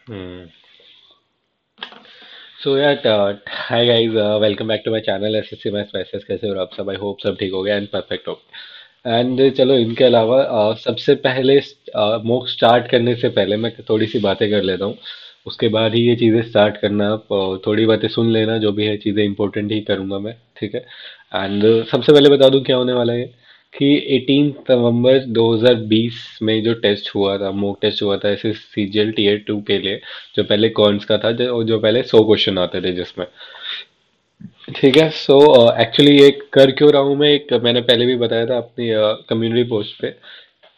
Hmm. So यार, hi guys, welcome back to my channel SSC maths वैसेस। कैसे हो आप सब? आई होप सब ठीक हो गया एंड परफेक्ट हो। एंड चलो, इनके अलावा सबसे पहले मॉक स्टार्ट करने से पहले मैं थोड़ी सी बातें कर लेता हूँ। उसके बाद ही ये चीज़ें स्टार्ट करना। आप थोड़ी बातें सुन लेना, जो भी है चीज़ें इंपॉर्टेंट ही करूँगा मैं, ठीक है। एंड सबसे पहले बता दूँ क्या होने वाला है कि 18 नवंबर 2020 में जो टेस्ट हुआ था, मॉक टेस्ट हुआ था ऐसे सीजीएल टीयर 2 के लिए, जो पहले कॉन्स का था, जो पहले 100 क्वेश्चन आते थे जिसमें, ठीक है। सो एक्चुअली ये कर क्यों रहा हूँ मैं, एक मैंने पहले भी बताया था अपनी कम्युनिटी पोस्ट पे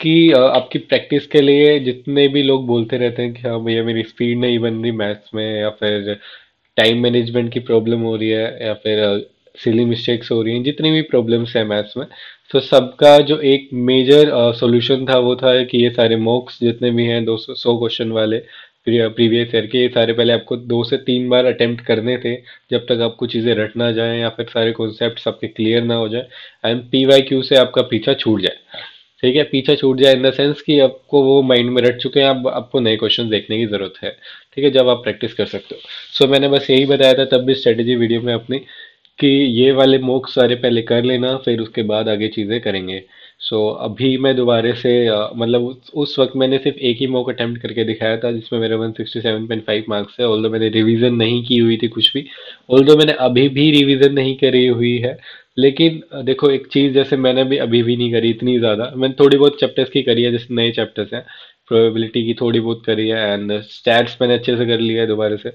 कि आपकी प्रैक्टिस के लिए जितने भी लोग बोलते रहते हैं कि हाँ भैया मेरी स्पीड नहीं बन रही मैथ्स में, या फिर टाइम मैनेजमेंट की प्रॉब्लम हो रही है, या फिर सिली मिस्टेक्स हो रही हैं, जितनी भी प्रॉब्लम्स है मैथ्स में, तो सबका जो एक मेजर सॉल्यूशन था वो था कि ये सारे मॉक्स जितने भी हैं 200 क्वेश्चन वाले प्रीवियस ईयर के, ये सारे पहले आपको 2 से 3 बार अटेम्प्ट करने थे, जब तक आपको चीज़ें रट ना जाए या फिर सारे कॉन्सेप्ट्स आपके क्लियर ना हो जाए, एंड पीवाईक्यू से आपका पीछा छूट जाए। ठीक है, पीछे छूट जाए इन द सेंस कि आपको वो माइंड में रट चुके हैं, अब आपको नए क्वेश्चन देखने की जरूरत है, ठीक है, जब आप प्रैक्टिस कर सकते हो। सो मैंने बस यही बताया था तब भी स्ट्रेटेजी वीडियो में अपनी, कि ये वाले मॉक्स सारे पहले कर लेना, फिर उसके बाद आगे चीज़ें करेंगे। अभी मैं दोबारा से मतलब उस वक्त मैंने सिर्फ एक ही मॉक अटेम्प्ट करके दिखाया था जिसमें मेरे 167.5 मार्क्स है, ऑल्दो मैंने रिवीजन नहीं की हुई थी कुछ भी, ऑल्दो मैंने अभी भी रिवीजन नहीं करी हुई है। लेकिन देखो, एक चीज़ जैसे मैंने भी अभी भी नहीं करी इतनी ज़्यादा, मैंने थोड़ी बहुत चैप्टर्स की करी है, जैसे नए चैप्टर्स हैं, प्रोबेबिलिटी की थोड़ी बहुत करी है, एंड स्टैट्स मैंने अच्छे से कर लिया है दोबारा से।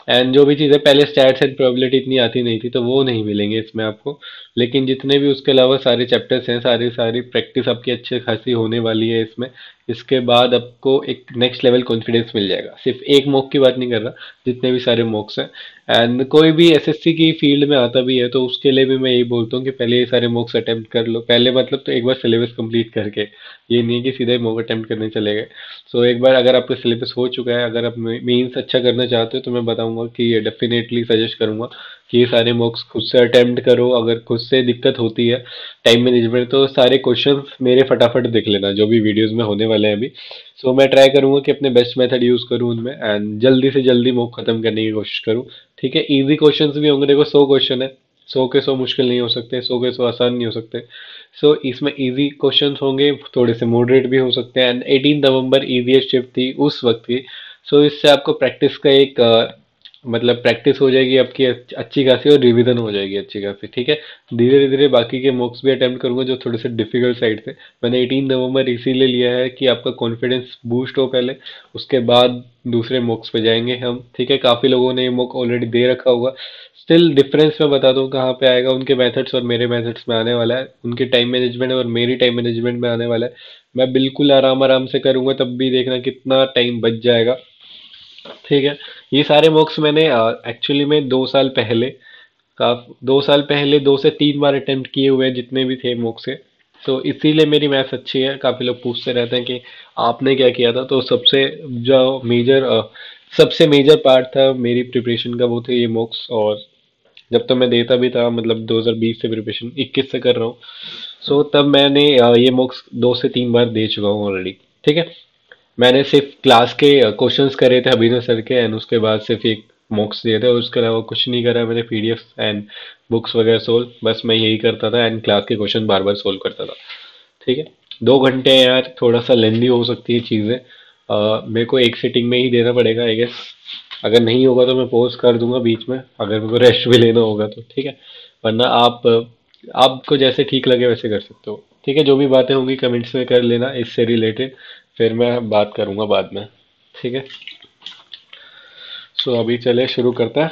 एंड जो भी चीज़ें पहले स्टैट्स एंड प्रोबेबिलिटी इतनी आती नहीं थी, तो वो नहीं मिलेंगे इसमें आपको। लेकिन जितने भी उसके अलावा सारे चैप्टर्स हैं, सारी सारी प्रैक्टिस आपकी अच्छी खासी होने वाली है इसमें। इसके बाद आपको एक नेक्स्ट लेवल कॉन्फिडेंस मिल जाएगा। सिर्फ एक मॉक की बात नहीं कर रहा, जितने भी सारे मॉक्स हैं। एंड कोई भी एसएससी की फील्ड में आता भी है तो उसके लिए भी मैं यही बोलता हूँ कि पहले ये सारे मॉक्स अटेम्प्ट कर लो पहले, मतलब तो एक बार सिलेबस कंप्लीट करके। ये नहीं है कि सीधे मॉक अटेम्प्ट करने चले गए। एक बार अगर आपका सिलेबस हो चुका है, अगर आप मेंस अच्छा करना चाहते हो, तो मैं बताऊंगा कि ये डेफिनेटली सजेस्ट करूंगा कि ये सारे मॉक्स खुद से अटेम्प्ट करो। अगर खुद से दिक्कत होती है टाइम मैनेजमेंट, तो सारे क्वेश्चंस मेरे फटाफट देख लेना जो भी वीडियोस में होने वाले हैं अभी। मैं ट्राई करूंगा कि अपने बेस्ट मेथड यूज करूं उनमें, एंड जल्दी से जल्दी मॉक खत्म करने की कोशिश करूं। ठीक है, इजी क्वेश्चंस भी होंगे, देखो 100 क्वेश्चन है, 100 के 100 मुश्किल नहीं हो सकते, 100 के 100 आसान नहीं हो सकते। इसमें इजी क्वेश्चंस होंगे, थोड़े से मॉडरेट भी हो सकते हैं, एंड 18 नवंबर ईजीएस्ट शिफ्ट थी उस वक्त की। इससे आपको प्रैक्टिस का एक मतलब प्रैक्टिस हो जाएगी आपकी अच्छी खासी, और रिवीजन हो जाएगी अच्छी खासी, ठीक है। धीरे धीरे बाकी के मॉक्स भी अटेम्प्ट करूंगा जो थोड़े से डिफिकल्ट साइड थे। मैंने 18 नवंबर इसीलिए लिया है कि आपका कॉन्फिडेंस बूस्ट हो पहले, उसके बाद दूसरे मॉक्स पे जाएंगे हम, ठीक है। काफ़ी लोगों ने ये मॉक ऑलरेडी दे रखा होगा। स्टिल डिफरेंस मैं बता दूं कहाँ पे आएगा, उनके मेथड्स और मेरे मेथड्स में आने वाला है, उनके टाइम मैनेजमेंट और मेरी टाइम मैनेजमेंट में आने वाला है। मैं बिल्कुल आराम आराम से करूंगा, तब भी देखना कितना टाइम बच जाएगा, ठीक है। ये सारे मॉक्स मैंने एक्चुअली में 2 साल पहले, का 2 साल पहले 2 से 3 बार अटेम्प्ट किए हुए हैं जितने भी थे मॉक से। इसीलिए मेरी मैथ्स अच्छी है। काफ़ी लोग पूछते रहते हैं कि आपने क्या किया था, तो जो मेजर सबसे मेजर पार्ट था मेरी प्रिपरेशन का, वो थे ये मॉक्स। और जब तो मैं देता भी था, मतलब 2020 से प्रिपरेशन 21 से कर रहा हूँ। तब मैंने ये मॉक्स 2 से 3 बार दे चुका हूँ ऑलरेडी, ठीक है। मैंने सिर्फ क्लास के क्वेश्चंस करे थे अभिनव सर के, एंड उसके बाद सिर्फ एक मॉक्स दिए थे, और उसके अलावा कुछ नहीं करा मैंने। पीडीएफ एंड बुक्स वगैरह सोल्व, बस मैं यही करता था, एंड क्लास के क्वेश्चन बार बार सोल्व करता था, ठीक है। 2 घंटे यार थोड़ा सा लेंदी हो सकती है चीज़ें, मेरे को एक सिटिंग में ही देना पड़ेगा आई गेस। अगर नहीं होगा तो मैं पॉज कर दूंगा बीच में, अगर मेरे को रेस्ट भी लेना होगा तो, ठीक है। वरना आपको जैसे ठीक लगे वैसे कर सकते हो, ठीक है। जो भी बातें होंगी कमेंट्स में कर लेना इससे रिलेटेड, फिर मैं बात करूंगा बाद में, ठीक है। अभी चले शुरू करता है।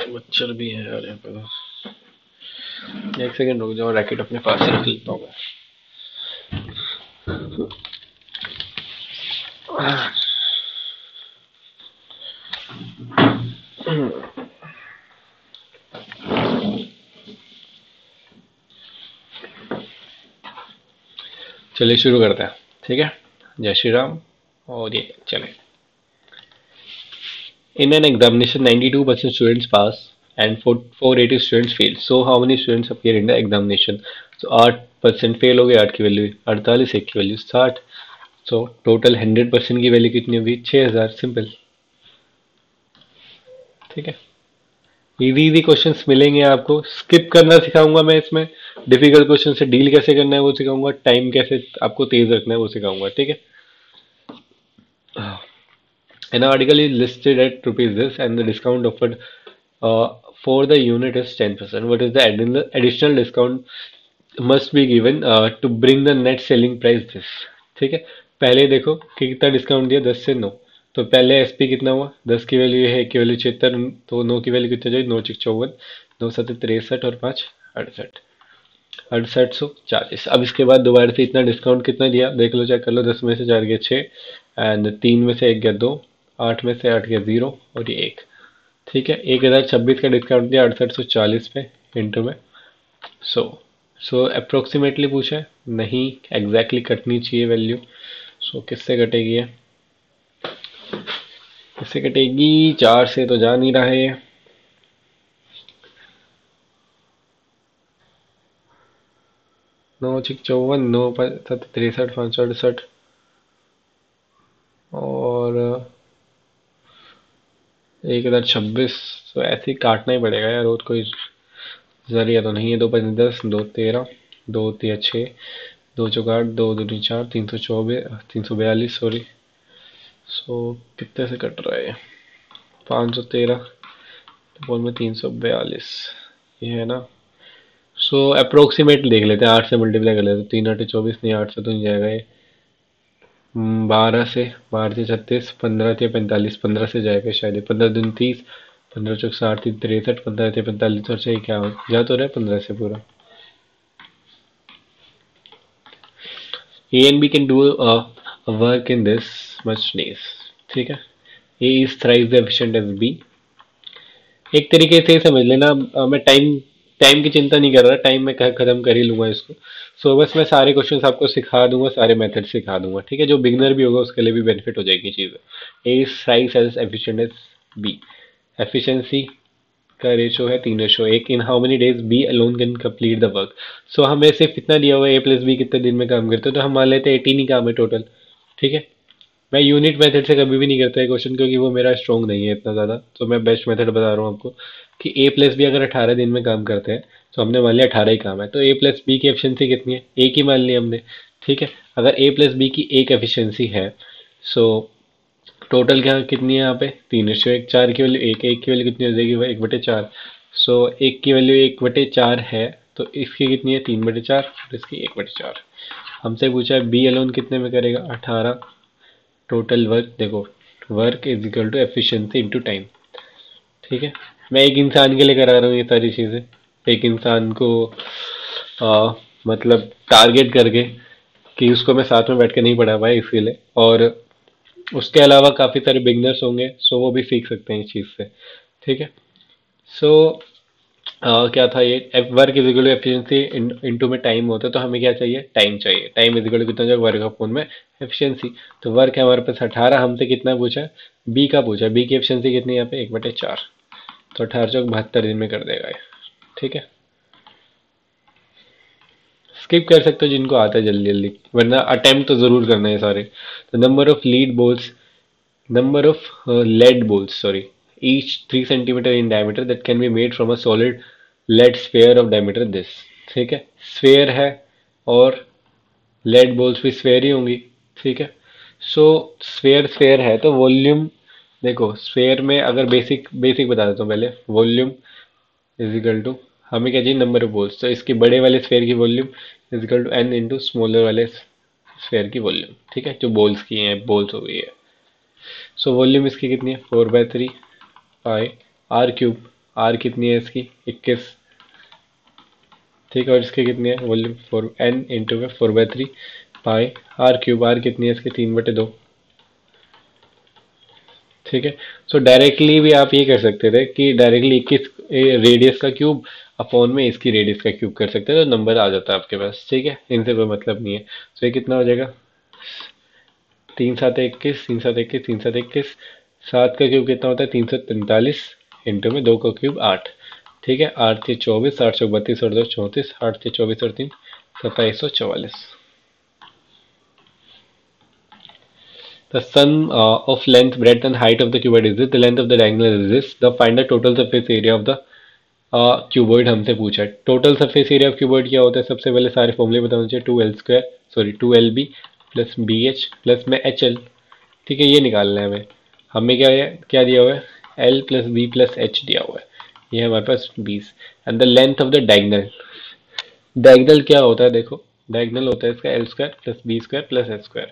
मच्छर भी है यार यहाँ पे तो। एक सेकंड रुक जाओ, रैकेट अपने पास से रख लेता हूँ मैं। चलिए शुरू करते हैं, ठीक है। जय श्री राम। और ये चले। In an examination, 92% students pass and 480 students failed. So how many students appear in the examination? So 8% fail हो गए, 8 की वैल्यू 48, 1 की वैल्यू 60. सो टोटल 100% की वैल्यू कितनी होगी? 6000. सिंपल. ठीक है. इजी इजी क्वेश्चंस मिलेंगे आपको. स्किप करना सिखाऊंगा मैं इसमें. डिफिकल्ट क्वेश्चन से डील कैसे करना है वो सिखाऊंगा. टाइम कैसे आपको तेज रखना है वो सिखाऊंगा. ठीक है. An article is listed at rupees this and the discount offered for the unit is 10%. What is the additional discount must be given to bring the net selling price this? ठीक है. पहले देखो कि कितना डिस्काउंट दिया, 10 से 9. तो पहले एसपी कितना हुआ? 10 की वैल्यू है, 1 की वैल्यू 76, तो 9 की वैल्यू कितना चाहिए? 9 6 54, 9 7 63 और 5 68, 6840. अब इसके बाद दोबारा से इतना डिस्काउंट कितना दिया देख लो, चेक कर लो. 10 में से 4 गया 6 एंड 3 में से 1 गया 2, 8 में से 8 गया 0 और ये 1. ठीक है. 1026 का डिस्काउंट दिया 6840 पे इंटू में. सो सो अप्रोक्सीमेटली पूछा है, नहीं एग्जैक्टली कटनी चाहिए वैल्यू. सो किससे कटेगी है? किससे कटेगी? 4 से तो जा नहीं रहा है ये. 9 6 54, 9 7 63, 5 68 और 1026. तो ऐसे ही काटना ही पड़ेगा यार, और कोई जरिया तो नहीं है. 2 5 10, 2 13, 2 3 6, 2 चौक 8, 2 दूनी 4, 324, 342 सॉरी. सो कितने से कट रहा है? 513 बोल में 342 ये है ना. सो अप्रोक्सीमेटली देख लेते हैं. 8 से मल्टीप्लाई कर लेते हैं. 3 8 24, नहीं 8 से तो नहीं जाएगा ये. 12 से 36, 15 से 45, 15 से जाएगा शायद. 15 दूनी 30, 15 चौक 60, 3 63, 15 से 45 और चाहिए क्या हो जा तो रहा है 15 से पूरा. A and B can do a work in this much days. ठीक है. A is thrice the efficient as B. एक तरीके से समझ लेना. मैं टाइम टाइम की चिंता नहीं कर रहा. टाइम में खत्म कर ही लूंगा इसको. सो बस मैं सारे क्वेश्चंस आपको सिखा दूंगा, सारे मेथड सिखा दूंगा. ठीक है. जो बिगनर भी होगा उसके लिए भी बेनिफिट हो जाएगी चीज़. A is thrice as efficient as B. Efficiency का रेशो है 3:1. In how many days B alone can complete the work. So हमें सिर्फ इतना दिया हुआ है ए प्लस बी कितने दिन में काम करते हैं, तो हम मान लेते हैं 18 ही काम है टोटल. ठीक है. मैं यूनिट मेथड से कभी भी नहीं करता है क्वेश्चन, क्योंकि वो मेरा स्ट्रॉन्ग नहीं है इतना ज़्यादा. तो मैं बेस्ट मेथड बता रहा हूँ आपको कि ए प्लस बी अगर 18 दिन में काम करते हैं, तो हमने मान लिया 18 ही काम है, तो ए प्लस बी की एफिशिएंसी कितनी है? एक ही मान लिया हमने. ठीक है. अगर ए प्लस बी की एक एफिशिएंसी है, सो टोटल क्या कितनी है यहाँ पे? 3:1. 4 की वैल्यू 1, 1 की वैल्यू कितनी हो जाएगी? 1/4. सो 1 की वैल्यू 1/4 है, तो इसकी कितनी है? 3/4 और इसकी 1/4. हमसे पूछा है बी अलोन कितने में करेगा? 18. टोटल वर्क देखो, work is equal to efficiency into time. ठीक है. मैं एक इंसान के लिए करा रहा हूँ ये सारी चीज़ें. एक इंसान को मतलब टारगेट करके कि उसको मैं साथ में बैठ के नहीं पढ़ा पाया इसके लिए. और उसके अलावा काफ़ी सारे बिगनर्स होंगे, सो वो भी सीख सकते हैं इस चीज़ से. ठीक है. सो क्या था ये? Work is equal to efficiency into में टाइम होता है, तो हमें क्या चाहिए? टाइम चाहिए. टाइम इज इक्वल टू कितना जो वर्क अपॉन में एफिशिएंसी. तो वर्क है हमारे पास 18. हमसे कितना पूछा है? बी का पूछा है. बी की एफिशिएंसी कितनी है यहाँ पे? 1/4. तो 18 चौक 72 दिन में कर देगा ये. ठीक है. स्किप कर सकते हो जिनको आता है जल्दी जल्दी, वरना अटेम्प्ट तो जरूर करना है सारे. तो number of lead balls, number of lead balls, sorry, each 3 centimeter in diameter that can be made from a solid lead sphere of diameter this. ठीक है. स्फेयर है और लेड बॉल्स भी स्फेयर ही होंगी. ठीक है. सो स्फेयर स्फेयर है तो वॉल्यूम देखो. स्फेयर में अगर बेसिक बेसिक बता देता हूँ पहले. वॉल्यूम इज इक्वल टू हमें क्या चाहिए? Number of balls. तो इसकी बड़े वाले स्फेयर की volume is equal to n into smaller वाले स्फेयर की वॉल्यूम. ठीक है. जो बॉल्स की हैं, बॉल्स हो गई है. सो वॉल्यूम इसकी कितनी है? 4/3 पाई आर क्यूब. आर कितनी है इसकी? 21. ठीक है. और इसकी कितनी है वॉल्यूम? 4 n इंटू में 4/3 पाई आर क्यूब. आर कितनी है इसकी? 3/2. ठीक है. सो डायरेक्टली भी आप ये कर सकते थे कि डायरेक्टली 21 रेडियस का क्यूब अपॉन में इसकी रेडियस का क्यूब कर सकते थे, तो नंबर आ जाता है आपके पास. ठीक है. इनसे कोई मतलब नहीं है. सो ये कितना हो जाएगा? 3 7 21, 3 7 21, 3 7 21. 7 का क्यूब कितना होता है? 343 इंटू में 2 का क्यूब 8. ठीक है, 8 3 24, 8 चौक 32 और 2 34, 8 3 24 और 3 2744। The sum of length, breadth and height of the cuboid is this. The length of the diagonal is this. The find the total surface area of the cuboid हमसे पूछा है। Total surface area of cuboid क्या होता है, सबसे पहले सारे फॉर्मूले बताना चाहिए। 2l² sorry 2lb plus bh plus में hl। ठीक है, ये निकालना है हमें। हमें क्या दिया हुआ है, l plus b plus h दिया हुआ है। ये है हमारे पास 20। And the length of the diagonal, diagonal क्या होता है देखो, डायगनल होता है इसका l² plus b² plus h²।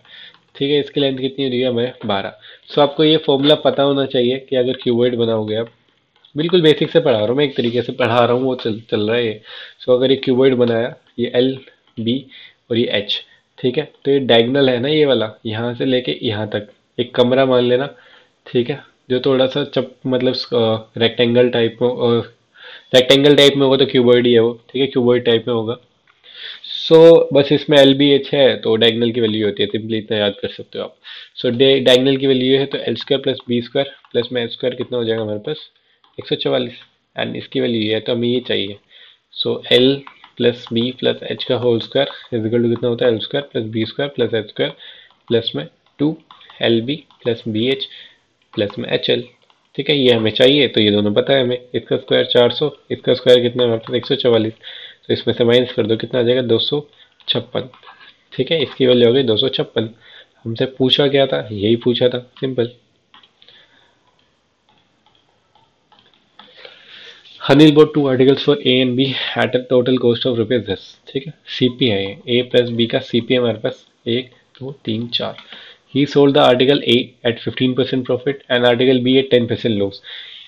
ठीक है, इसकी लेंथ कितनी हो रही है हमें 12। सो आपको ये फॉर्मूला पता होना चाहिए कि अगर क्यूबॉइड बनाओगे आप, बिल्कुल बेसिक से पढ़ा रहा हूँ मैं, एक तरीके से पढ़ा रहा हूँ, वो चल रहा है ये। सो अगर ये क्यूबॉइड बनाया, ये एल बी और ये एच, ठीक है, तो ये डायगनल है ना ये वाला, यहाँ से लेके यहाँ तक एक कमरा मान लेना। ठीक है, जो थोड़ा सा मतलब रेक्टेंगल टाइप में, रेक्टेंगल टाइप में होगा तो क्यूबॉइड ही है वो। ठीक है, क्यूबॉइड टाइप में होगा। सो बस इसमें एल बी एच है तो डायगनल की वैल्यू होती है, सिंपली इतना याद कर सकते हो आप। सो डायगनल की वैल्यू है तो l² प्लस b² प्लस में h² कितना हो जाएगा हमारे पास 144। एंड इसकी वैल्यू ये है तो हमें ये चाहिए। So l plus B plus H का होल स्क्वायर इजिकल टू कितना होता है l² plus b² plus h² plus में 2lb प्लस bh प्लस में hl। ठीक है, ये हमें चाहिए तो ये दोनों पता है हमें। इसका स्क्वायर 400, इसका स्क्वायर कितना है हमारे पास 144। तो इसमें से माइनस कर दो, कितना आ जाएगा 256। ठीक है, इसकी वैल्यू हो गई 256। हमसे पूछा क्या था, यही पूछा था, simple. Anil bought 2 articles for A and B at a total cost of rupees 10। ठीक है, सीपी है ये, A प्लस बी का सीपी है हमारे पास 1 2 3 4। He sold the article A at 15% profit and article B at 10% loss.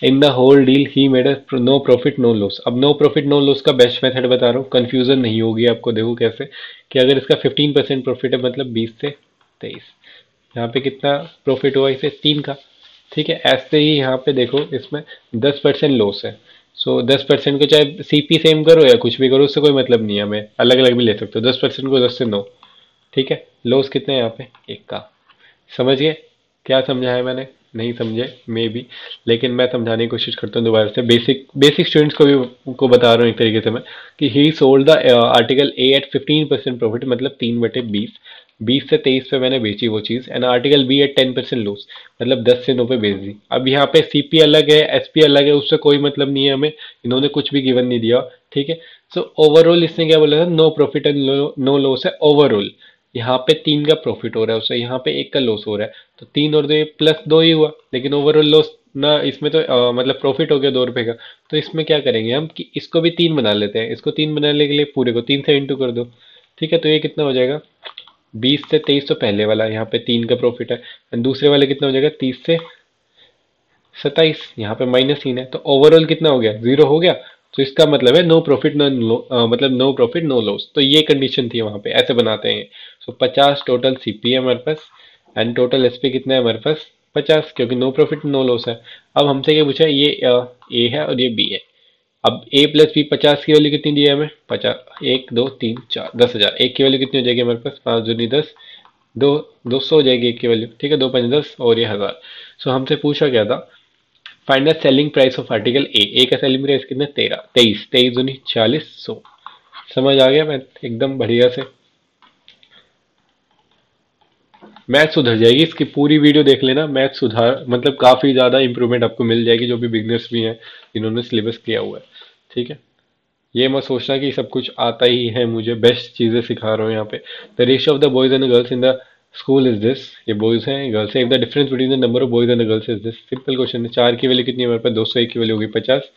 In the whole deal he made a no profit no loss। अब no profit no loss का best method बता रहा हूँ, confusion नहीं होगी आपको। देखो कैसे, कि अगर इसका 15% प्रॉफिट है मतलब 20 से 23, यहाँ पे कितना प्रॉफिट हुआ इसे 3 का। ठीक है, ऐसे ही यहाँ पे देखो इसमें 10% लॉस है। सो 10% को चाहे सीपी सेम करो या कुछ भी करो, उससे कोई मतलब नहीं है, हमें अलग अलग भी ले सकते हो। 10% को 10 से 9। ठीक है, लॉस कितने हैं यहाँ पे 1 का। समझ गए क्या समझाया मैंने, नहीं समझे मे बी, लेकिन मैं समझाने की कोशिश करता हूँ दोबारा से। बेसिक बेसिक स्टूडेंट्स को भी को बता रहा हूँ एक तरीके से मैं, कि he sold the article A at 15% profit मतलब 3/20। 20 से 23 पे मैंने बेची वो चीज़। And article B at 10% loss मतलब 10 से 9 पे बेच दी। अब यहाँ पे सीपी अलग है, एसपी अलग है, उससे कोई मतलब नहीं है हमें, इन्होंने कुछ भी गिवन नहीं दिया। ठीक है, सो ओवरऑल इसने क्या बोला था, no profit and no loss है ओवरऑल। यहाँ पे 3 का प्रॉफिट हो रहा है उसे, यहाँ पे 1 का लॉस हो रहा है, तो 3 और 2 प्लस 2 ही हुआ, लेकिन ओवरऑल लॉस ना इसमें तो मतलब प्रॉफिट हो गया 2 रुपए का। तो इसमें क्या करेंगे हम कि इसको भी 3 बना लेते हैं। इसको 3 बनाने के लिए पूरे को 3 से इंटू कर दो। ठीक है, तो ये कितना हो जाएगा 20 से 23, तो पहले वाला यहाँ पे 3 का प्रॉफिट है। एंड दूसरे वाले कितना हो जाएगा 30 से 27, यहाँ पे -3 है, तो ओवरऑल कितना हो गया 0 हो गया। तो इसका मतलब है नो प्रॉफिट मतलब नो प्रॉफिट नो लॉस। तो ये कंडीशन थी वहां पे, ऐसे बनाते हैं। सो 50 टोटल सीपी है हमारे पास एंड टोटल एसपी कितना है हमारे पास 50, क्योंकि नो प्रॉफिट नो लॉस है। अब हमसे क्या पूछा है, ये ए है और ये बी है। अब ए प्लस बी 50 की वैल्यू कितनी दी है हमें 50, 1 2 3 4 10,000। एक की वैल्यू कितनी हो जाएगी हमारे पास 5 दूनी 10, 200 हो जाएगी एक की वैल्यू। ठीक है, 2 5 10 और ये 1000। सो हमसे पूछा क्या था, find the selling price of article A का सेलिंग प्राइस कितना 13, 23 23 दूनी 40, 100। समझ आ गया मैं एकदम बढ़िया से। मैथ सुधर जाएगी, इसकी पूरी वीडियो देख लेना, मैथ सुधार मतलब काफी ज्यादा इंप्रूवमेंट आपको मिल जाएगी, जो भी बिगनर्स भी हैं जिन्होंने सिलेबस किया हुआ है। ठीक है, ये मत सोचना कि सब कुछ आता ही है मुझे, बेस्ट चीजें सिखा रहा हूँ यहाँ पे। The ratio of the boys and girls in the school is this. ये बॉयज हैं गर्ल्स है, if the difference between the number of boys and girls is this. Simple question है। 4 की वैल्यू कितनी है हमारे पास 200, 1 की वैल्यू होगी 50।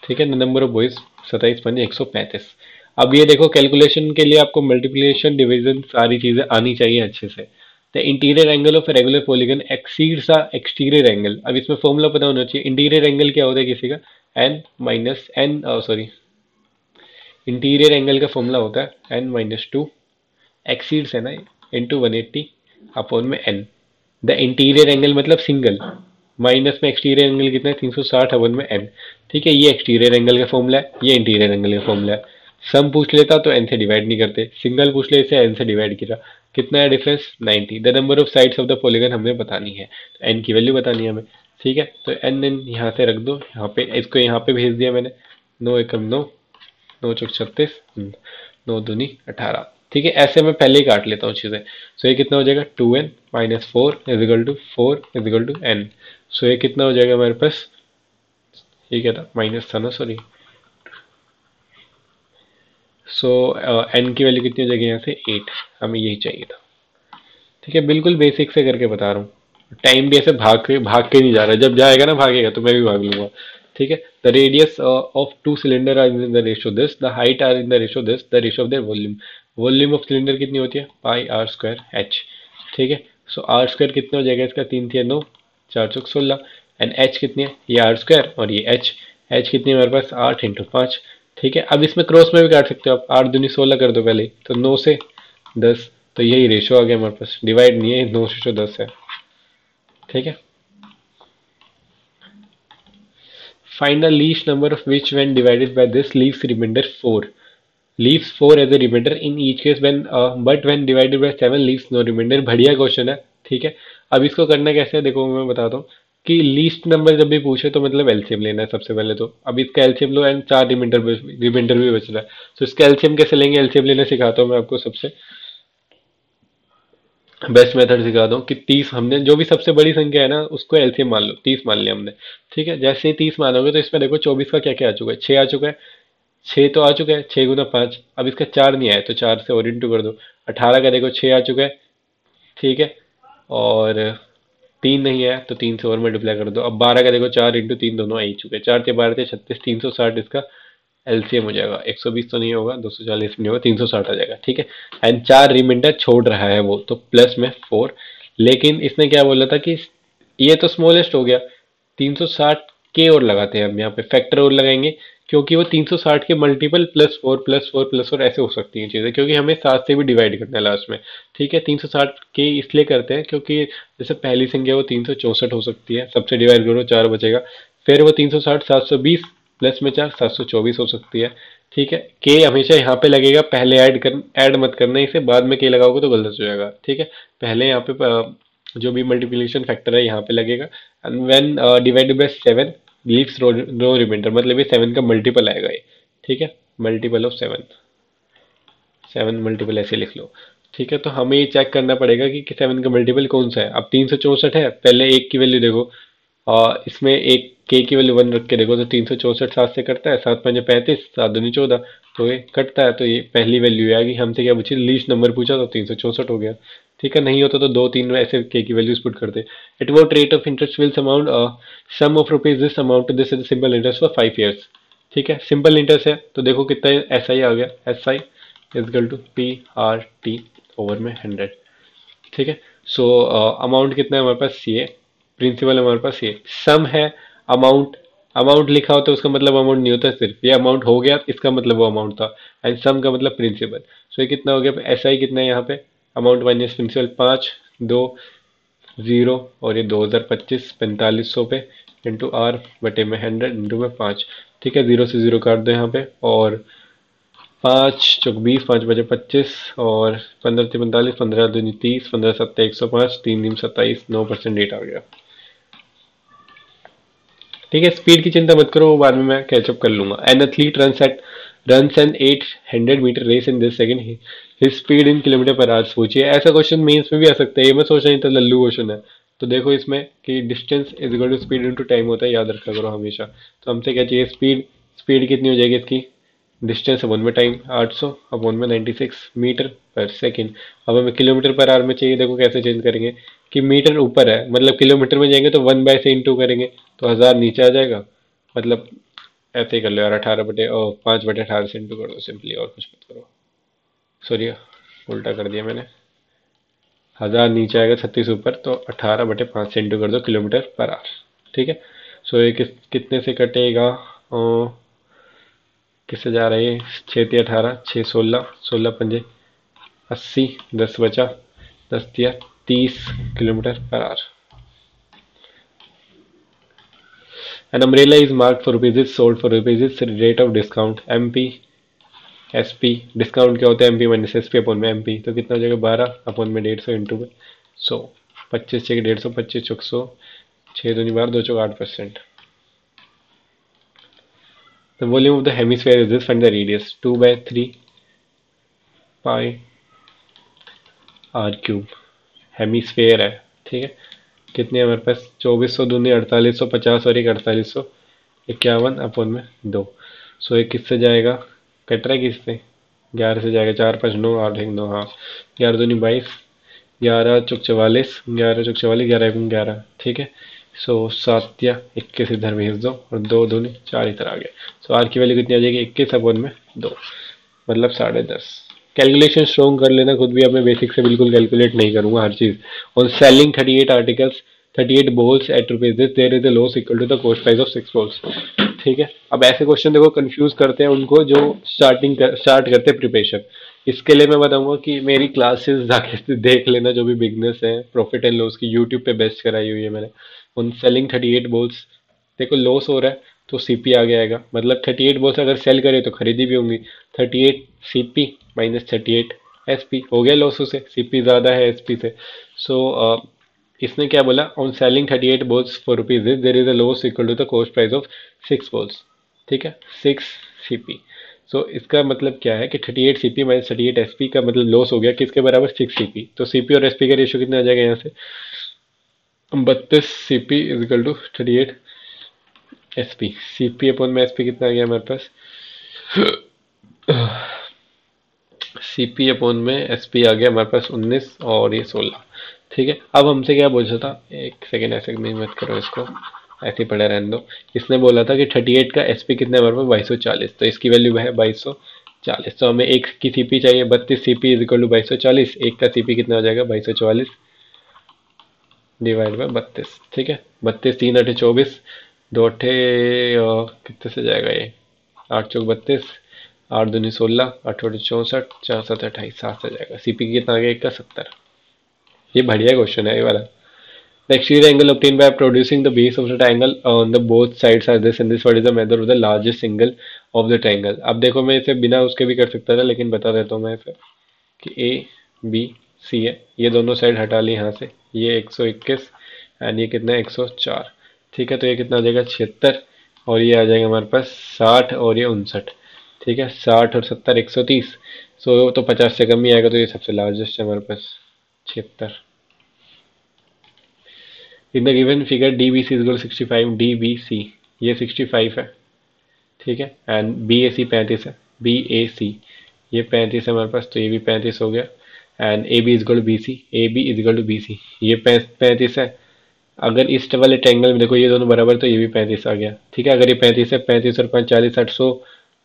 ठीक है, नंबर ऑफ बॉयज 27 पंजे 135। अब ये देखो कैलकुलेशन के लिए आपको मल्टीप्लिकेशन डिवीजन सारी चीजें आनी चाहिए अच्छे से। The interior angle of regular polygon exceeds the exterior angle. अब इसमें फॉर्मूला पता होना चाहिए। इंटीरियर एंगल क्या होता है किसी का, n minus n sorry, interior angle का फॉर्मूला होता है n-2 एक्सीड्स है ना इंटू 180 अपॉन में n। द इंटीरियर एंगल मतलब सिंगल, माइनस में एक्सटीरियर एंगल कितना है 360 अपॉन में n। ठीक है, ये एक्सटीरियर एंगल का फॉर्मूला है, ये इंटीरियर एंगल का फॉर्मूला है। सम पूछ लेता तो n से डिवाइड नहीं करते, सिंगल पूछ ले इसे n से डिवाइड किया। कितना है difference 90। The number of sides of the polygon हमें बतानी है, तो n की वैल्यू बतानी है हमें। ठीक है, तो n यहाँ से रख दो, यहाँ पे इसको यहाँ पे भेज दिया मैंने। 9 एकम 9, 9 चौक 36, 9 दूनी 18। ठीक है, ऐसे मैं पहले ही काट लेता हूँ चीज़ें। सो ये कितना हो जाएगा, 2n माइनस 4 n। सो ये कितना हो जाएगा हमारे पास, ये क्या था, माइनस था ना, सॉरी। सो n की वैल्यू कितनी हो जाएगी यहाँ से, 8। हमें यही चाहिए था। ठीक है, बिल्कुल बेसिक से करके बता रहा हूँ। टाइम भी ऐसे भाग के नहीं जा रहा है, जब जाएगा ना भागेगा तो मैं भी भाग लूंगा। ठीक है, the radius of two cylinder are in the ratio this, the height are in the ratio this, the ratio of their volume. Volume of cylinder कितनी होती है, पाई आर स्क्वायर एच। ठीक है, सो आर स्क्वायर कितना हो जाएगा इसका, 3 3 9, 4 चौक 16। एंड एच कितनी है, ये आर स्क्वायर और ये एच। एच कितनी है हमारे पास, 8 × 5। ठीक है, अब इसमें क्रॉस में भी काट सकते हो आप, 8 दूनी 16 कर दो पहले, तो 9 से 10। तो यही रेशियो आ गया हमारे पास, डिवाइड नहीं है, 9/10 है। ठीक है, find the least number of which when divided by this leaves remainder 4। Leaves 4 as a remainder in each case when, but when divided by 7 leaves no remainder. बढ़िया क्वेश्चन है। ठीक है, अब इसको करना कैसे है, देखो मैं बताता हूँ कि लीस्ट नंबर जब भी पूछे तो मतलब एलसीएम लेना है सबसे पहले। तो अब इसका एलसीएम लो एंड 4 रिमाइंडर भी बच रहा है, तो इसका एलसीएम कैसे लेंगे, एलसीएम लेना सिखाता हूँ मैं आपको। सबसे बेस्ट मेथड सिखा दूं कि 30, हमने जो भी सबसे बड़ी संख्या है ना उसको एलसीएम मान लो, 30 मान लिया हमने। ठीक है, जैसे ही 30 मानोगे तो इसमें देखो 24 का क्या क्या आ चुका है, 6 आ चुका है। 6 तो आ चुका है, 6 × 5। अब इसका 4 नहीं आया तो 4 से और इंटू कर दो। 18 का देखो 6 आ चुका है। ठीक है, और 3 नहीं आया तो 3 से और मल्टीप्लाई कर दो। अब 12 का देखो 4 × 3 दोनों आ ही चुके हैं, 4 × 4 = 36, 360 इसका एलसीएम हो जाएगा। 120 तो नहीं होगा, 240 नहीं होगा, 360 आ जाएगा। ठीक है, एंड 4 रिमाइंडर छोड़ रहा है वो, तो प्लस में 4। लेकिन इसने क्या बोला था कि ये तो स्मॉलेस्ट हो गया, 360 के और लगाते हैं हम यहाँ पे, फैक्टर और लगाएंगे, क्योंकि वो 360 के मल्टीपल +4 +4 +4 ऐसे हो सकती हैं चीज़ें, क्योंकि हमें 7 से भी डिवाइड करना है लास्ट में। ठीक है, 360 के इसलिए करते हैं क्योंकि जैसे पहली संख्या वो 364 हो सकती है, सबसे डिवाइड करो 4 बचेगा। फिर वो 360 720 प्लस में 4 724 हो सकती है। ठीक है, के हमेशा यहाँ पे लगेगा, पहले ऐड मत करना इसे, बाद में के लगाओगे तो गलत हो जाएगा। ठीक है, पहले यहाँ पे जो भी मल्टीप्लिकेशन फैक्टर है यहाँ पे लगेगा। And when divided by 7 leaves no remainder, मतलब ये 7 का मल्टीपल आएगा ये। ठीक है, मल्टीपल ऑफ 7, 7 मल्टीपल ऐसे लिख लो। ठीक है, तो हमें ये चेक करना पड़ेगा कि 7 का मल्टीपल कौन सा है। अब 364 है, पहले एक की वैल्यू देखो, इसमें एक के की वैल्यू 1 रख के देखो, तो 364 7 से कटता है, 7 × 5 = 35, 7 दूनी 14, तो ये कटता है, तो ये पहली वैल्यू आएगी। हमसे क्या पूछी, लीस्ट नंबर पूछा, तो 364 हो गया। ठीक है, नहीं होता तो 2 3 ऐसे के की वैल्यूज पुट करते। At what rate of interest wills amount, sum of rupees this amount, this is simple interest for 5 years। ठीक है, सिंपल इंटरेस्ट है तो देखो कितना एस आई आ गया, SI = PR/T/100। ठीक है, सो अमाउंट कितना है हमारे पास, ये प्रिंसिपल हमारे पास, ये सम है। अमाउंट, अमाउंट लिखा होता है उसका मतलब अमाउंट नहीं होता, सिर्फ ये अमाउंट हो गया इसका मतलब वो अमाउंट था। एंड सम का मतलब प्रिंसिपल। सो ये कितना हो गया, SI कितना है यहाँ पे, अमाउंट माइनस प्रिंसिपल, 5 2 0, और ये 2025 4500 पे इंटू R/100 इंटू में 5। ठीक है, 0 से 0 काट दो यहाँ पे, और 5 × 20, 5 × 5 = 25, और 15 × 3 = 45, 15 दूनी 30, 15 × 7 = 105, 3 × 3 = 27, 9% रेट आ गया। ठीक है, स्पीड की चिंता मत करो, वो बाद में मैं कैचअप कर लूंगा। An athlete runs an 800 metre race in this second, his speed in kilometre per hour पूछिए। ऐसा क्वेश्चन मेंस में भी आ सकता है, ये मैं सोच नहीं था लल्लू क्वेश्चन है। तो देखो इसमें कि distance is equal to speed into time होता है, याद रखा करो हमेशा। तो हमसे क्या चाहिए, स्पीड। स्पीड कितनी हो जाएगी इसकी, डिस्टेंस अपॉन में टाइम, 800 अपॉन में 96 मीटर पर सेकेंड। अब हमें किलोमीटर/आवर में चाहिए, देखो कैसे चेंज करेंगे कि मीटर ऊपर है, मतलब किलोमीटर में जाएंगे तो 1 से इंटू करेंगे, तो 1000 नीचे आ जाएगा। मतलब ऐसे ही कर लो यार, 5/18 से इंटू कर दो सिंपली, और कुछ मत करो। सॉरी, उल्टा कर दिया मैंने। 1000 नीचे आएगा, 36 ऊपर, तो 18/5 से इंटू कर दो किलोमीटर/आवर। ठीक है, सो ये कितने से कटेगा, किससे जा रहा है ये, 6 × 3 = 18, 6 × 16, 16 × 5 = 80, 10 बचा, 10 × 30 किलोमीटर/आवर। An umbrella is marked for rupees, is sold for rupees, is rate of discount MP SP। Discount क्या होता है, MP माइनस SP अपॉन में MP, तो कितना हो जाएगा, 12 अपॉन में 150 इंटू में 100। 25 से 150, 25 चौक 100, 6 दूनी 12, 2 चौक 8%। The volume of the hemisphere is this, find the radius 2/3 pi R cube. Hemisphere है, ठीक है। कितने हमारे पास, 2400 दूनी 4850 और एक 4851 अपन में 2। सो एक किससे जाएगा, कट रहा है किससे, 11 से जाएगा, 4 5 9 8 1 9, हाँ 11 दूनी 22, 11 चौक 44, 11 चौक 44, 11 11, ठीक है। सो 7 या 21 इधर भेज दो और 2 दूनी 4 इधर आ गया। सो आर की वैल्यू कितनी आ जाएगी, 21 अपन में 2, मतलब 10.5। कैलकुलेशन स्ट्रॉन्ग कर लेना खुद भी, अब मैं बेसिक से बिल्कुल कैलकुलेट नहीं करूंगा हर चीज। On selling 38 articles 38 balls at rupees this there is a loss equal to the cost price of 6 balls. ठीक है, अब ऐसे क्वेश्चन देखो कंफ्यूज करते हैं उनको जो स्टार्ट करते हैं प्रिपरेशन। इसके लिए मैं बताऊंगा कि मेरी क्लासेस जाके देख लेना, जो भी बिगनर्स हैं, प्रॉफिट एंड लॉस की यूट्यूब पे बेस्ट कराई हुई है मैंने। उन सेलिंग 38 बॉल्स, देखो लॉस हो रहा है तो सीपी आगे आएगा, मतलब 38 बॉल्स अगर सेल करे तो खरीदी भी होंगी। 38 सीपी माइनस 38 एसपी, हो गया लॉस उसे, सीपी ज्यादा है एसपी से। सो इसने क्या बोला, on selling 38 balls for rupees there is a loss equal to the cost price of 6 balls. ठीक है, 6 सीपी। सो इसका मतलब क्या है कि 38 सीपी माइनस 38 एसपी का मतलब लॉस हो गया किसके बराबर, 6 सीपी। तो सीपी और एसपी का रेशियो कितना आ जाएगा यहाँ से, 32 CP is equal to 38 SP. CP upon में एसपी कितना आ गया हमारे पास, सीपी अपॉन में एसपी आ गया हमारे पास 19 और ये 16। ठीक है, अब हमसे क्या पूछा था, एक सेकेंड ऐसे नहीं मत करो इसको, ऐसे ही पड़े रहने दो। इसने बोला था कि 38 का एसपी कितना है हमारे पास, 2240, तो इसकी वैल्यू है 2240। तो हमें एक की सीपी चाहिए, 32 सीपी इज इक्वल टू 2240, एक का सीपी कितना हो जाएगा 2240 डिवाइड बाय 32। ठीक है, 32 3 अठे 24, 2 अठे कितने से जाएगा ये, 8 चौक 32, 8 दूनी 16, 8 अठे 64, 4 7 28, 7 से जाएगा। सीपी कितना आ गया, एक का 70। ये बढ़िया क्वेश्चन है ये वाला। The exterior angle obtained by producing the base of the triangle on the both sides are this and this. What is the method of the largest angle of the triangle? अब देखो मैं इसे बिना उसके भी कर सकता था, लेकिन बता देता हूँ मैं इसे कि ए बी सी है, ये दोनों साइड हटा ली यहाँ से, ये 121 एंड ये कितना है 104। ठीक है, तो ये कितना आ जाएगा 76, और ये आ जाएगा हमारे पास 60 और ये 59। ठीक है, 60 और 70 130। सो तो 50 से कम ही आएगा, तो ये सबसे लार्जेस्ट है हमारे पास 76। In the given figure D B C is 65, D B C ये 65 है, ठीक है, एंड बी ए सी 35 है, बी ए सी ये 35 है हमारे पास, तो ये भी 35 हो गया। And A B is equal to B C, A B is equal to B C ये 35 है। अगर इस वाले ट्रायंगल में देखो ये दोनों बराबर, तो ये भी 35 आ गया। ठीक है, अगर ये 35 है, 35 और 5 40 60 100,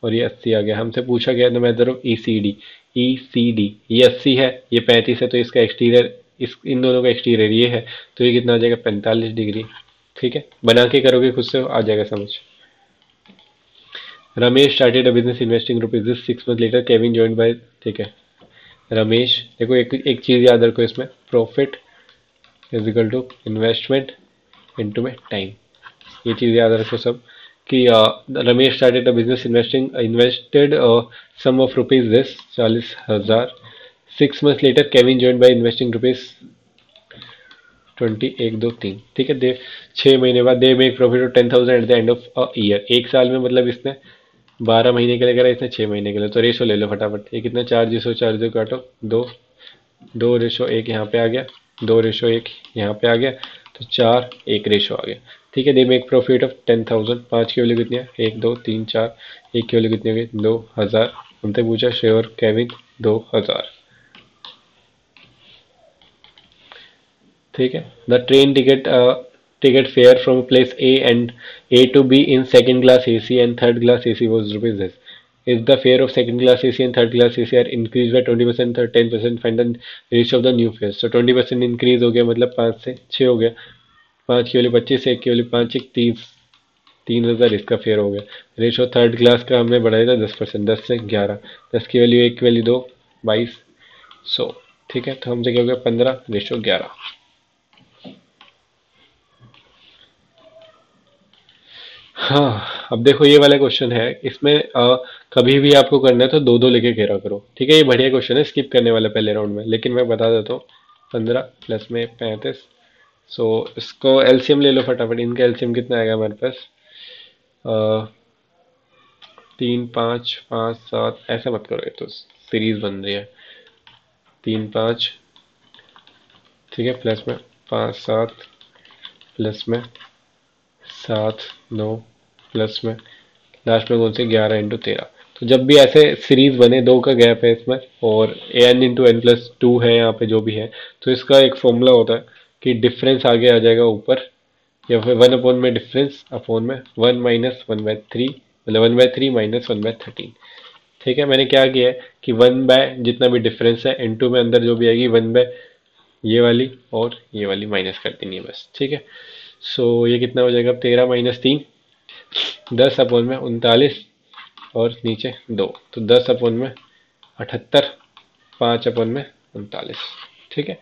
और ये 80 आ गया। हमसे पूछा गया the method of E C D, E C D ये 80 है, ये 35 है, तो इसका एक्सटीरियर, इस इन दोनों का एक्सटीरियर ये है, तो ये कितना आ जाएगा 45 डिग्री। ठीक है, बना के करोगे खुद से आ जाएगा समझ। Ramesh started a business investing rupees 6 month later Kevin joined bye, ठीक है। रमेश, देखो एक एक चीज याद रखो इसमें, profit is equal to investment into में टाइम, ये चीज याद रखो सब। कि Ramesh started a business invested sum of rupees this 40,000। 6 month later Kevin joined by investing rupees 20 1 2 3। ठीक है, दे 6 महीने बाद they make profit of 10,000 at the end of a year. एक साल में मतलब इसने 12 महीने के लिए करा, इसने 6 महीने के लिए। तो रेशो ले लो फटाफट, ये कितना 4 काटो, 2 2 रेशो 1 यहाँ पे आ गया, 2 रेशो 1 यहाँ पे आ गया, तो 4 1 रेशो आ गया। ठीक है, दे मेक प्रॉफिट ऑफ 10,000। 5 की वैल्यू कितनी है, 1 2 3 4, एक की वैल्यू कितनी हो गई 2,000। हमसे पूछा श्योर केविन 2,000। ठीक है, the train ticket fare from place A and A to B in second class AC and third class AC was rupees this. If the fare of second class AC and third class AC are increased by 20% or 10%, find the ratio of the new fares. So 20% increase हो गया, मतलब 5 से 6 हो गया, 5 की value 25, 1 की value 5 1 30, 3,000 इसका fair हो गया। रेशो थर्ड क्लास का हमने बढ़ाया था 10%, 10 से 11, 10 की वैल्यू 1 की वैल्यू 2, 2200। ठीक है, तो हमसे क्या हो गया 15 रेशो 11। हाँ, अब देखो ये वाला क्वेश्चन है, इसमें कभी भी आपको करना है तो दो दो लेके घेरा करो। ठीक है, ये बढ़िया क्वेश्चन है, स्किप करने वाला पहले राउंड में, लेकिन मैं बता देता हूँ। 15 प्लस में 35, सो इसको एलसीएम ले लो फटाफट। इनका एलसीएम कितना आएगा हमारे पास, 3 5 5 7 ऐसा मत करो, ये तो सीरीज बन रही है। 3 5, ठीक है, प्लस में 5 7, प्लस में 7 9, प्लस में लास्ट में कौन से 11 × 13। तो जब भी ऐसे सीरीज बने, दो का गैप है इसमें और n × n+2 है यहाँ पे जो भी है, तो इसका एक फॉर्मूला होता है कि डिफरेंस आगे आ जाएगा ऊपर, या फिर 1 अपॉन में डिफरेंस अपॉन में 1 - 1/3, मतलब 1/3 - 1/13। ठीक है, मैंने क्या किया है कि 1 बाय जितना भी डिफरेंस है इनटू में अंदर जो भी आएगी 1 बाय ये वाली और ये वाली माइनस कर देनी है बस। ठीक है, सो ये कितना हो जाएगा, 13 - 3, 10/39, और नीचे 2, तो 10/78, 5/39। ठीक है,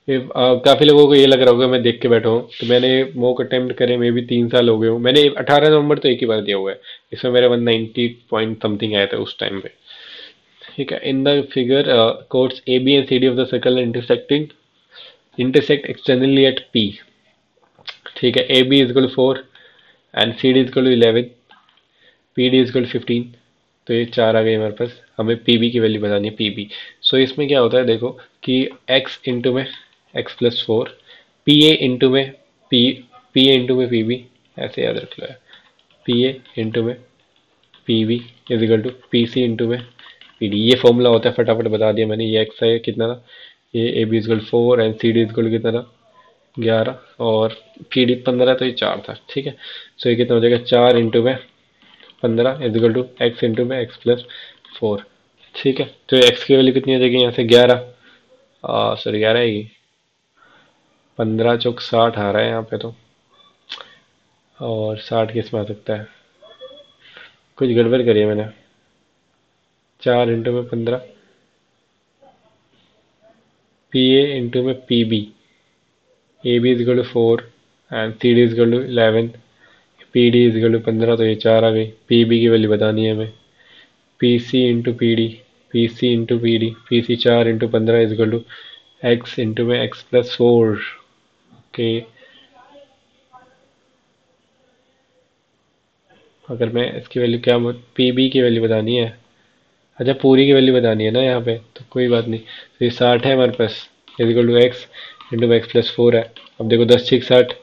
काफी लोगों को ये लग रहा होगा मैं देख के बैठा हूँ, तो मैंने मॉक अटेम्प्ट करे मे भी 3 साल हो गए हूँ, मैंने 18 नवंबर तो एक ही बार दिया हुआ है, इसमें मेरा 190 पॉइंट समथिंग आया था उस टाइम पे। ठीक है, in the figure codes A B and C D of the circle intersect externally at P. ठीक है, A B is equal 4 and C D is equal 11, P D is equal 15। तो ये चार आ गई हमारे पास, हमें पी बी की value बतानी है, पी बी। सो इसमें क्या होता है देखो कि एक्स इंटू में x+4, पी ए इंटू में पी ए इंटू में पी बी, ऐसे याद रख लो है, पी ए इंटू में P B is equal to P C into में पी डी। ये फॉर्मूला होता है, फटाफट बता दिया मैंने। ये एक्स है कितना था, ये A B is equal 4 and C D is equal कितना था, 11, और पी डी 15, तो ये 4 था। ठीक है, सो ये कितना हो जाएगा, 4 × 15 इजकल टू एक्स इंटू में x+4। ठीक है, तो एक्स की वैल्यू कितनी आ जाएगी यहाँ से, 11, सॉरी 11 है ये, 15×4 = 60 आ रहा है यहाँ पे तो, और 60 किस में आ सकता है, कुछ गड़बड़ करी है मैंने। 4 × 15, पी ए इंटू में P B, A B is equal to 4 and C D is equal to 11, P D is equal to 15, तो ये 4 आ गई। पी बी की वैल्यू बतानी है हमें, P C into P D, P C into P D, P C 4 × 15 is equal to X into में x+4 के। अगर मैं इसकी वैल्यू क्या, पी बी की वैल्यू बतानी है, अच्छा पूरी की वैल्यू बतानी है ना यहाँ पे, तो कोई बात नहीं। तो ये 60 है हमारे पास, इजकल टू एक्स इंटू में x+4 है। अब देखो 10×6 = 60,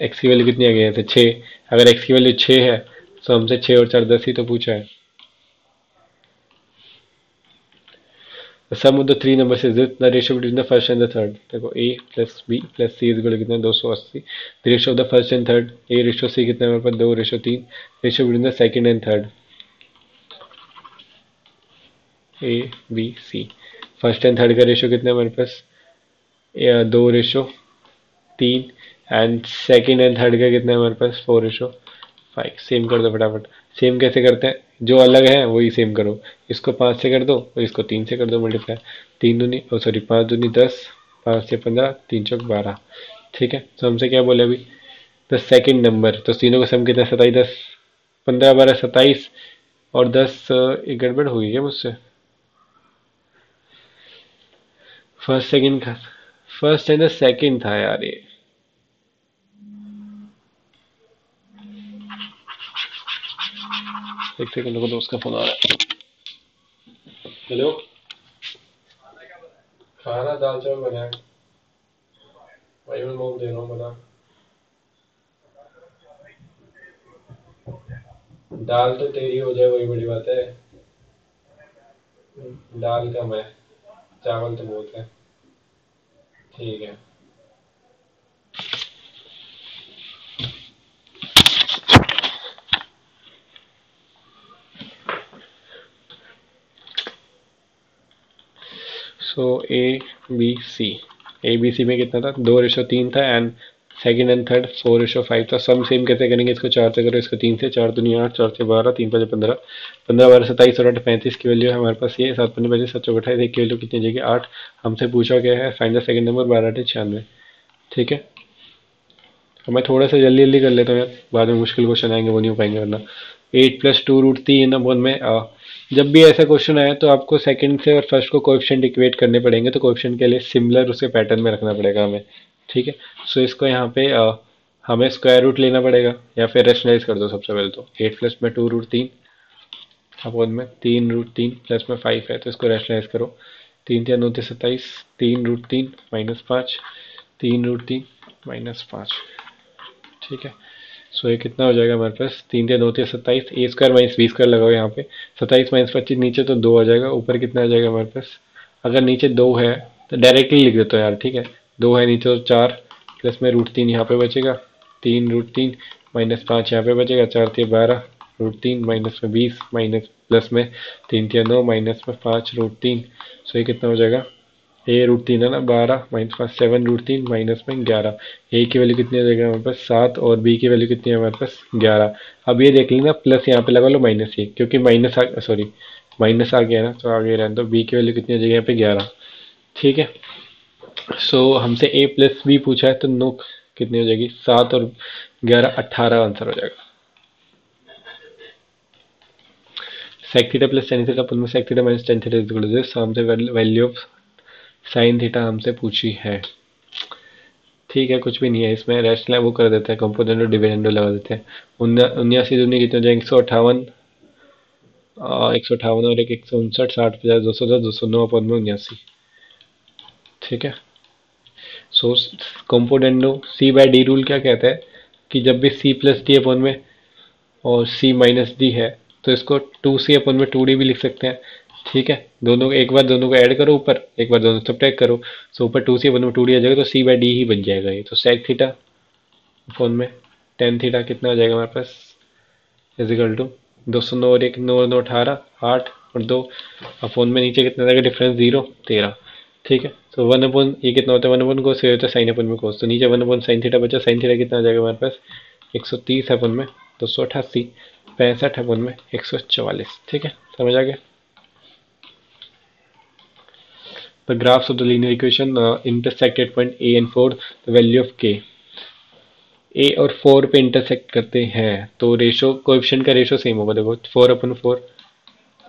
एक्स की वैल्यू कितनी आ गई है, तो 6। अगर एक्स की वैल्यू 6 है तो हमसे 6 और 4 10 ही तो पूछा है। Sum of the three numbers is the ratio between the first and the third. देखो a plus B plus c is कितना है, 280। The ratio of the first and third, a ratio c कितना है हमारे पास, 2:3। Ratio between the second and third, a B c. First and third का ratio कितना है हमारे पास, 2:3, एंड सेकंड एंड थर्ड का कितना है हमारे पास, 4:5। सेम कर दो फटाफट। सेम कैसे करते हैं, जो अलग है वही सेम करो। इसको 5 से कर दो और इसको 3 से कर दो मल्टीप्लाई। 5 दूनी 10, 5 से 15, 3×4 = 12। ठीक है, तो हमसे क्या बोले अभी, द सेकंड नंबर, तो तीनों का सम कितना है, 27 10, 15 12 27, और 10, एक गड़बड़ हुई है मुझसे, फर्स्ट एंड सेकंड था यार ये। एक सेकंड को, दोस्त का फोन आ रहा है। हेलो, खाना दाल चावल बनाया, वही मैं मोक दे रहा हूँ, बता। दाल तो तेरी हो जाए वही बड़ी बात है, दाल कम है, चावल तो बहुत है। ठीक है, सो ए बी सी में कितना था, 2:3 था, एंड सेकंड एंड थर्ड 4:5 था। सम सेम कैसे करेंगे, इसको 4 से करो, इसको 3 से, 4 दूनी 8, 4 से 12, 3×5 = 15, 15 12 27, और 8 35 की वैल्यू है हमारे पास ये, 7×5 = 25, 7 28, एक की वैल्यू कितनी जाएगी, 8। हमसे पूछा क्या है, फाइंड द सेकंड नंबर, 12 8 96। ठीक है, अब मैं थोड़ा सा जल्दी जल्दी कर लेता हूँ यार, बाद में मुश्किल क्वेश्चन आएंगे वो नहीं हो पाएंगे वरना। 8+2√3 में, जब भी ऐसा क्वेश्चन आए तो आपको सेकंड से और फर्स्ट को कोएफिशिएंट इक्वेट करने पड़ेंगे, तो कोएफिशिएंट के लिए सिमिलर उसे पैटर्न में रखना पड़ेगा हमें। ठीक है, सो इसको यहाँ पे हमें स्क्वायर रूट लेना पड़ेगा या फिर रेशनलाइज कर दो सबसे पहले तो। 8 प्लस में 2√3 अपॉन में 3√3 प्लस में 5 है तो इसको रेशनलाइज करो। 3×3=9 = 27, 3√3 -5, 3√3 -5। ठीक है। सो ये कितना हो जाएगा हमारे पास, 3×3=27, ए स्क्वायर माइनस बी स्क्वायर लगाओ यहाँ पे। 27 - 25 नीचे तो 2 आ जाएगा, ऊपर कितना आ जाएगा हमारे पास। अगर नीचे 2 है तो डायरेक्टली लिख देते हो यार, ठीक है। 2 है नीचे तो 4 प्लस में √3 यहाँ पे बचेगा, 3√3 -5 यहाँ पे बचेगा, 4×3=12, √3 माइनस में 20 माइनस प्लस में 3×9 माइनस में 5√3। सो ये कितना हो जाएगा, A√3 है ना, 12 -5 7√3 माइनस में 11। ए की वैल्यू कितनी आ जाएगी हमारे पास 7 और बी की वैल्यू कितनी है हमारे पास 11। अब ये देख लेना प्लस यहाँ पे लगा लो माइनस ये, क्योंकि माइनस आ गया ना तो आगे रहने दो। बी की वैल्यू कितनी आ जाएगी यहाँ पे 11। ठीक है। सो हमसे ए प्लस बी पूछा है तो नो कितनी हो जाएगी, 7 और 11 18 आंसर हो जाएगा। sec theta plus tan theta upon में sec theta minus tan theta equal to this. हमसे वैल्यू ऑफ साइन थीटा हमसे पूछी है। ठीक है, कुछ भी नहीं है इसमें, रैशनल वो कर देते हैं, कंपोनेंट डिविडेंडो लगा देते हैं। 79 कितने हो जाएंगे, 158, 158 और 159, 60 50 210 209 अपॉन में 79। ठीक है। सो कंपोनेंडो सी बाय डी रूल क्या कहता है कि जब भी सी प्लस डी अपॉन में और सी माइनस डी है तो इसको 2c अपॉन में 2d भी लिख सकते हैं। ठीक है, दोनों एक बार दोनों को ऐड करो ऊपर, एक बार दोनों सब्ट्रैक्ट करो। सो ऊपर 2c अपॉन में 2d आ जाएगा तो c बाय डी ही बन जाएगा ये। तो sec थीटा अपॉन में tan थीटा कितना आ जाएगा हमारे पास, इजिकल टू 209 और 1 9 9 18 8 और 2 अपॉन में नीचे कितना रहेगा डिफरेंस 0 13। ठीक है। तो 1 अपॉन ये कितना होता है, 1 अपॉन कोस, ये होता है साइन अपॉन में कोस। तो नीचे 1 अपॉन साइन थीटा बचा, साइन थीटा कितना आ जाएगा हमारे पास 130 अपॉन में 288, 65 अपॉन में 144। ठीक है, समझ आ गया। The graphs of the linear equation intersect at point A and 4, the value of k। ए और 4 पे इंटरसेक्ट करते हैं तो रेशो कोएफिशिएंट का रेशो सेम होगा। देखो 4/4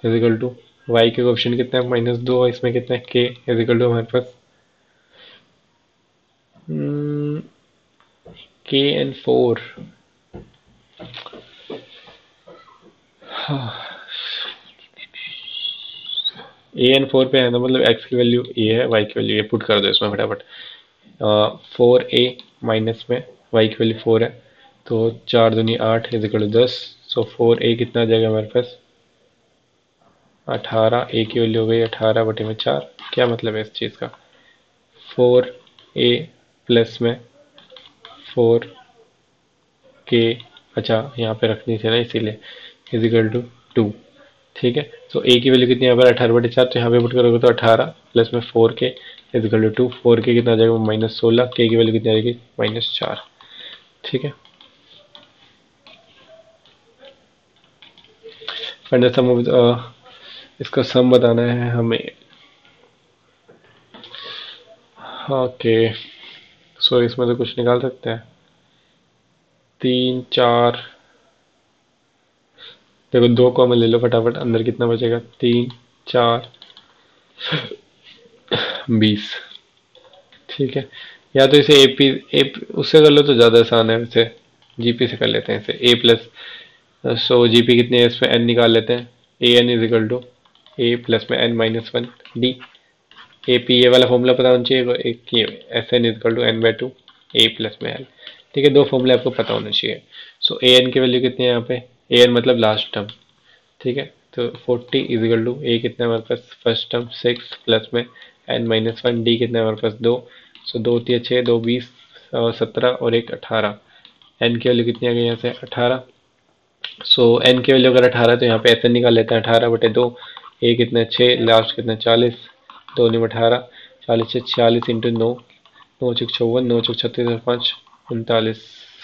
इज इक्वल टू वाई के कोएफिशिएंट कितना है -2, इसमें कितना है के इज इक्वल टू हमारे पास के एंड 4। ए एंड 4 पे है ना, मतलब एक्स की वैल्यू ए है, वाई की वैल्यू ए, पुट कर दो इसमें फटाफट। 4a माइनस में वाई की वैल्यू 4 है तो 4 दूनी 8 is equal to 10। So 4a कितना आ जाएगा हमारे पास 18, ए की वैल्यू हो गई 18/4। क्या मतलब है इस चीज़ का, 4a प्लस में 4k, अच्छा यहाँ पे रखनी थी ना इसीलिए, इज इक्वल टू 2। ठीक है। तो ए की वैल्यू कितनी है यहाँ पर 18/4, तो यहाँ पे पुट करोगे तो 18 प्लस में 4k is equal to 2। 4k कितना आ जाएगा -16, के की वैल्यू कितनी आ जाएगी -4। ठीक है। फाइंड द सम ऑफ, इसका सम बताना है हमें। ओके, सो इसमें तो कुछ निकाल सकते हैं, 3 4, देखो 2 कॉमन ले लो फटाफट, अंदर कितना बचेगा 3 4 20। ठीक है। या तो इसे ए उससे कर लो तो ज़्यादा आसान है, वैसे जीपी से कर लेते हैं इसे ए प्लस। सो जीपी कितने है इसमें, एन निकाल लेते हैं। A n is equal to a plus में n -1 d. A P A वाला फॉर्मूला पता होना चाहिए, एक s n is equal to n/2 a plus में एल। ठीक है, दो फॉर्मूले आपको पता होना चाहिए। सो ए एन की वैल्यू कितनी है यहाँ पे, ए एन मतलब लास्ट टर्म। ठीक है, तो 40 इज इक्वल टू ए कितना है हमारे पास फर्स्ट टर्म 6 प्लस में n-1 डी कितना है हमारे पास 2। सो 2 3 6 2 20 17 और 1 18। एन की वैल्यू कितनी आ गई यहाँ से 18। सो एन की वैल्यू अगर 18 तो यहाँ पे एस एन निकाल लेते हैं 18/2। ए कितना है 6, लास्ट कितना 40, 2 9 18, 40 से 40 इंटू 9, 9 6 54, 9 6 36 और 5 39।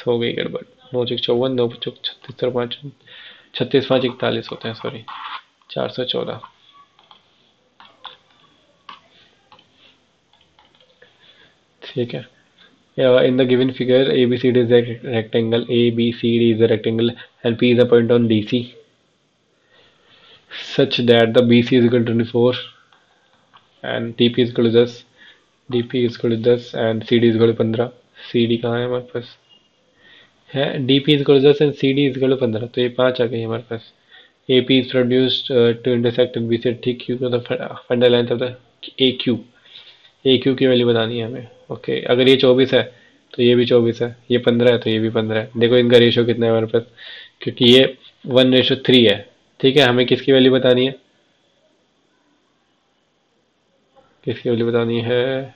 हो गई गड़बड़, 9 6 54, 9 6 36 और 5 36 5 41 होते हैं, सॉरी 414। ठीक है। In the given figure, ABCD is a rectangle. ABCD is a rectangle, and P is a point on DC, such that the BC is equal to 24, and TP is equal to 10, DP is equal to 10, and CD is equal to 15। CD कहाँ है हमारे पास, है D P is equal 10 and C D is equal 15, तो ये 5 आ गई हमारे पास। A P is produced to intersect B से ठीक क्यू का find the length of the A Q. A Q की वैल्यू बतानी है हमें। ओके, अगर ये 24 है तो ये भी 24 है, ये 15 है तो ये भी 15 है। देखो इनका रेशो कितना है हमारे पास, क्योंकि ये 1:3 है। ठीक है, हमें किसकी वैल्यू बतानी है, किसकी वैल्यू बतानी है,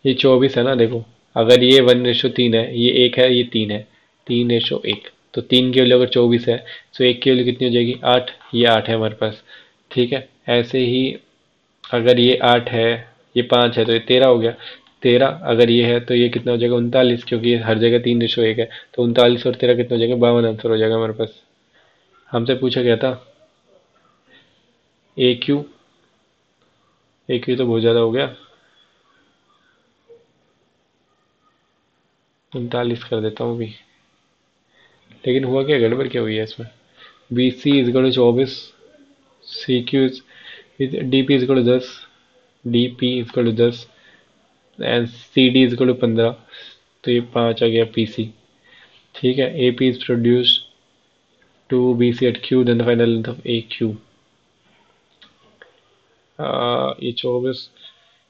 ये 24 है ना। देखो अगर ये 1:3 है, ये 1 है, ये 3 है, 3:1, तो 3 की वैल्यू अगर 24 है तो 1 की वैल्यू कितनी हो जाएगी, 8। ये 8 है हमारे पास। ठीक है, ऐसे ही अगर ये 8 है, ये 5 है तो ये 13 हो गया। 13 अगर ये है तो ये कितना हो जाएगा, 39, क्योंकि ये हर जगह 3:1 है। तो 39 और 13 कितना हो जाएगा, 52 आंसर हो जाएगा हमारे पास। हमसे पूछा गया था ए क्यू, ए क्यू तो बहुत ज़्यादा हो गया, 39 कर देता हूँ अभी। लेकिन हुआ क्या, गड़बड़ क्या हुई है इसमें। B C is equal to 24, C Q is, D P is equal to 10, D P is equal to 10 and C D is equal to 15, तो ये 5 आ गया पी सी। ठीक है, A P is produce to B C at Q, then the final length of A Q. ये 24,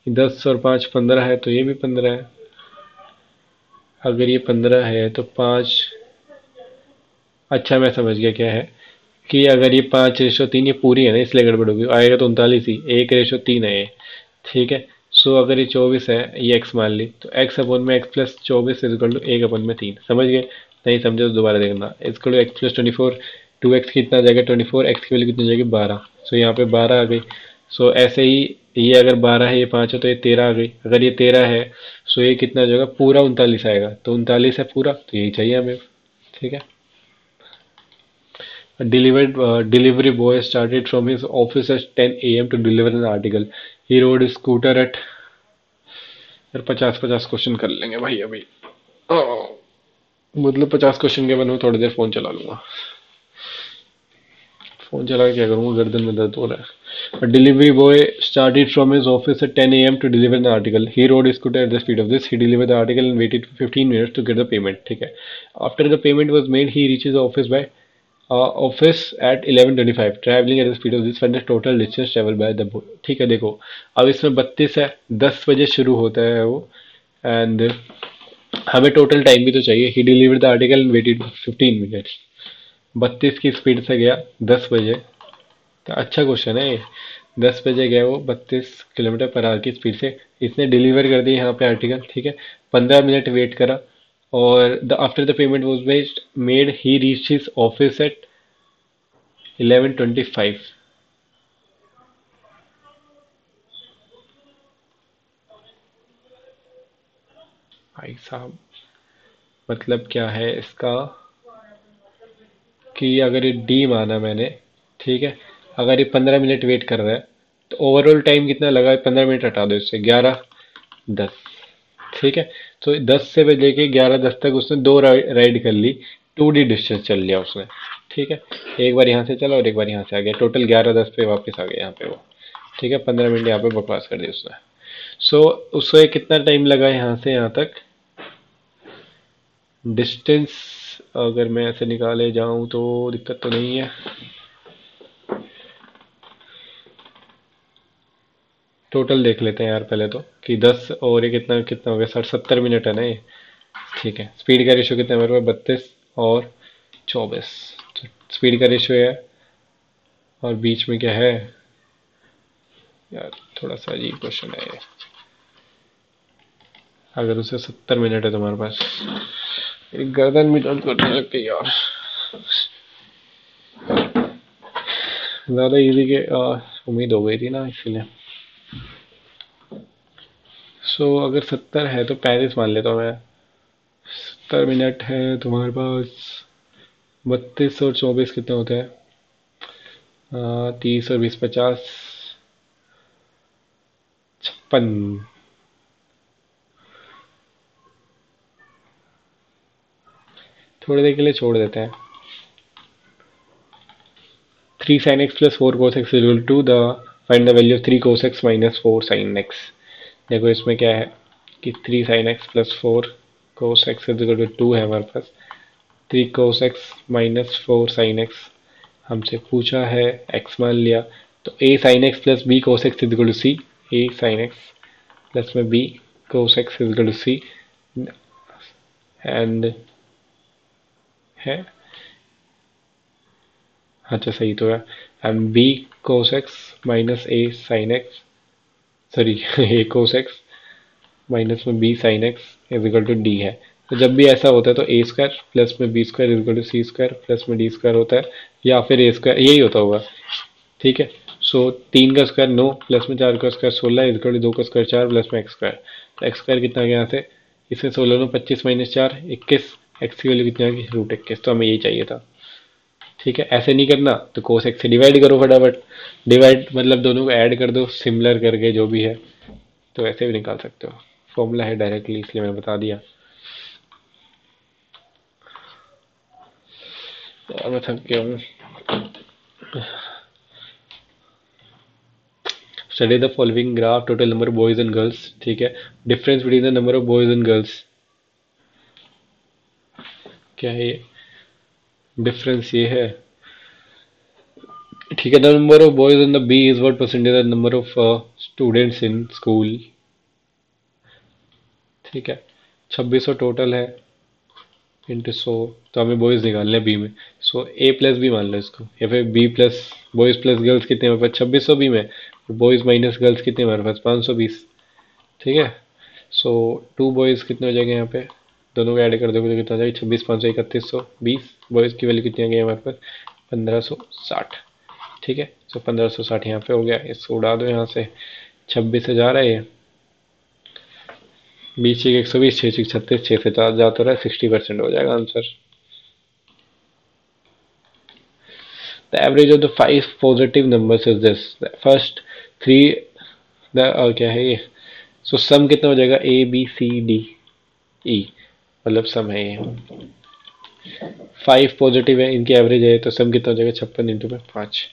10 और 5 15 है, तो ये भी 15 है। अगर ये 15 है तो 5, अच्छा मैं समझ गया क्या है, कि अगर ये 5:3, ये पूरी है ना इसलिए गड़बड़ होगी, आएगा तो 39 ही, 1:3 है ये। ठीक है, सो अगर ये 24 है, ये एक्स मान ली, तो एक्स अपॉन में X plus 24 is equal to 1/3। समझ गए, नहीं समझे तो दोबारा देखना। Equal to x plus 24, 2x कितना आ जाएगा 24, एक्स की वैल्यू कितनी हो जाएगी 12, सो यहाँ पे 12 आ गई। सो ऐसे ही ये अगर 12 है, ये 5 है, तो ये 13 आ गई। अगर ये 13 है सो ये कितना हो जाएगा, पूरा 39 आएगा, तो 39 है पूरा, तो यही चाहिए हमें। ठीक है, a delivery boy started from his office at 10 a.m. to deliver an article. He rode his scooter at, यार 50-50 क्वेश्चन कर लेंगे भाई अभी। आह, मतलब 50 क्वेश्चन के बाद मैं थोड़ी देर फोन चला लूंगा। फोन चला के क्या करूंगा, गर्दन में दर्द हो रहा है। A delivery boy started from his office at 10 a.m. to deliver an article. He rode his scooter at the speed of this. He delivered the article and waited for 15 minutes to get the payment. ठीक है, after the payment was made, he reaches the office by office at 11:25, travelling at the speed of this find the total distance travel by the boat. ठीक है, देखो अब इसमें 32 है, 10 बजे शुरू होता है वो, एंड हमें टोटल टाइम भी तो चाहिए। He delivered the article and waited 15 minutes, 32 की स्पीड से गया 10 बजे, तो अच्छा क्वेश्चन है ये। 10 बजे गया वो 32 किलोमीटर पर आवर की स्पीड से, इसने डिलीवर कर दिया यहाँ पे आर्टिकल। ठीक है, 15 मिनट वेट करा, और the after the payment was made he reach his office at 11:25। भाई साहब, मतलब क्या है इसका, कि अगर ये डी माना मैंने, ठीक है, अगर ये 15 मिनट वेट कर रहा है, तो ओवरऑल टाइम कितना लगा है, 15 मिनट हटा दो इससे, 11:10। ठीक है, तो 10 से लेके 11:10 तक उसने दो राइड कर ली, 2D डिस्टेंस चल लिया उसने। ठीक है, एक बार यहाँ से चला और एक बार यहाँ से आ गया, टोटल 11:10 पे वापस आ गया यहाँ पे वो। ठीक है, 15 मिनट यहाँ पे बकवास कर दी उसने। सो उसको कितना टाइम लगा यहाँ से यहाँ तक, डिस्टेंस अगर मैं ऐसे निकाले जाऊं तो दिक्कत तो नहीं है। टोटल देख लेते हैं यार पहले तो, कि 10 और ये कितना कितना हो गया, 60-70 मिनट है ना ये। ठीक है, स्पीड का रेशियो कितना है मेरे पास, 32 और 24, तो स्पीड का रेशियो है, और बीच में क्या है यार, थोड़ा सा अजीब क्वेश्चन है ये। अगर उसे 70 मिनट है तुम्हारे पास, एक गर्दन भी दर्द करने लगती है यार, ज़्यादा इजी के उम्मीद हो गई थी ना इसीलिए। सो अगर 70 है तो 35 मान लेता हूँ मैं। 70 मिनट है तुम्हारे पास, 32 और 24 कितना होता है, 30 और 20 50, 56। थोड़ी देर के लिए छोड़ देते हैं। 3 sin x plus 4 cos x equal to the, find the value of 3 cos x minus 4 sin x। देखो इसमें क्या है, कि 3 sin x + 4 cos x equal to 2 है हमारे पास। 3 cos x - 4 sin x हमसे पूछा है, x मान लिया, तो a sin x + b cos x equal to c। a sin x plus में b cos x equal to c and है, अच्छा सही तो है, and b cos x - a sin x, sorry a cos x minus में b sin x equal to d है। तो जब भी ऐसा होता है तो a स्क्वायर प्लस में b square equal to c square plus में d स्क्वायर होता है, या फिर a स्क्वायर, यही होता होगा। ठीक है, सो 3 का स्क्वायर 9 प्लस में 4 का स्क्वायर 16 इक्वल टू 2 का स्क्वायर 4 प्लस में एक्स स्क्वायर। तो एक्स स्क्वायर कितना आ गया यहाँ से, इससे 16 में 25 माइनस 4 21, एक्स की वैल्यू कितनी आ गई √21, तो हमें यही चाहिए था। ठीक है, ऐसे नहीं करना तो कोस एक्स से डिवाइड करो फटाफट, डिवाइड मतलब दोनों को ऐड कर दो सिमिलर करके जो भी है, तो ऐसे भी निकाल सकते हो। फॉर्मूला है डायरेक्टली, इसलिए मैंने बता दिया। यार मैं थक गया हूँ। Study the following graph, total number of boys and girls. ठीक है, difference between the number of boys and girls, क्या है ये, डिफरेंस ये है। ठीक है, the number of boys in the B is what percentage the number of students in school. ठीक है, 2600 टोटल है इंटू 100, तो हमें बॉयज निकालने हैं बी में। सो ए प्लस बी मान लो इसको, या फिर B plus boys plus girls कितने हमारे पास 2600 बी में, बॉयज माइनस गर्ल्स कितने हमारे पास 520। ठीक है, सो 2 बॉयज कितने हो जाएंगे यहाँ पे, दोनों को ऐड कर दोगे तो कितना हो जाएगा 26 5 3120। बॉयज की वैल्यू कितनी आ गई हमारे पास 1560। ठीक है, सो 1560 यहाँ पे हो गया, इसको उड़ा दो यहाँ से, 26 से जा रहा है ये, 20 1 120, 6 6 36, 6 से 4 जाता रहा है, 60% हो जाएगा answer. The average of the 5 positive numbers is this. The first three, the क्या है ये, सो सम कितना हो जाएगा ABCDE, मतलब सम है ये, 5 पॉजिटिव है, इनकी एवरेज है, तो सम कितना हो जाएगा 56 इंटू में 5,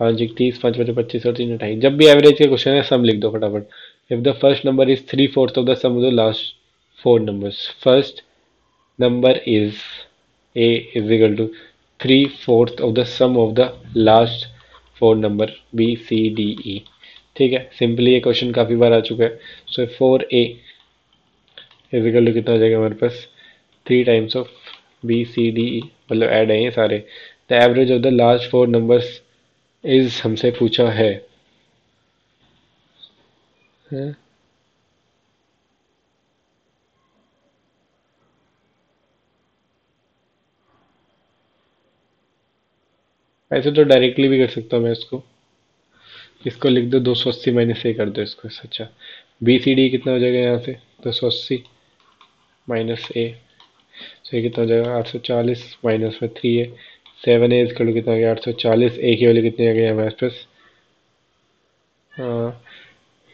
5 31 5 5 25 और 3 28। जब भी एवरेज का क्वेश्चन है सम लिख दो फटाफट। If the first number is 3/4 of the sum of the last 4 numbers, first number is a is equal to 3/4 of the sum of the last 4 number b c d e। ठीक है, simply ये question काफी बार आ चुका है। सो 4a is equal to कितना हो जाएगा हमारे पास 3 times of B C D E, मतलब ऐड है ये सारे। The average of the last 4 numbers is हमसे पूछा है। हाँ? ऐसे तो डायरेक्टली भी कर सकता हूँ मैं इसको, इसको लिख दो 280 माइनस ए कर दो इसको, अच्छा बी सी डी कितना हो जाएगा यहाँ से 280 माइनस ए, सही कितना हो जाएगा 840 माइनस में 3 है, 7 ए इसका कितना आ गया 840, ए की वैल्यू कितनी आ गई हमारे पास,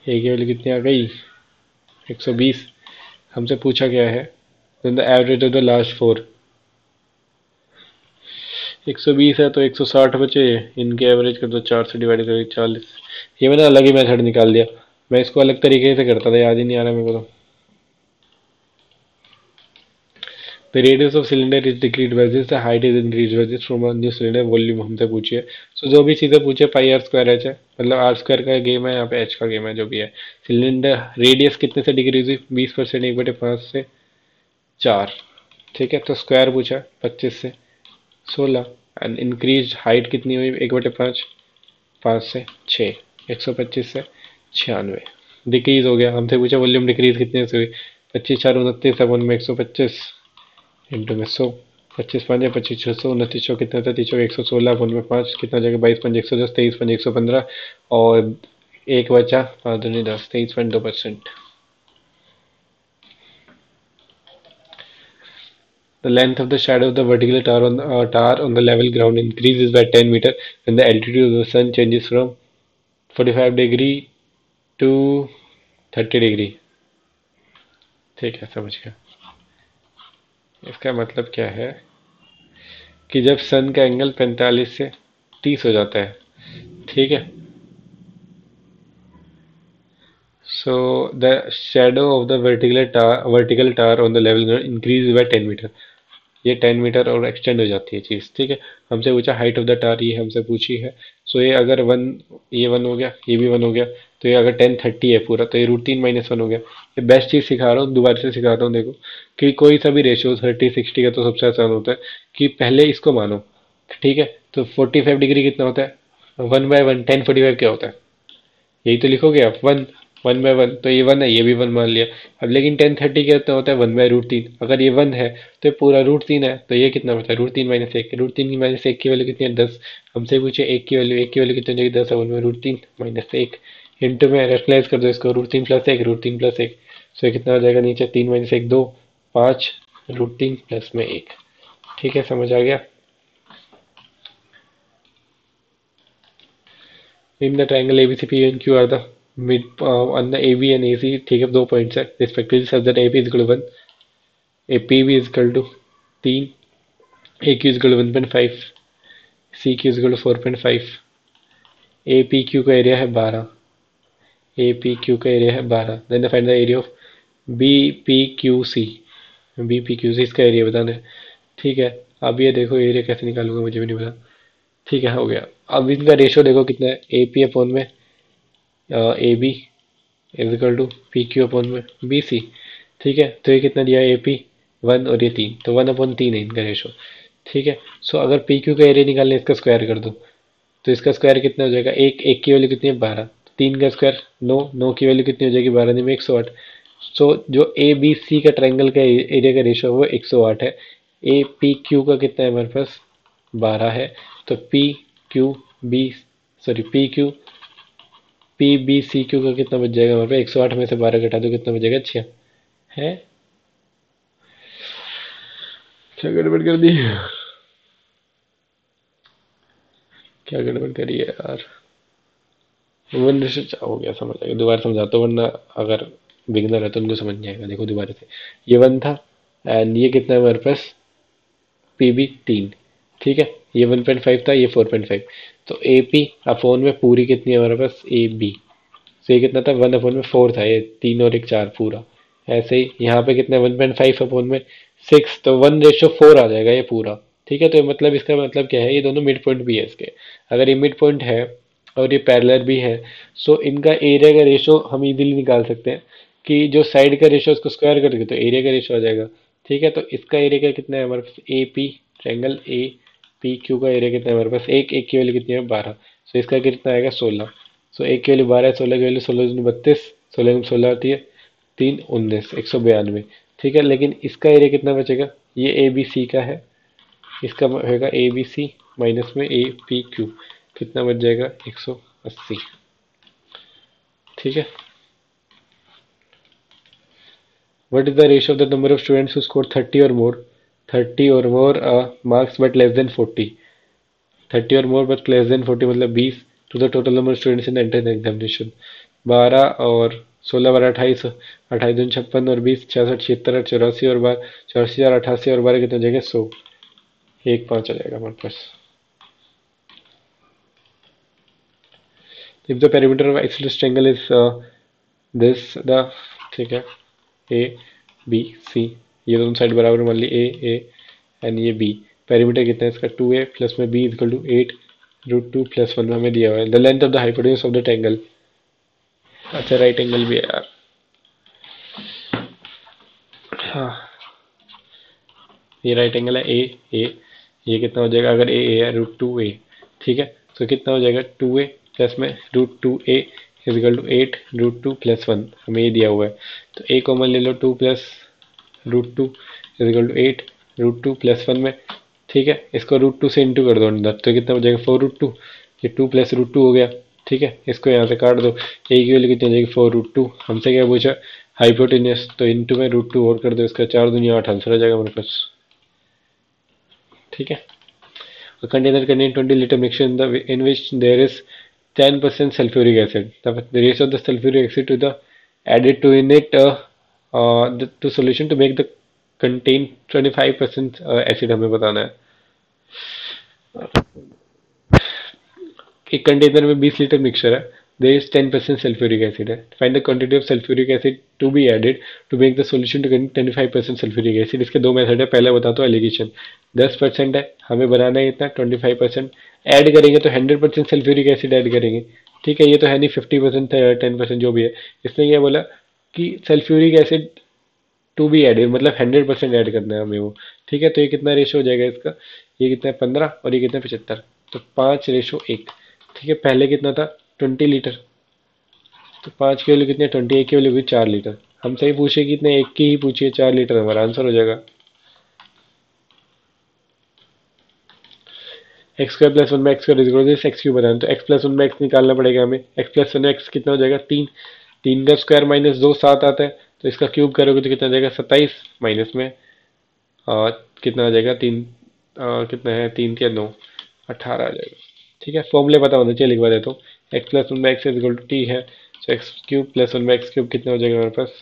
ए की वैल्यू कितनी आ गई 120। हमसे पूछा क्या है, the average of the last 4, 120 है तो 160 बचे, इनके एवरेज कर दो 4 से डिवाइड करें 40। ये मैंने अलग ही मेथड निकाल दिया, मैं इसको अलग तरीके से करता था, याद ही नहीं आ रहा मेरे को तो। The radius of cylinder is decreased by this, the height is increased by this from a new cylinder volume हमसे पूछी है। सो जो भी चीज़ें पूछे पाई आर स्क्वायर एच है, मतलब आर स्क्वायर का गेम है, यहाँ पे एच का गेम है, जो भी है। सिलेंडर रेडियस कितने से डिक्रीज हुई 20%, 1/5 से 4। ठीक है, तो स्क्वायर पूछा 25 से 16, एंड इंक्रीज हाइट कितनी हुई 1/5, 5 से 6, 125 से 96। डिक्रीज हो गया, हमसे पूछा वॉल्यूम डिक्रीज कितने से हुई, 25 4 29 अपन में 125 इंटू में 100, 25 5 25 600, 29 कितना था 30 116 अपन में 5 कितना हो जाएगा 22 5 110, 23 5 115, और एक बचा 5 दूनी 10, 23.2%। The length of the shadow of the vertical tower on the level ground increases by 10 meter when the altitude of the sun changes from 45 degree to 30 degree। ठीक है, समझ गया। इसका मतलब क्या है कि जब सन का एंगल 45 से 30 हो जाता है, ठीक है, So the shadow of the vertical tar on the level ground increases by 10 metre. ये 10 मीटर और एक्सटेंड हो जाती है चीज़, ठीक है। हमसे पूछा हाइट ऑफ द टार, ये हमसे पूछी है। सो ये अगर वन, ये वन हो गया, ये भी वन हो गया, तो ये अगर 1030 है पूरा, तो ये √3 - 1 हो गया। ये बेस्ट चीज़ सिखा रहा हूँ, दोबारा से सिखाता हूँ, देखो कि कोई सा भी रेशियो 30 60 का तो सबसे आसान होता है कि पहले इसको मानो, ठीक है। तो 45 डिग्री कितना होता है, 1/1, 1045 क्या होता है, यही तो लिखोगे आप, वन, 1/1, तो ये वन है, ये भी वन मान लिया। अब लेकिन 1030 कितना होता है, 1/√3। अगर ये वन है तो ये पूरा √3 है, तो ये कितना बचा, √3 - 1। √3 - 1 की वैल्यू कितनी है, 10। हमसे पूछे एक की वैल्यू कितनी हो जाएगी, 10 है, उनमें √3 - 1 इंटू में रेफलाइज कर दो इसको, √3 + 1, √3 + 1। सो ये कितना हो जाएगा नीचे, 3 - 1 2, 5, √3 + 1। ठीक है, समझ आ गया। In the triangle ABC, PQ are the mid on the AB and AC, ठीक है, 2 पॉइंट्स है respectively such that AP is equal to 1, PB is equal to 3, AQ is equal to 1.5, CQ is equal to 4.5, APQ का area है 12, APQ का area है 12। Then find the area of BPQC, BPQC इसका area बताना है, ठीक है। अब ये देखो एरिया कैसे निकालूंगा, मुझे भी नहीं पता। ठीक है, हो गया। अब इनका रेशियो देखो कितना है, AP अपॉन में AB is equal to PQ upon में BC, ठीक है। तो ये कितना दिया है, AP 1 और ये 3, तो 1/3 है इनका रेशो, ठीक है। सो अगर PQ का एरिया निकालने, इसका स्क्वायर कर दो, तो इसका स्क्वायर कितना हो जाएगा, एक की वैल्यू कितनी है, 12, 3 का स्क्वायर 9, 9 की वैल्यू कितनी हो जाएगी, 12 में 108। सो जो ABC का ट्रायंगल का एरिया का रेशो है वो 108 है। APQ का कितना है हमारे पास, 12 है। तो PBCQ का कितना बच जाएगा हमारे पास, 108 में से 12 घटा दो, कितना बचेगा, 6 है। क्या गड़बड़ कर दी, क्या गड़बड़ करी है यार। वन रिसर्च हो गया, समझ आएगा, दोबारा समझाता हूँ, वरना अगर बिगनर है तो उनको समझ नहीं आएगा। देखो दोबारा से, ये वन था एंड ये कितना है हमारे पास, PB 3, ठीक है। ये 1.5 था, ये 4.5। तो AP अपॉन में पूरी कितनी है हमारे पास, AB, तो ये कितना था, 1/4 था, ये 3 और 1 4 पूरा। ऐसे ही यहाँ पे कितना है, 1.5 अपॉन में 6, तो 1:4 आ जाएगा ये पूरा, ठीक है। तो मतलब इसका मतलब क्या है, ये दोनों मिड पॉइंट भी है इसके। अगर ये मिड पॉइंट है और ये पैरेलल भी है, सो इनका एरिया का रेशो हम इजीली निकाल सकते हैं कि जो साइड का रेशो उसको स्क्वायर करके तो एरिया का रेशो आ जाएगा, ठीक है। तो इसका एरिया का कितना है हमारे पास, AP ट्रायंगल APQ का एरिया कितना है हमारे पास, एक की वैल्यू कितनी है, 12। सो इसका कितना आएगा, 16। सो एक की वैल्यू 12 है, 16 की वैल्यू 16×32, 16×16 आती है, 3 19, 192, ठीक है। लेकिन इसका एरिया कितना बचेगा, ये ABC का है, इसका होगा ABC माइनस में APQ, कितना बच जाएगा, 180, ठीक है। What is the ratio of the number of students who score 30 or more marks but less than 40? 30 और मोर बट लेस देन 40 मतलब 20 to the total number students in entrance examination. 12 और 16 12 28, 28 दूनी 56 और 20 66 76 और 84 और 12 84 और 88 और 12 कितने हो जाएंगे, 100, 1 5 आ जाएगा हमारे पास। If the perimeter of isosceles triangle is this the, ठीक है, ABC, ये दोनों साइड बराबर मान ली, A एंड ये B। पेरीमीटर कितना है इसका, 2A प्लस में B इक्वल टू 8 √2 + 1 हमें दिया हुआ है। The length of the hypotenuse of the triangle, अच्छा राइट एंगल भी है यार, हाँ ये राइट एंगल है ए, ये कितना हो जाएगा, अगर ए है, √2A, ठीक है। तो कितना हो जाएगा, 2A प्लस में √2A इज इक्वल टू 8 √2 + 1 हमें ये दिया हुआ है। तो A कॉमन ले लो, 2 प्लस √2 इज इक्वल टू 8 √2 + 1 में, ठीक है। इसको √2 से इंटू कर दो अंदर, तो कितना हो जाएगा, 4√2, ये 2 + √2 हो गया, ठीक है। इसको यहाँ से काट दो, ए की वैल्यू कितनी हो जाएगी, 4√2। हमसे क्या पूछा, हाइपोटेन्यूस, तो इंटू में √2 और कर दो, इसका 4 दूनी 8 आंसर आ जाएगा हमारे पास, ठीक है। A container containing 20 liter mixture in which there is 10% sulfuric acid. The ratio of the sulfuric acid to the added to in it to solution to make the contain 25% acid हमें बताना है। एक container में 20 litre mixture है, there is 10% sulfuric acid है. Find the quantity of sulfuric acid to be added to make the solution to contain 25% sulfuric acid. इसके दो method है. पहले बताता हूँ एलिगेशन. 10% है, हमें बनाना है इतना 25%. ऐड करेंगे तो 100% सल्फ्यूरिक एसिड ऐड करेंगे. ठीक है, ये तो है नहीं 50% 10% जो भी है. इसने क्या बोला कि sulphuric acid to be added, मतलब 100% ऐड करना है हमें वो. ठीक है, तो ये कितना रेशो हो जाएगा इसका, ये कितना है 15 और ये कितना है 75, तो 5:1. ठीक है, पहले कितना था 20 लीटर, तो 5 की वैल्यू कितनी है 20, 1 की वैल्यू हुई 4 लीटर. हमसे ही पूछे कि इतने, एक की ही पूछिए 4 लीटर, हमारा आंसर हो जाएगा. X square plus one by x square is this, x cube बनाना, तो x plus one by x निकालना पड़ेगा हमें. एक्स प्लस वन एक्स कितना हो जाएगा 3, 3 का स्क्वायर माइनस 2 7 आता है, तो इसका क्यूब करोगे तो कितना आ जाएगा 27, माइनस में कितना आ जाएगा 3, कितना है 3 के 9, 18 आ जाएगा. ठीक है, फॉर्मूले पता होना चाहिए, लिखवा देता हूँ. X plus one by x is equal to T है, तो X cube plus one by X cube कितना हो जाएगा हमारे पास,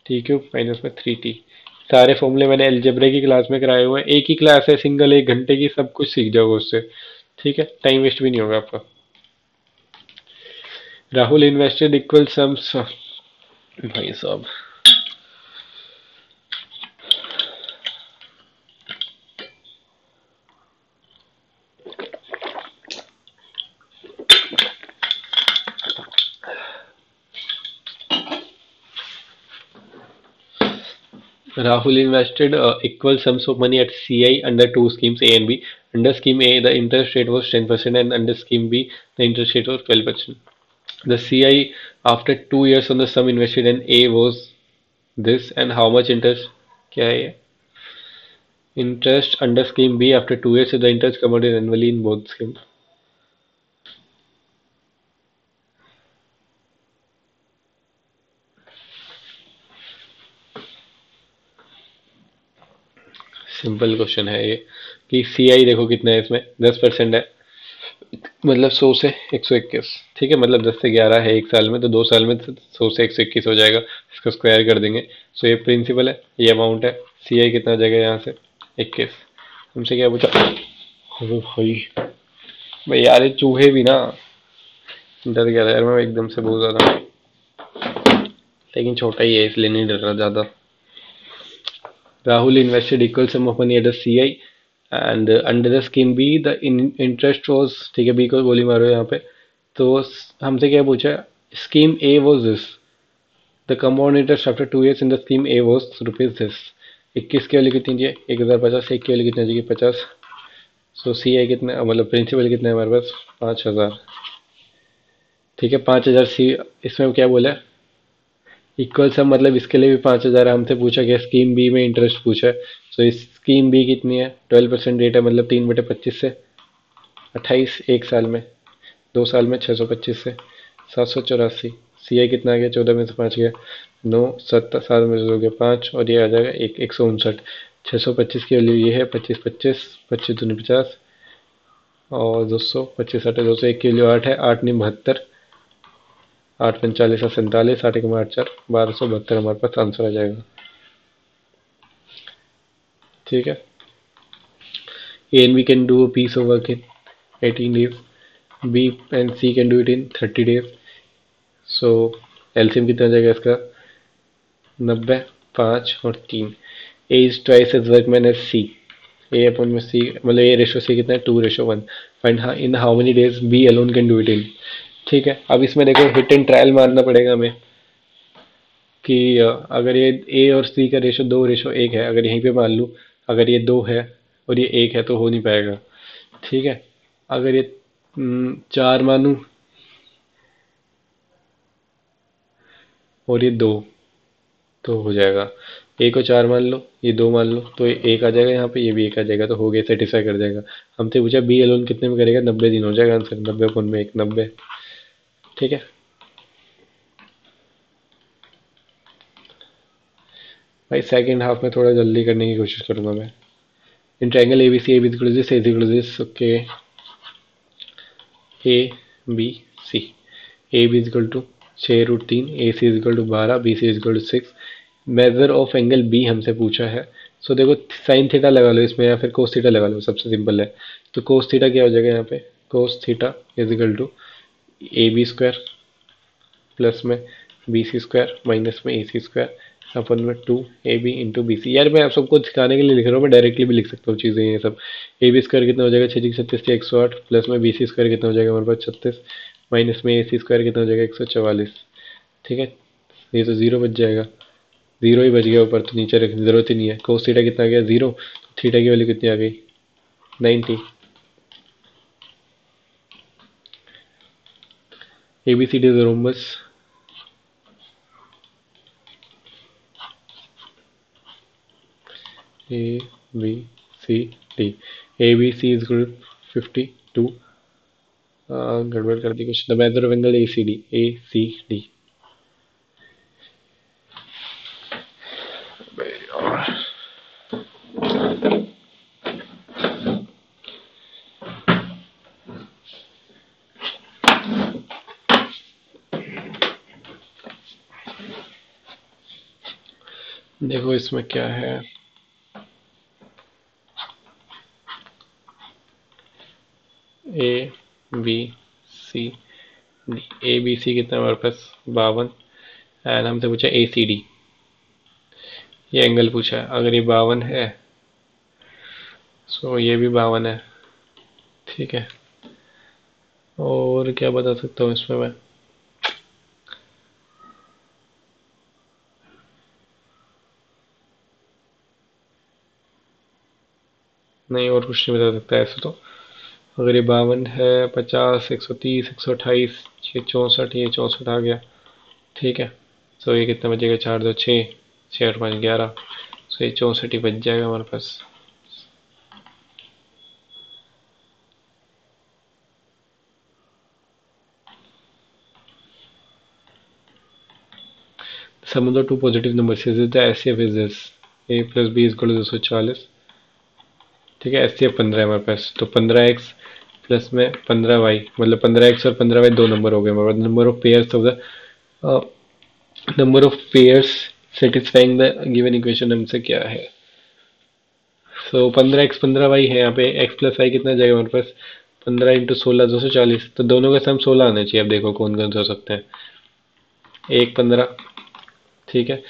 टी क्यूब माइनस में 3t. सारे फॉर्मूले मैंने अलजेब्रे की क्लास में कराए हुए हैं. एक ही क्लास है सिंगल, 1 घंटे की, सब कुछ सीख जाओगे उससे. ठीक है, टाइम वेस्ट भी नहीं होगा आपका. राहुल इन्वेस्टेड इक्वल सम्स, भाई साहब. Rahul invested equal sums of money at CI under two schemes A and B. Under scheme A, the interest rate was 10%, and under scheme B, the interest rate was 12%. The CI after 2 years on the sum invested in A was this, and how much interest? क्या है ये? Interest under scheme B after 2 years, so the interest compounded annually in both schemes. Simple question है ये कि CI देखो कितना है इसमें, 10% है, मतलब 100 से 121. ठीक है, मतलब 10 से 11 है एक साल में, तो 2 साल में 100 से 121 हो जाएगा. इसको स्क्वायर कर देंगे. सो ये प्रिंसिपल है, ये अमाउंट है. CI कितना आ जाएगा यहाँ से 21. हमसे क्या पूछा, अरे भाई भाई यार, ये चूहे भी ना, डर गया था यार मैं एकदम से बहुत ज़्यादा, लेकिन छोटा ही है इसलिए नहीं डर रहा ज़्यादा. Rahul invested equal some of money at the CI and under the scheme be the interest was. ठीक है, बी को गोली मारो यहाँ पे. तो हमसे क्या पूछा, scheme A was this, the compound interest after 2 years in the scheme A was rupees this. 21 की वैल्यू कितनी चाहिए 1050, 1 की वैल्यू कितनी चाहिए 50. सो CI कितना, मतलब प्रिंसिपल कितना है हमारे पास 5000. ठीक है, 5000 सी, इसमें क्या बोला इक्वल सम, मतलब इसके लिए भी 5000 हमसे पूछा गया. स्कीम बी में इंटरेस्ट पूछा है. सो इस स्कीम बी कितनी है 12% रेट है, मतलब 3/25 से 28, एक साल में, 2 साल में 625 से 784. CI कितना आ गया 14 में से 5 गया 9, 7 7 में से 2 गया 5, और ये आ जाएगा 159. 625 की वैल्यू ये है 25 25, 25 दूनी 50 और 200, 25 8 201 की वैल्यू 8 है, 8 नहीं 72, 8 45 47, 8 1 8 4, 1272 हमारे पास आंसर आ जाएगा. ठीक है, A and B can do a piece of work in 18 days. B and C can do it in 30 days. So LCM कितना आ जाएगा इसका 90, 5 और 3. A is twice as workman as C. A अपन में C, मतलब A रेशो C कितना है 2:1. Find in how many days B alone can do it in. ठीक है, अब इसमें देखो हिट एंड ट्रायल मारना पड़ेगा हमें कि अगर ये A और C का रेशो 2:1 है, अगर यहीं पे मान लूँ अगर ये 2 है और ये 1 है तो हो नहीं पाएगा. ठीक है, अगर ये 4 मानूँ और ये 2, तो हो जाएगा. A को 4 मान लो, ये 2 मान लो, तो ये 1 आ जाएगा यहाँ पे, ये भी 1 आ जाएगा, तो हो गया, सेटिस्फाई कर जाएगा. हमसे पूछा B अलोन कितने में करेगा, 90 दिन हो जाएगा आंसर, 90/1 90. ठीक है भाई, सेकंड हाफ में थोड़ा जल्दी करने की कोशिश करूंगा मैं. In triangle ABC, AB equal to this, AC equal to this. Okay, ABC, AB equal to 6√3, AC equal to 12, BC equal to 6. Measure of angle B हमसे पूछा है. सो देखो साइन थीटा लगा लो इसमें या फिर कोस थीटा लगा लो, सबसे सिंपल है. तो कोस थीटा क्या हो जाएगा यहाँ पे, cos theta is equal to AB square plus में बी सी स्क्वायर माइनस में ए सी स्क्वायर अपन में 2ab इंटू बी सी। यार मैं आप सबको सिखाने के लिए लिख रहा हूँ, मैं डायरेक्टली भी लिख सकता हूँ चीज़ें ये सब। ए बी स्क्वायर कितना हो जाएगा 6 6 36 108 प्लस में बी सी स्क्वायर कितना हो जाएगा हमारे पास 36 माइनस में ए सी स्क्वायर कितना हो जाएगा 144। ठीक है, ये तो जीरो बच जाएगा, जीरो ही बच गया, ऊपर तो नीचे रखने की जरूरत ही नहीं है। कोस थीटा कितना आ गया जीरो, थीटा की वैल्यू कितनी आ गई 90। A B C D rhombus A B C D, A B C is equal 52। गड़बड़ कर दी कुछ, the measure of angle A C D. देखो इसमें क्या है, A B C D. A B C कितना है हमारे पास 52, एंड हमसे पूछा ए सी डी, ये एंगल पूछा है। अगर ये 52 है सो ये भी 52 है। ठीक है, और क्या बता सकता हूँ इसमें मैं, नहीं और कुछ नहीं बता सकता ऐसे तो। अगर ये 52 है, 50, 130, 128, ये 64, ये 64 आ गया। ठीक है, सो ये कितना बचेगा 4 2 6, 6 और 5 11, सो ये 64 ही बच जाएगा हमारे पास। Sum of the two positive numbers is the HCF is this, A plus B is equal to 240। ठीक है, एचसीएफ 15 है हमारे पास, तो 15x प्लस में 15y, मतलब 15x और 15y दो नंबर हो गए हमारे पास। Number of pairs of the number of pairs satisfying the given equation हमसे क्या है। सो 15x 15y है, यहाँ पे x प्लस वाई कितना जाएगा हमारे पास 15 इंटू 16 240, तो दोनों का सम 16 आना चाहिए। अब देखो कौन कौन से हो सकते हैं, एक 15, ठीक है,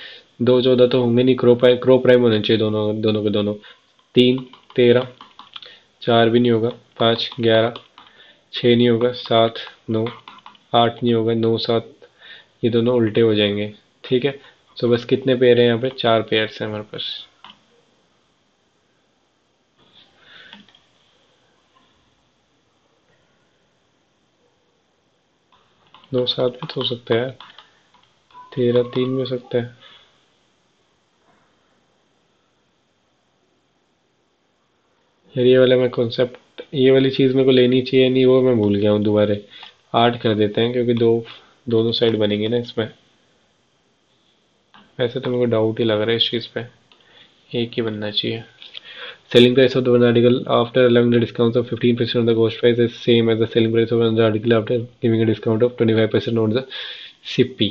दो 14 तो होंगे नहीं, क्रो प्राइम होने चाहिए दोनों दोनों के दोनों। तीन 13, चार भी नहीं होगा, 5 11, 6 नहीं होगा, 7 9, 8 नहीं होगा, 9 7, ये दोनों उल्टे हो जाएंगे। ठीक है, तो बस कितने पेयर हैं यहाँ पे, चार पेयर्स हैं हमारे पास। 9 7 भी तो हो सकता है, 13 3 भी हो सकता है। यार ये वाला मैं कॉन्सेप्ट, ये वाली चीज़ मेरे को लेनी चाहिए नहीं, वो मैं भूल गया हूँ दोबारा। 8 कर देते हैं क्योंकि दोनों साइड बनेंगे ना इसमें। वैसे तो मेरे को डाउट ही लग रहा है इस चीज़ पे, एक ही बनना चाहिए। Selling price of the one article after allowing the discounts of 15% on the cost price is same as the selling price of another article after giving a discount of 25% on the CP।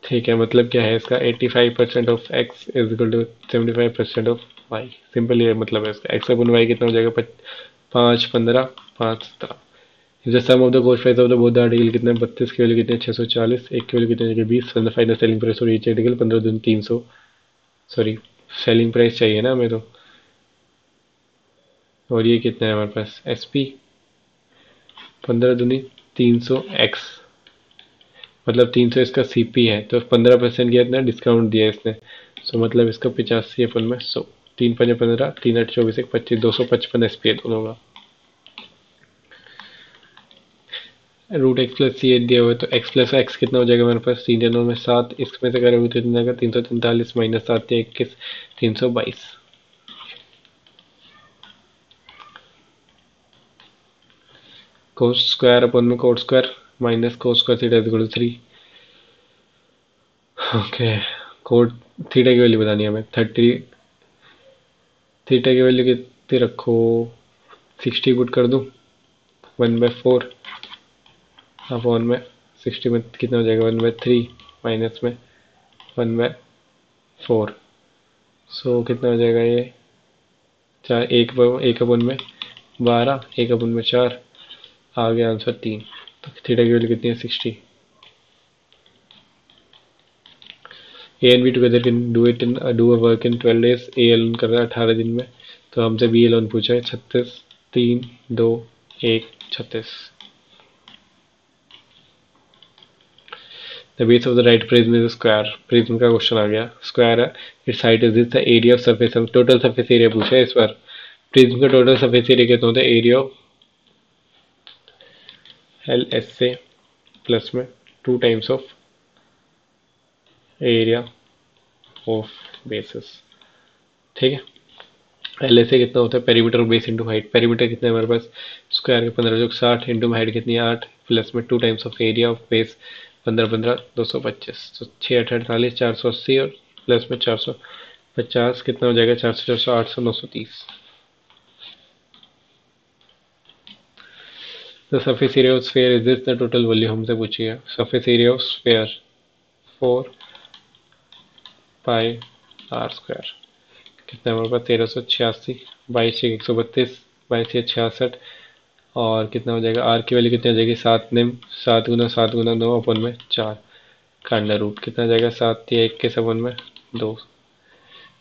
ठीक है, मतलब क्या है इसका, 85% of x is equal to 75% of y। Simple ये मतलब है इसका, x अपन y कितना हो जाएगा 5 15 5 17। The sum of the cost price of the both article कितना है 32 की वैल्यू कितने 640, एक की वैल्यू कितने 20, फाइनल सेलिंग प्राइस और ईच आर्टिकल 15 दूनी 300। सॉरी, सेलिंग प्राइस चाहिए ना हमें तो। और ये कितना है हमारे पास एस पी 15 दूनी 300x, मतलब 300 इसका सीपी है, तो 15% किया इतना डिस्काउंट दिया इसने, सो मतलब इसका 85 अपन में 100, 3 5 15, 3 8 24 1 25, 255 एसपी है दोनों का। Root X plus C H दिया हुआ है, तो एक्स प्लस एक्स कितना हो जाएगा हमारे पास, तीन जनों में 7, इसमें से करेंगे तो कितना जाएगा 343 माइनस 7 या 21 322। कोस स्क्वायर अपन में cot square minus cos square theta equal to 3। Okay, cot theta की वैल्यू बतानी है हमें 30, थीटा की वैल्यू कितनी रखो 60 पुट कर दूं 1/4 अपॉन में 60 में कितना हो जाएगा 1/3 माइनस में 1/4, सो कितना हो जाएगा ये चार, एक अपन में 12, एक अपन में 4, आ गया आंसर 3। तो थीटा की वैल्यू कितनी है 60। A and B together can do a work in 12 days. A alone कर रहा है 18 दिन में। तो हमसे बी एलोन पूछा है 36, 3, 2, 1, 36। The base of the right prism is square. Prism का क्वेश्चन आ गया, स्क्वायर है। It's height is this, the area of surface, हम टोटल सरफेस एरिया पूछा है इस बार। प्रिज्म का टोटल सरफेस एरिया कितना होता है, एरिया ऑफ एल एस से प्लस में 2 times of area of basis. ठीक है, एल एस से कितना होता है, perimeter base into height. Perimeter कितना है हमारे पास, स्क्वायर के 15 जो 60 इंटू हाइट कितनी है 8 प्लस में 2 times of area of base 15 15 225। तो 6 8 48 480 और प्लस में 450 कितना हो जाएगा, 400 400 800 930। The surface area of sphere is this, the total volume हमसे पूछी है। Surface area of sphere 4 pi R square कितना है हमारे पास, 1386, 22 132, 22 66। और कितना हो जाएगा, आर की वैल्यू कितनी हो जाएगी, 7 निम 7 गुना 9 अपन में 4 का अंडर रूट कितना हो जाएगा, 7 या 21 अपन में 2।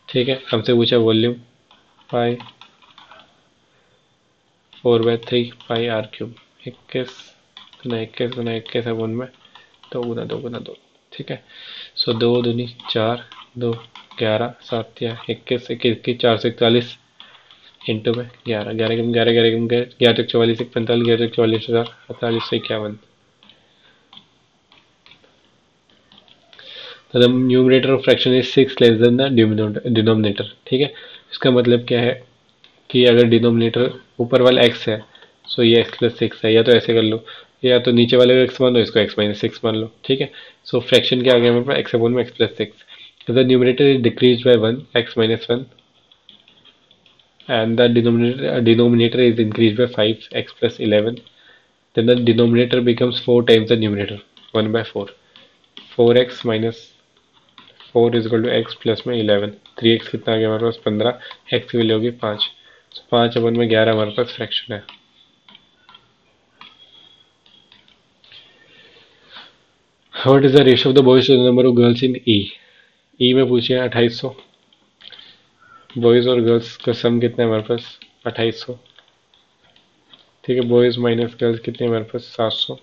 ठीक है, हमसे पूछा volume pi 4/3 pi R cube. 21 गुना 21 अपन में 2 गुना 2 ठीक है। सो 2 दूनी 4, 2 11, 7 या 21 21 441 इंटू में 11 11 कम 11 11 कम 11 तक 44 1 45 11 तक 44,000 48 से 51। तो the numerator of fraction is 6 less than the denominator. ठीक है, इसका मतलब क्या है कि अगर डिनोमिनेटर ऊपर वाला x है सो ये x प्लस 6 है, या तो ऐसे कर लो, या तो नीचे वाले को x मान लो, इसको x माइनस 6 मान लो। ठीक है, सो फ्रैक्शन क्या आ गया हमारे पास, x अपॉन में x plus 6। The numerator is decrease by 1 x minus 1 and the denominator is increased by 5 x plus 11, then the denominator becomes 4 times the numerator, 1 by 4, 4x minus 4 is equal to x plus में 11, 3x कितना आ गया हमारे पास 15, x की value होगी 5, 5 अपन में 11 हमारे पास fraction है। What is the ratio of the boys to the number of girls in E? E में पूछिए 2800, बॉयज और गर्ल्स का सम कितना है हमारे पास 2800। ठीक है, बॉयज माइनस गर्ल्स कितने हमारे पास 700।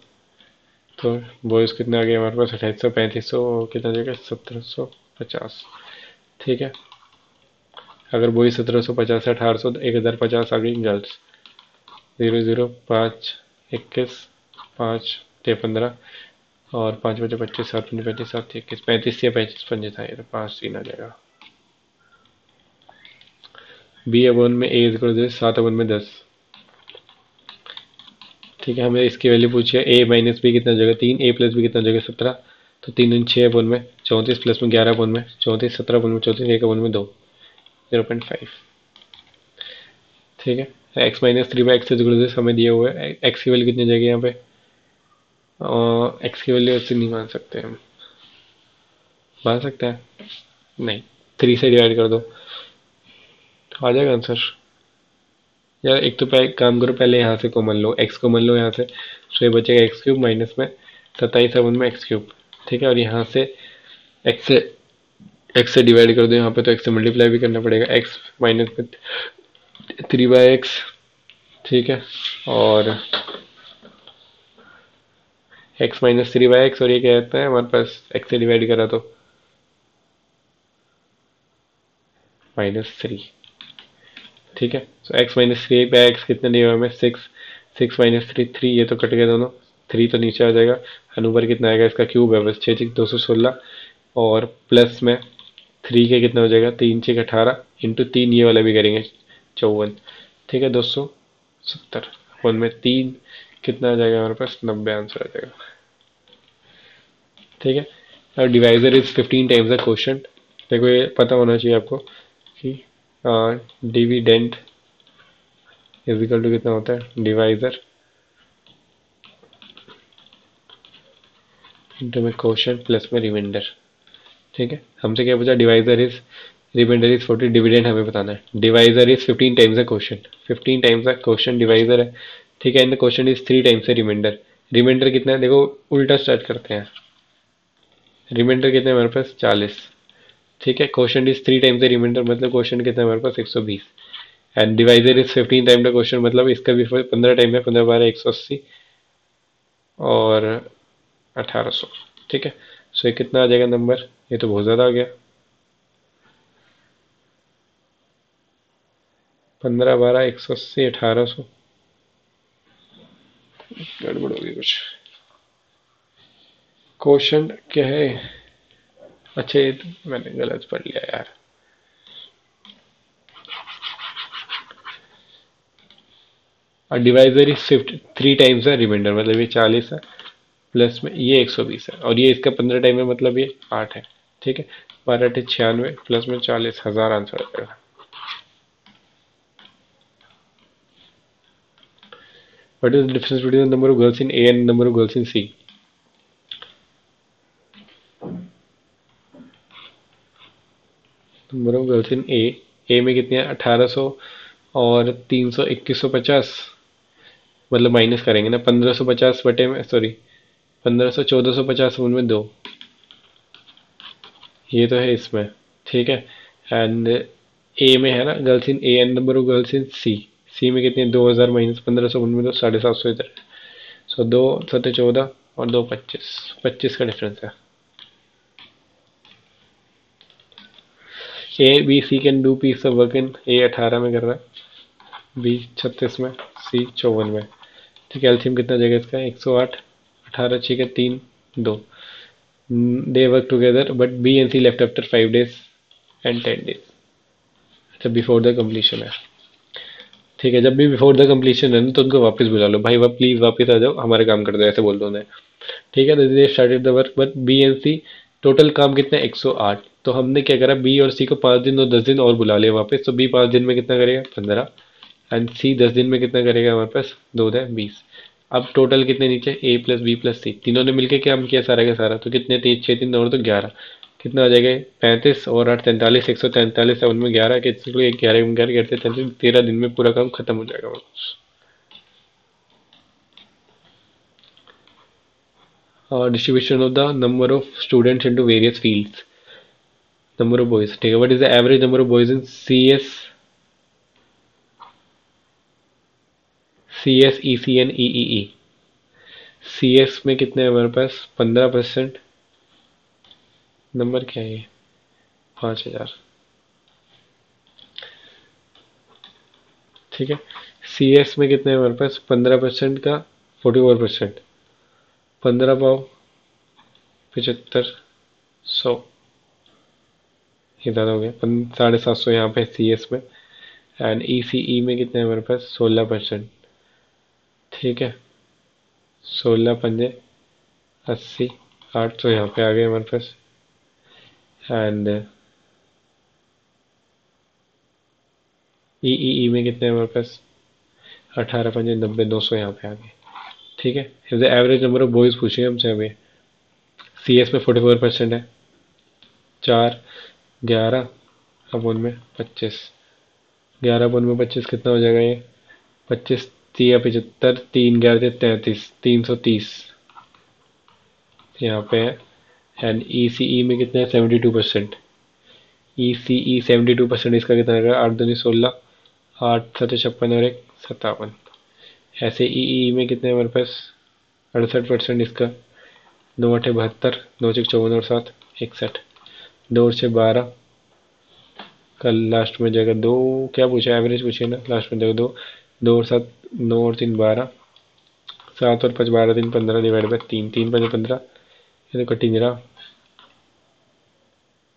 तो बॉयज कितना आ गया हमारे पास 2800, 3500 कितना जाएगा 1750। ठीक है, अगर बॉयज 1750 है 1800 तो 1050 आ गई गर्ल्स। 0 0 5 21 5 15 और 5 बचे 25 7 25 7 21 35 या 25 पंजे था, ये तो 5 3 आ जाएगा। बी अपन में ए इज 7 अपन में 10। ठीक है, हमें इसकी वैल्यू पूछी है, ए माइनस बी कितना हो जाएगा 3, ए प्लस बी कितना हो जाएगा 17। तो 3 दूनी 6 अपन में 34 प्लस में 11 अपन में 34 17 अपन में 34 1 अपन में 2 0.5। ठीक है, x माइनस 3/x से हमें दिया हुआ है, x की वैल्यू कितनी हो जाएगी यहाँ पे, x की वैल्यू ऐसे नहीं मान सकते हम, मान सकते हैं नहीं, 3 से डिवाइड कर दो तो आ जाएगा आंसर। यार एक तो काम करो, पहले यहाँ से कॉमन लो, x कॉमन लो यहाँ से, तो ये बचेगा एक्स क्यूब माइनस में 27 अपन में एक्स क्यूब। ठीक है, और यहाँ से x से डिवाइड कर दो यहाँ पे, तो x से मल्टीप्लाई भी करना पड़ेगा, x माइनस में 3/x। ठीक है, और x माइनस 3/x, और ये क्या कहता है हमारे पास x से डिवाइड करा तो -3। ठीक है, तो x माइनस 3/x कितना दिया हुआ हमें 6, 6 माइनस 3 3, ये तो कट गया दोनों, 3 तो नीचे आ जाएगा, अनुबर कितना आएगा, इसका क्यूब है बस 6 216, और प्लस में 3 के कितना हो जाएगा 3 6 18 इंटू 3, ये वाला भी करेंगे 54। ठीक है, 270 वन में 3 कितना आ जाएगा हमारे पास 90 आंसर आ जाएगा। ठीक है, और divisor is 15 times the quotient. देखो ये पता होना चाहिए आपको कि डिविडेंड इज इक्वल टू कितना होता है, डिवाइजर इंटू में क्वोशंट प्लस में रिमाइंडर। ठीक है, हमसे क्या पूछा, divisor is, remainder is 40, dividend हमें बताना है। Divisor is 15 times the quotient, 15 times the quotient divisor है। ठीक है, and the quotient is 3 times the remainder. Remainder कितना है देखो, उल्टा स्टार्ट करते हैं। रिमाइंडर कितना है हमारे पास 40। ठीक है, question is 3 times the remainder, मतलब क्वेश्चन कितना है हमारे पास 120। And divisor is 15 time the question, मतलब इसका भी 15 टाइम है, 15 12 180 और 1800। ठीक है, सो ये कितना आ जाएगा नंबर, ये तो बहुत ज़्यादा आ गया। 15 12 180 1800, गड़बड़ होगी कुछ। क्वेश्चन क्या है, अच्छा ये तो मैंने गलत पढ़ लिया यार। और डिवाइजर इज 3 टाइम्स है रिमाइंडर, मतलब ये 40 है, प्लस में ये 120 है, और ये इसका 15 टाइम है, मतलब ये 8 है। ठीक है, 12 8 96 प्लस में 40,000 आंसर आ जाएगा। What is the difference between the number of girls in A and number of girls in C? Number of girls in A में कितने हैं 1800 और 300 2150, मतलब माइनस करेंगे ना, 1550 बटे में, सॉरी 1500 1450 उनमें दो, ये तो है इसमें। ठीक है, एंड ए में है ना girls in A and number of girls in C, C में कितने 2000 माइनस 1500 उनमें दो, 750 इधर। सो दो 7 14 और दो 25, 25 का डिफरेंस है। A B C can do piece of work in, A 18 में कर रहा है, बी 36 में, सी 54 में। ठीक है, एलसीएम कितना जाएगा इसका 108, 18 6 के 3 2। They work together but B and C left after 5 days and 10 days। अच्छा बिफोर द कम्प्लीशन है। ठीक है, जब भी बिफोर द कम्प्लीशन है ना तो उनको वापस बुला लो, भाई वह प्लीज वापस आ जाओ, हमारे काम कर दो, ऐसे बोल दो उन्हें। ठीक है, they started the work but B and C, total काम कितना है 108, तो हमने क्या करा, बी और सी को 5 दिन और 10 दिन और बुला लिया वापस, तो बी 5 दिन में कितना करेगा 15, एंड सी 10 दिन में कितना करेगा हमारे पास 2 10 20। अब टोटल कितने नीचे ए प्लस बी प्लस सी, तीनों ने मिलकर काम किया सारा का सारा, तो कितने 3 6 3 और तो 11, कितना आ जाएगा 35 और 8 43, 143 है उनमें 11 के, 11 11 करते 33, 13 दिन में पूरा काम खत्म हो जाएगा। Distribution of the number of students into various fields, number of boys. ठीक है, what is the average number of boys in C S E C N E E. C S में कितने हैं हमारे पास 15%, नंबर क्या है ये 5000। ठीक है, सी एस में कितने हैं हमारे पास 15% का 44%, 15 पाव 75 100, ये ज़्यादा हो गया, 750 यहाँ पे सी एस में। एंड ई सी ई में कितने हैं हमारे पास 16%। ठीक है, 16 पंजे 80, 800 यहाँ पे आ गए हमारे पास। एंड ई में कितने हैं हमारे पास 18 पंजे 90, 200 यहाँ पे आ गए। ठीक है, एवरेज नंबर ऑफ बॉयज पूछे हमसे अभी। सी एस में 44% है, 4 11 अब उनमें 25, 11 अपन में 25 कितना हो जाएगा ये 25 तिया 75, 3 11 33, 330 यहाँ पे है। एंड ई सी ई में कितना है 72%, ई सी ई 72%, इसका कितना रहेगा 8 दूनी 16, 8 7 56 और 1 57। ऐसे ई ई में कितने हमारे पास 68%, इसका 9 8 72, 9 6 54 और 7 61, 2 और 6 12, कल लास्ट में जाएगा 2, क्या पूछा एवरेज पूछे ना, लास्ट में जाएगा 2, 2 और 7 9 और 3 12, 7 और 5 12 3 15 डिवाइड बाई 3, 3 5 15, ये तो कटिंग रहा,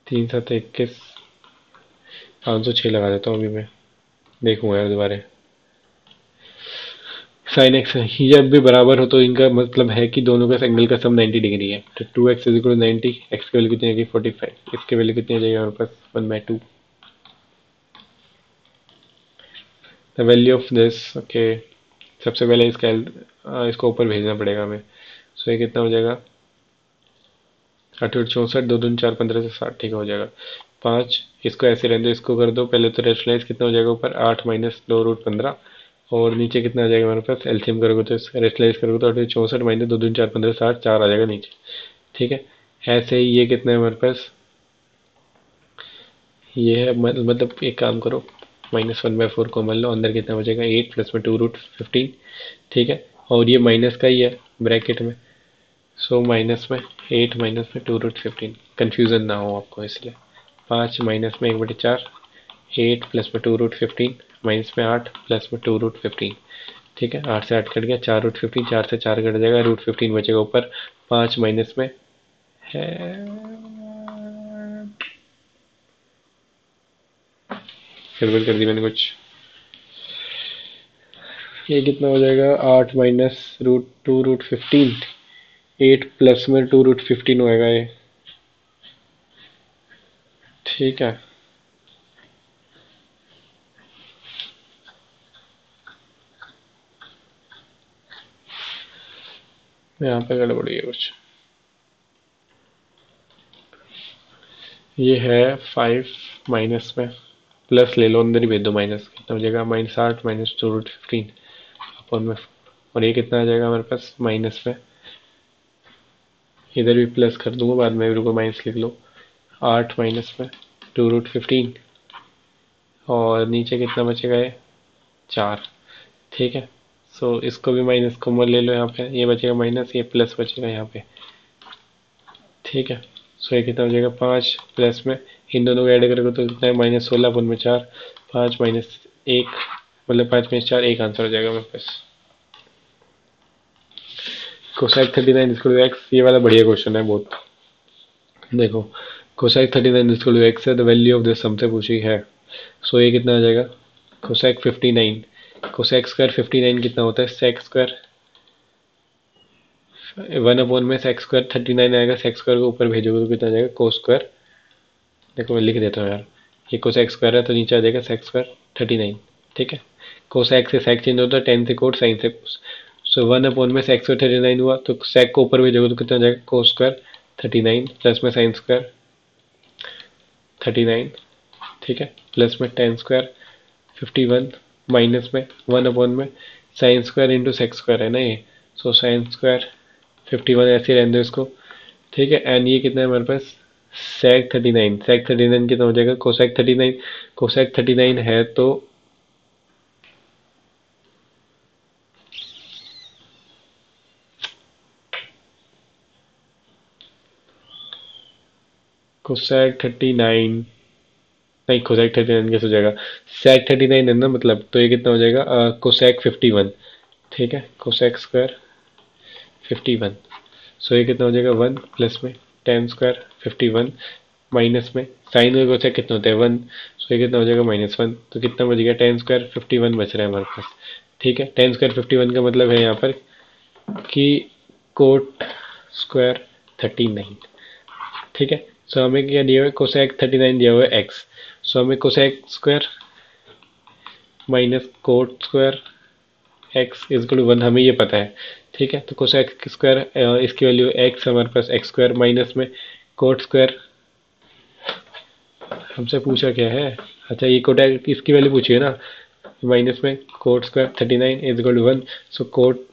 3 7 21, 506 लगा देता हूँ अभी मैं, देखूंगा यार दोबारा। साइन एक्स जब भी बराबर हो तो इनका मतलब है कि दोनों का एंगल का सम 90 डिग्री है, तो 2x is equal to 90, X की वैल्यू कितनी आ गई 45, इसके वैल्यू कितनी आ जाएगी हमारे पास 1/2। The value of this, okay, सबसे पहले इसका इसको ऊपर भेजना पड़ेगा हमें। सो ये कितना हो जाएगा 8 8 64, 2 2 4 15 से 60, ठीक हो जाएगा 5। इसको ऐसे रहने दो, इसको कर दो पहले तो रेशनलाइज, कितना हो जाएगा ऊपर 8 माइनस 2 रूट 15, और नीचे कितना आ जाएगा हमारे पास, एलसीएम करोगे तो रेशनलाइज करोगे तो 64 माइनस 2 2 4 15 60 4 आ जाएगा नीचे। ठीक है। ऐसे ही ये कितना है हमारे पास, ये है मतलब एक काम करो, -1/4 कॉमन लो, अंदर कितना बचेगा 8 प्लस में 2√15। ठीक है। और ये माइनस का ही है ब्रैकेट में, सो माइनस में 8 माइनस में 2√15, कन्फ्यूज़न ना हो आपको इसलिए। 5 माइनस में 1/4, 8 प्लस में 2√15 माइनस में 8 प्लस में 2√15। ठीक है। 8 से 8 कट गया, 4√15, 4 से 4 कट जाएगा, √15 बचेगा ऊपर। 5 माइनस में है, गड़बड़ कर दी मैंने कुछ। ये कितना हो जाएगा, 8 माइनस √2√15, 8 प्लस में 2√15 होएगा ये। ठीक है। यहाँ पे गड़बड़ी है कुछ। ये है 5 माइनस में, प्लस ले लो अंदर ही भेज दो माइनस, कितना हो जाएगा -8 माइनस 2√15 अपन में। और ये कितना आ जाएगा हमारे पास माइनस में, इधर भी प्लस कर दूंगा बाद में, रुको माइनस लिख लो। 8 माइनस में 2√15 और नीचे कितना बचेगा ये 4। ठीक है। सो इसको भी माइनस कॉमन ले लो यहाँ पे, ये बचेगा माइनस, ये प्लस बचेगा यहाँ पे। ठीक है। सो ये कितना हो जाएगा 5 प्लस में, इन दोनों को ऐड करोगे तो कितना है -16 अपन में 4, 5 माइनस 1 मतलब 5 माइनस 4 1 आंसर हो जाएगा मेरे पास। कोसाइक 39 इक्वल टू एक्स, ये वाला बढ़िया क्वेश्चन है बहुत। देखो कोसाइक 39 इक्वल टू एक्स है, द वैल्यू ऑफ दिस हमसे पूछी है। सो ये कितना आ जाएगा कोसेक 59, कोसेक स्क्वायर 59 कितना होता है, सेक स्क्वायर 1/में सेक स्क्वायर 39 आएगा, सेक स्क्वायर को ऊपर भेजोगे तो कितना आ जाएगा कोस स्क्वायर। देखो मैं लिख देता हूँ यार, ये कोसेक स्क्वायर है तो नीचे आ जाएगा सेक स्क्वायर 39। ठीक है। कोसेक से सेक चेंज होता है, टेन से कोट, साइन से कोस। सो 1/में सेक स्क्वायर 39 हुआ तो सेक को ऊपर भेजोगे तो कितना आ जाएगा कोस स्क्वायर 39 प्लस में साइन स्क्वायर 39। ठीक है। प्लस में टेन स्क्वायर 51 माइनस में 1/में sine square into sec square है ना ये, सो साइन स्क्वायर 51 ऐसे रहने दो इसको। ठीक है। एंड ये कितना है हमारे पास सेक 39, सेक 39 कितना हो जाएगा कोसेक 39, कोसेक 39 है तो कोसेक 39, नहीं कोसेक 39 कैसे हो जाएगा, सेक 39 है ना मतलब, तो ये कितना हो जाएगा कोसेक 51। ठीक है। कोसेक स्क्वायर 51, सो ये कितना हो जाएगा 1 प्लस में टेन स्क्वायर 51 माइनस में साइन का कोसेक कितना होता है 1, सो ये कितना हो जाएगा -1, तो कितना बच गया टेन स्क्वायर 51 बच रहा है हमारे पास। ठीक है। टेन स्क्वायर 51 का मतलब है यहाँ पर कि कोट स्क्वायर 39। ठीक है। सो हमें क्या दिया हुआ है कोसेक 39 दिया हुआ है एक्स, सो हमें cosec square minus cot square X is equal to 1 हमें ये पता है। ठीक है। तो कोसेक स्क्वायर इसकी वैल्यू एक्स, हमारे पास एक्स स्क्वायर माइनस में कोट स्क्वायर, हमसे पूछा क्या है, अच्छा ये कोट इसकी वैल्यू पूछी है ना, माइनस में cot square 39 is equal to 1, so cot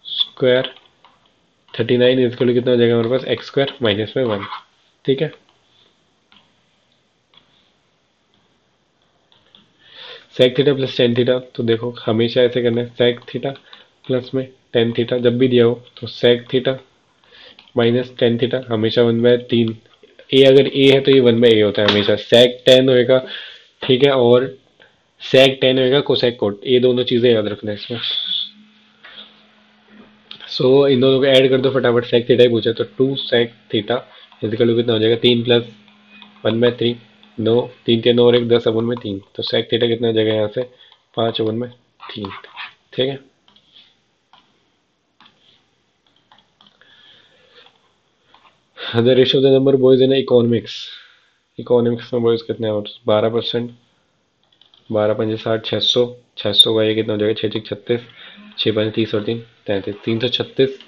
square 39 is equal to कितना हो जाएगा हमारे पास एक्स स्क्वायर माइनस में 1। ठीक है। Sec theta plus tan theta, तो देखो हमेशा ऐसे करना है, सेक थीटा प्लस में टेन थीटा जब भी दिया हो तो sec theta minus tan theta हमेशा 1/3, ए अगर ए है तो ये 1/a होता है हमेशा, सेक टेन होएगा। ठीक है। और सेक टेन होएगा कोसेक कोट, ये दोनों चीजें याद रखना है इसमें। सो इन दोनों को ऐड कर दो फटाफट, सेक थीटा ही पूछा तो 2 सेक थीटा इजिकल कितना हो जाएगा 3 प्लस 1/3, 9 3 3 9 और 1 10 अपन में 3, तो सेक थीटा कितना हो जाएगा यहाँ से 5/3। ठीक है। The ratio of the number boys in economics, economics में बॉयज कितने हैं 12%, 12×5 = 60, 600 का ये कितना हो जाएगा 6×6 = 36, 6×5 = 30 और 3 33, 336।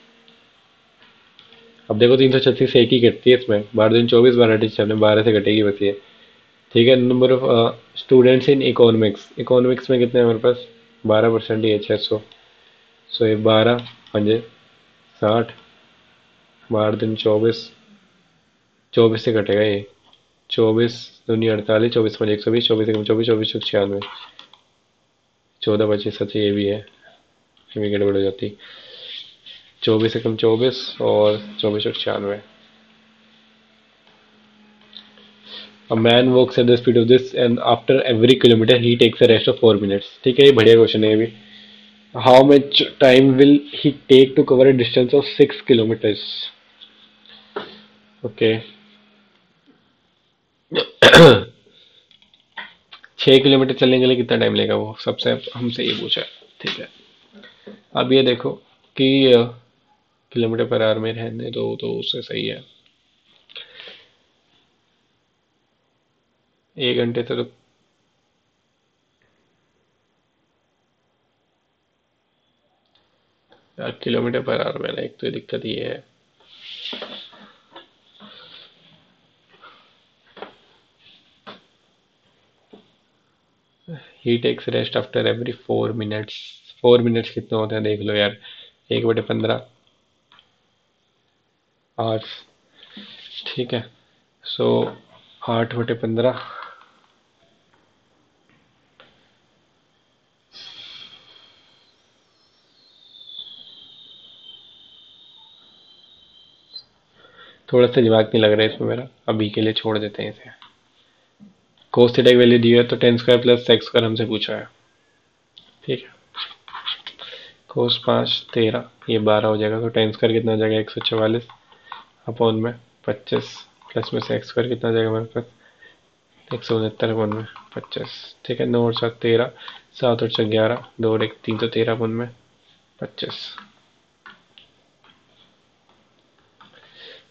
अब देखो 336 से एक ही कटती है इसमें, 12 दिन 24, 12 12 से कटेगी बस ये। ठीक है। Number of students in economics, economics में कितने हैं हमारे पास 12% ही है 600। सो ये 12 पंजे 60, 12 दिन 24, 24 से कटेगा ये। 24 दूनी 48, 24 पंजे 120, 24 एकम 24, 24 चौक 96, 14 25 सच ये भी है, ये भी गड़बड़ हो जाती। 24 एकम 24 और 24 चौक 96। A man walks at the speed of this and after every kilometer he takes a rest of 4 minutes। ठीक है, ये बढ़िया क्वेश्चन है ये भी। How much time will he take to cover a distance of 6 kilometers? Okay, 6 kilometre चलने के लिए कितना टाइम लेगा वो सबसे हमसे ये पूछा है। ठीक है, अब ये देखो कि किलोमीटर पर आवर में रहने दो तो उससे सही है। 1 घंटे से तो यार किलोमीटर पर आवर में ना, एक तो दिक्कत ये है। He takes rest after every 4 minutes. 4 minutes कितने होते हैं देख लो यार, 1/15 आवर्स। ठीक है, सो 8/15, थोड़ा सा दिमाग नहीं लग रहा है इसमें मेरा, अभी के लिए छोड़ देते हैं इसे। कोस थीटा की वैल्यू दी है तो 10 स्क्वायर प्लस सेक्स स्क्वायर हमसे पूछा है। ठीक है, कोस 5 13, ये 12 हो जाएगा, तो 10 स्क्वायर कितना हो जाएगा 144 अपॉन में 25, प्लस में सेक्स स्क्वायर कितना हो जाएगा हमारे पास 169 अपॉन में 25। ठीक है, 9 और 7 13, 7 और 6 11, 2 और 1 3, तो 13 अपॉन में 25।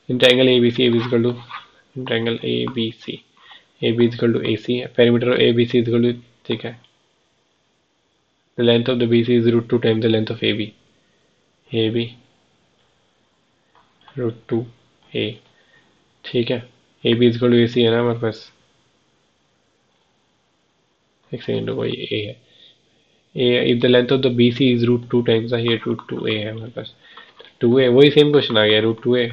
In triangle A B C, A B equal to in triangle A B C, A B equal to A C है, perimeter A B C equal to, ठीक है, the length of the B C is √2 times the length of A B √2 A. ठीक है, A B equal to A C है ना हमारे पास, एक second रुको, ये ए है। A if the length of the B C is √2 times ये √2 ए है हमारे पास, 2 ए, वही सेम क्वेश्चन आ गया, √2 ए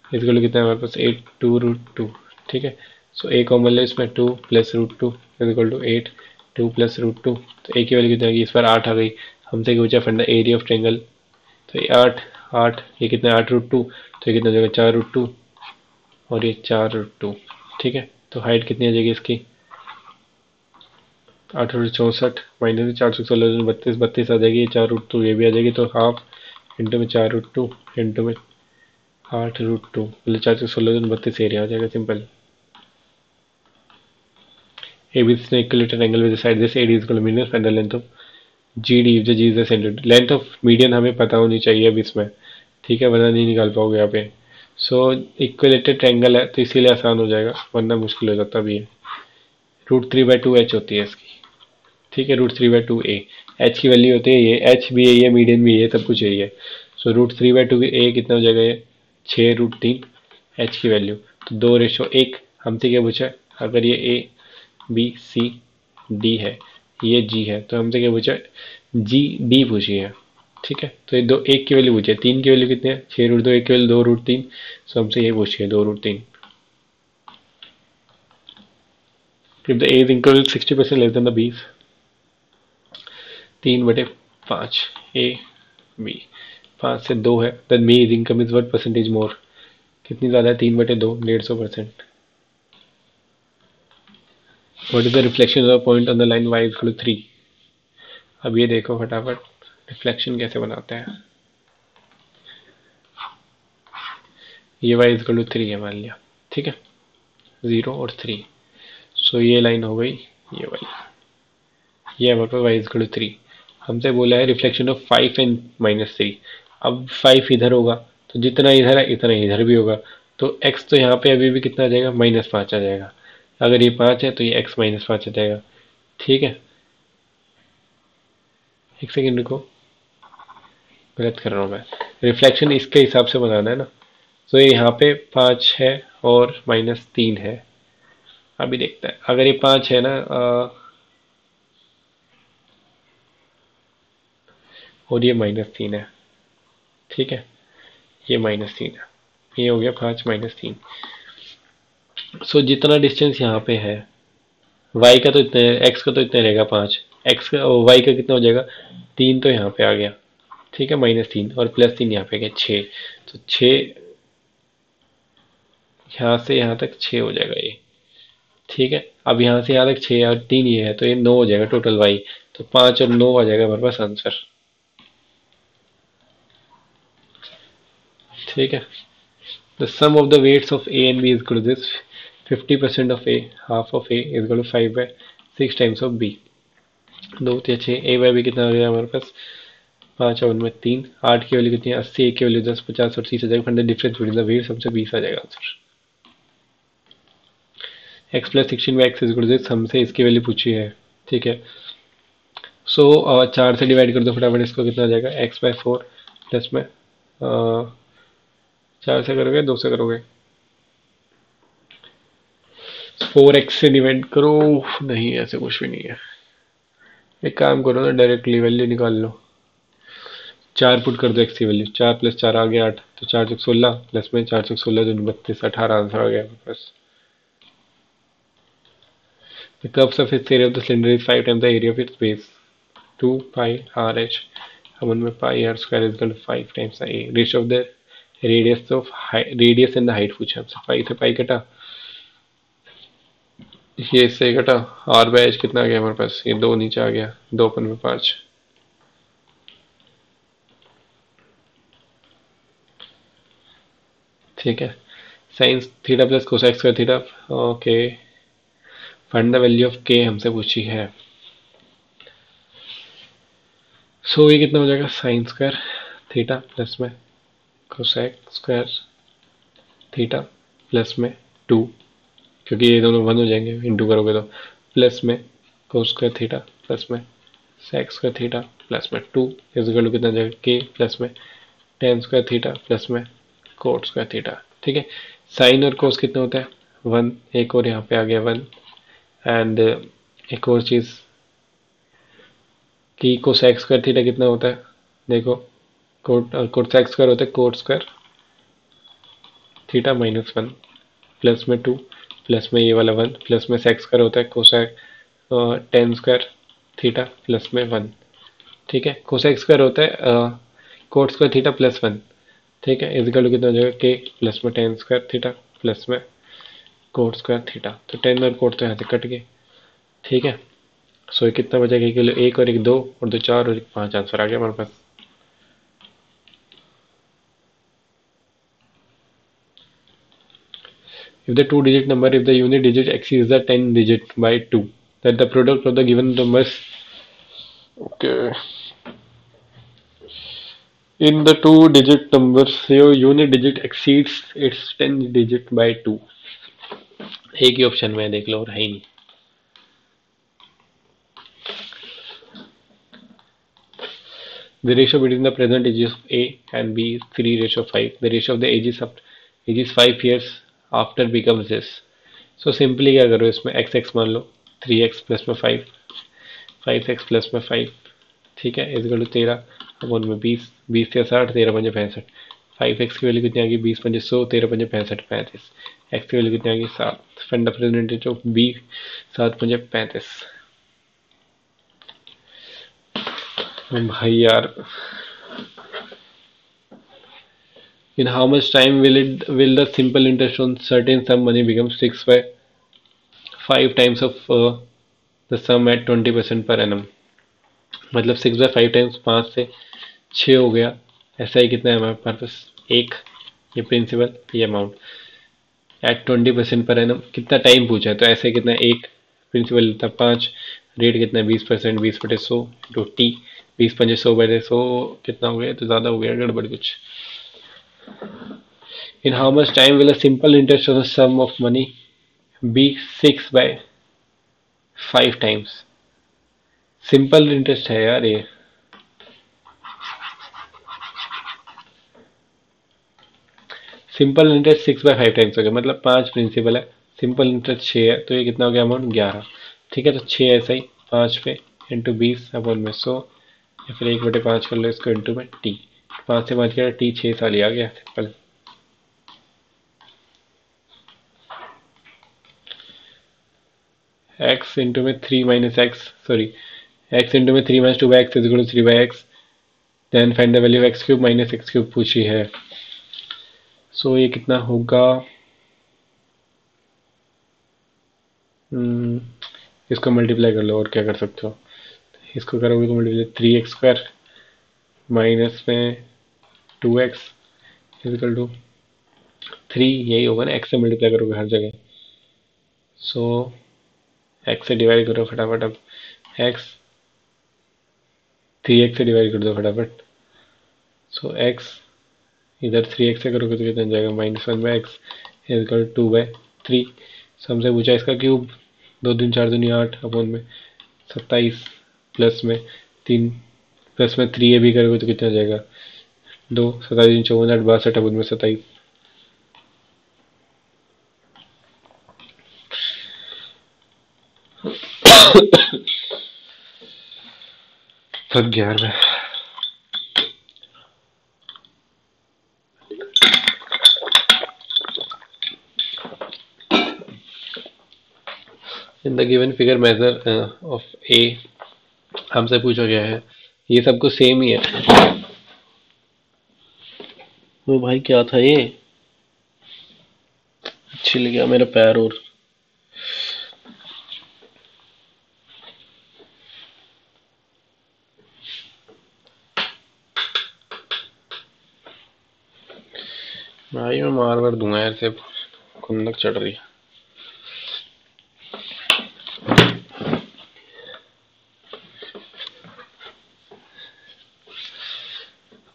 इक्वल टू कितना है हमारे पास 8 2 √2। ठीक है, सो ए कॉमन ले इसमें 2 plus √2 is equal to 8, 2 plus √2, तो ए की वैल्यू कितनी आ गई, इस पर 8 आ गई। हमसे पूछा find the area of triangle, तो ये 8 8, ये कितना है 8 √2, तो ये कितना हो जाएगा 4 √2, और ये 4 √2। ठीक है, तो हाइट कितनी आ जाएगी इसकी 8 और 64 माइनस 416 32, 32 आ जाएगी, 4 √2 ये भी आ जाएगी, तो हाफ इंटू में 4 √2 इंटू में 8 √2, मतलब 416 32 एरिया आ जाएगा simple. AB is an equilateral angle with the side this AD is equal to median, find the length of GD if the G is the center। Length of median हमें पता होनी चाहिए अब इसमें, ठीक है, वरना नहीं निकाल पाओगे यहाँ पे। सो इक्विलेटरल ट्रायंगल है तो इसीलिए आसान हो जाएगा, वरना मुश्किल हो जाता भी है। √3/2 H होती है इसकी। ठीक है, √3/2 A, H की वैल्यू होती है ये, H भी यही है, मीडियन भी यही है, सब कुछ यही है। सो √3/2 A कितना हो जाएगा ये 6 √3 H की वैल्यू, तो 2:1। हमसे क्या पूछा है, अगर ये A बी सी डी है, ये जी है, तो हमसे क्या पूछा जी डी पूछी है। ठीक है, तो ये दो एक की वैल्यू पूछी है, 3 की वैल्यू कितनी है 6 √2, एक की वैल्यू 2 √3, सो हमसे ये पूछी है 2 √3। If the A is equal 60% less than the B, 3/5 A B, 5 से 2 है, then B is income is what percentage more, कितनी ज़्यादा है 3/2, 150%। What is the reflection of point on the line y equal to 3। अब ये देखो फटाफट reflection कैसे बनाते हैं। ये y इक्वल टू 3 है मान लिया, ठीक है, 0 और 3, सो ये लाइन हो गई ये वाली, ये हमारे पास y इक्वल टू 3। हमसे बोला है रिफ्लेक्शन ऑफ 5 एंड -3। अब 5 इधर होगा तो जितना इधर है इतना इधर भी होगा, तो x तो यहाँ पे अभी भी कितना आ जाएगा -5 आ जाएगा। अगर ये 5 है तो ये x -5 आ जाएगा। ठीक है, एक सेकेंड रुको, गलत कर रहा हूँ मैं, रिफ्लेक्शन इसके हिसाब से बनाना है ना, तो ये यहाँ पे 5 है और -3 है। अभी देखते हैं, अगर ये 5 है ना और ये -3 है। ठीक है, ये -3 है, ये हो गया 5 - 3। सो जितना डिस्टेंस यहाँ पे है, वाई का तो इतने, एक्स का तो इतने रहेगा 5, एक्स का वाई का कितना हो जाएगा 3, तो यहाँ पे आ गया। ठीक है, -3 और +3 यहाँ पे गया 6, तो 6 यहाँ से यहाँ तक 6 हो जाएगा ये। ठीक है, अब यहाँ से यहाँ तक 6 और 3 ये है, तो ये 9 हो जाएगा टोटल वाई। तो 5 और 9 आ जाएगा हमारे पास आंसर। ठीक है, the sum of the weights of A and B is equal to this, 50% of A, half of A is equal to 5/6 times of B. 2 या 6, ए बाई बी कितना हो गया हमारे पास, 5 और 3, 8 की वैल्यू कितनी है 80, ए की वैल्यू 10, 50 और 30 आ जाएगा। Find the difference between the weights, हमसे 20 आ जाएगा answer. X plus 16 by x is equal to this, हमसे इसकी वैल्यू पूछी है। ठीक है, सो 4 से डिवाइड कर दो फटाफट, इसको कितना आ जाएगा x/4 प्लस में 4 से करोगे 2 से करोगे, 4x से डिवाइड करो, नहीं ऐसे कुछ भी नहीं है। एक काम करो ना, डायरेक्टली वैल्यू निकाल लो। 4 पुट कर दो x की वैल्यू, 4 + 4 आ गया 8, तो 4 × 16 प्लस में 4 × 16 जो 32, 18 आंसर आ गया बस। The curved surface area of the cylinder is 5 times the area of its base, 2 pi RH, हम उनमें pi r square is equal to 5 times the a, ratio of the radius and the height पूछा हमसे। 5 से pi कटा, ये इससे घटा, r bye h कितना आ गया हमारे पास, ये 2 नीचे आ गया, 2 अपन में 5। ठीक है, sines theta plus cosec square theta. Okay, find the value of K हमसे पूछी है। सो ये कितना हो जाएगा, साइन स्क्वायर थीटा प्लस में कोसेक स्क्वायर थीटा प्लस में 2, क्योंकि ये दोनों 1 हो जाएंगे, इंटू करोगे तो, प्लस में कोस स्क्वायर थीटा प्लस में सेक स्क्वायर थीटा प्लस में 2 इज इक्वल टू कितना हो जाएगा के प्लस में टेन स्क्वायर थीटा प्लस में कोट स्क्वायर थीटा। ठीक है, साइन और कोस कितना होता है 1, एक और यहाँ पे आ गया 1। एंड एक और चीज़ कि कोसेक स्क्वायर थीटा कितना होता है, देखो कोट सेक स्क्वायर होता है कोट स्क्वायर थीटा -1 प्लस में 2 प्लस में ये वाला 1 प्लस में सेक स्क्वायर होता है cosec ten square theta plus में 1। ठीक है, कोसेक स्क्वायर होता है कोट स्क्वायर थीटा प्लस 1। ठीक है, इज इक्वल टू कितना हो जाएगा के प्लस में टेन स्क्वायर थीटा प्लस में कोट स्क्वायर थीटा। तो 10 और कोट तो यहाँ से कट गए। ठीक है, सो कितना बचेगा, एक और एक 2 और 2 4 और एक 5 आंसर आ गया हमारे पास। If the two-digit number, if the unit digit exceeds the 10 digit by 2, that the product of the given numbers, okay, in the two-digit numbers, your unit digit exceeds its 10 digit by 2। एक ही option में देख लो और है ही नहीं। The ratio between the present ages of A and B is 3:5. The ratio of the ages 5 years after becomes this. So simply क्या करो इसमें x मान लो 3x प्लस में 5, 5x प्लस में 5। ठीक है, इज इक्वल टू 13 अब उनमें 20, 20 या 60, 13 पंजे 65। 5x की वैल्यू कितनी आ गई 20 पंजे 100, 13 पंजे 65, 35। x की वैल्यू कितनी आ गई 7, find the percentage of b, 7 पंजे 35। भाई यार, in how much time will the simple interest on certain sum money become 6/5 times of the sum at 20% per annum। मतलब 6/5 टाइम्स 5 से 6 हो गया। ऐसा ही कितना है हमारे पास, एक, ये प्रिंसिपल, ये अमाउंट एट 20% पर एनम। कितना टाइम पूछा है, तो ऐसे कितना है, एक प्रिंसिपल था 5, रेट कितना है 20%, 20/100 इंटू टी, 20 × 100/100 कितना हो गया, तो ज़्यादा हो गया गड़बड़ कुछ। In how much time will a simple interest on the sum of money be 6/5 times. Simple interest है यार ये, सिंपल इंटरेस्ट 6/5 टाइम्स हो गया, मतलब 5 प्रिंसिपल है, सिंपल इंटरेस्ट 6 है, तो ये कितना हो गया अमाउंट 11। ठीक है, तो 6 ऐसा ही 5 पे इंटू 20 अपन में 100 या फिर 1/5 कर लो इसको इंटू में टी। 5 से 5 किया टी, 6 साल ही आ गया सिंपल। एक्स इंटू में 3 - एक्स, सॉरी, एक्स इंटू में 3 - 2 x is equal to 3/x। Then find the value of x cube minus x cube पूछी है। सो ये कितना होगा? हम्म, इसको मल्टीप्लाई कर लो, और क्या कर सकते हो। इसको करोगे तो मल्टीप्लाई 3x² माइनस में 2x इजिकल टू 3, यही होगा ना, x से मल्टीप्लाई करोगे हर जगह। सो x से डिवाइड करो फटाफट। अब x 3x से डिवाइड कर दो फटाफट। सो x इधर 3x से करोगे तो कितना जाएगा? -1/x is equal 2/3। सो हमसे पूछा इसका क्यूब। 2 3 4 दूनी 8 अपॉन में 27 प्लस में 3 प्लस में 3 ये भी करोगे तो कितना जाएगा? 2 27 54 8 62 अपॉन में 27। थक गया यार मैं। In the given figure measure of A हमसे पूछा गया है। ये सब कुछ सेम ही है। वो भाई क्या था ये? छिल गया मेरा पैर। और भाई मैं मार मार दूंगा यार से, खुंदक चढ़ रही है।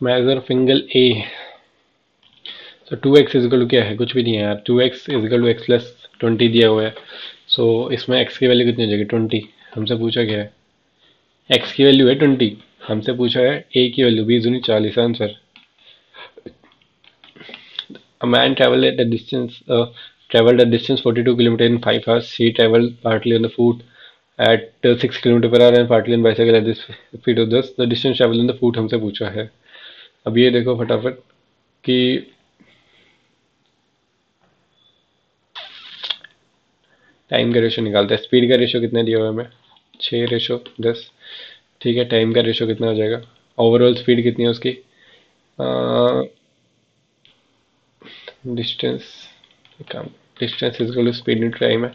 मेजर फिंगल ए। तो 2x इजिकल टू क्या है? कुछ भी नहीं है यार। 2x is equal to x plus 20 दिया हुआ है। सो इसमें x की वैल्यू कितनी हो जाएगी? 20। हमसे पूछा क्या है? x की वैल्यू है 20। हमसे पूछा है a की वैल्यू 20 दूनी 40 answer. A man traveled a distance 42 km in 5 hours. He traveled partly on the foot at 6 km per hour and partly on bicycle at this speed of this. The distance traveled on the foot हमसे पूछा है। अब ये देखो फटाफट कि time का ratio निकालते हैं। स्पीड का रेशो कितना दिया हुआ है हमें? 6:10। ठीक है, टाइम का रेशो कितना हो जाएगा? ओवरऑल स्पीड कितनी है उसकी? डिस्टेंस काम distance is equal to speed into time है।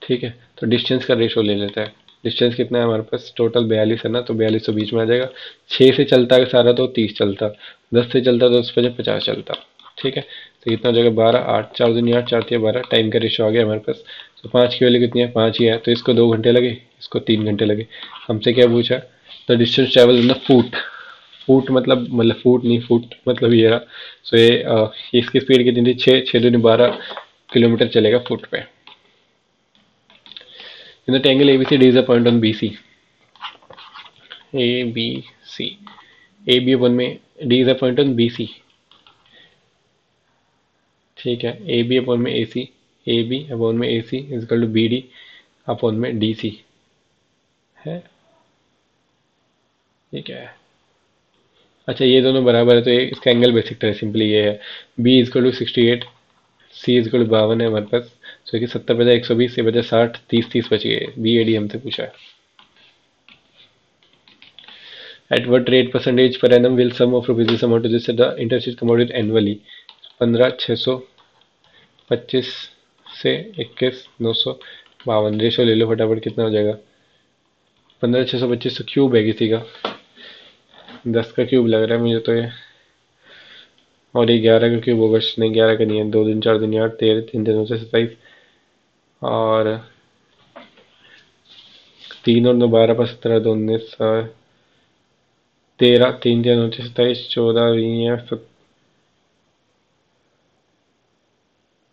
ठीक है, तो डिस्टेंस का रेशो ले लेते हैं। डिस्टेंस कितना है हमारे पास? टोटल 42 है ना, तो 42 तो बीच में आ जाएगा। 6 से चलता है सारा तो 30 चलता, 10 से चलता तो 10 50 चलता। ठीक है, तो कितना हो जाएगा? 12 8 4 दूनी 8 4 3 12। टाइम का रेशो आ गया हमारे पास। तो 5 की वैल्यू कितनी है? 5 ही है, तो इसको 2 घंटे लगे, इसको 3 घंटे लगे। हमसे क्या पूछा? The distance travel in the foot. Foot मतलब फुट नहीं, फुट मतलब ये रहा। सो ये इसकी स्पीड कितनी थी? 6 6 दूनी 12 किलोमीटर चलेगा फुट पे। In the triangle ABCD is a point on BC. ABC. AB अपन में D is a point on BC. ठीक है, AB अपन में AC, AB अपन में AC is equal to BD अपन में DC है। ये क्या है? अच्छा, ये दोनों बराबर है तो ये इसका एंगल बेसिक है, सिंपली ये है। B is equal to 68, C is equal to 52 है हमारे पास। सो कि 70 बजा 120 से बजा 60, 30 30 बच गए। BAD हमसे पूछा है। At what rate percentage per annum will sum of rupees is amount to this the interest come out with annually? 15 625 से 21 952। रेशो ले लो फटाफट, कितना हो जाएगा? 15 625 तो क्यूब है किसी का, 10 का क्यूब लग रहा है मुझे तो ये। और ये 11 का क्यूब होगा नहीं, 11 का नहीं है। 2 दिन 4 दिन 8 13 3 दिन 27 और 3 और 9 12 पर 17 2 19 13 3 3 27 14 20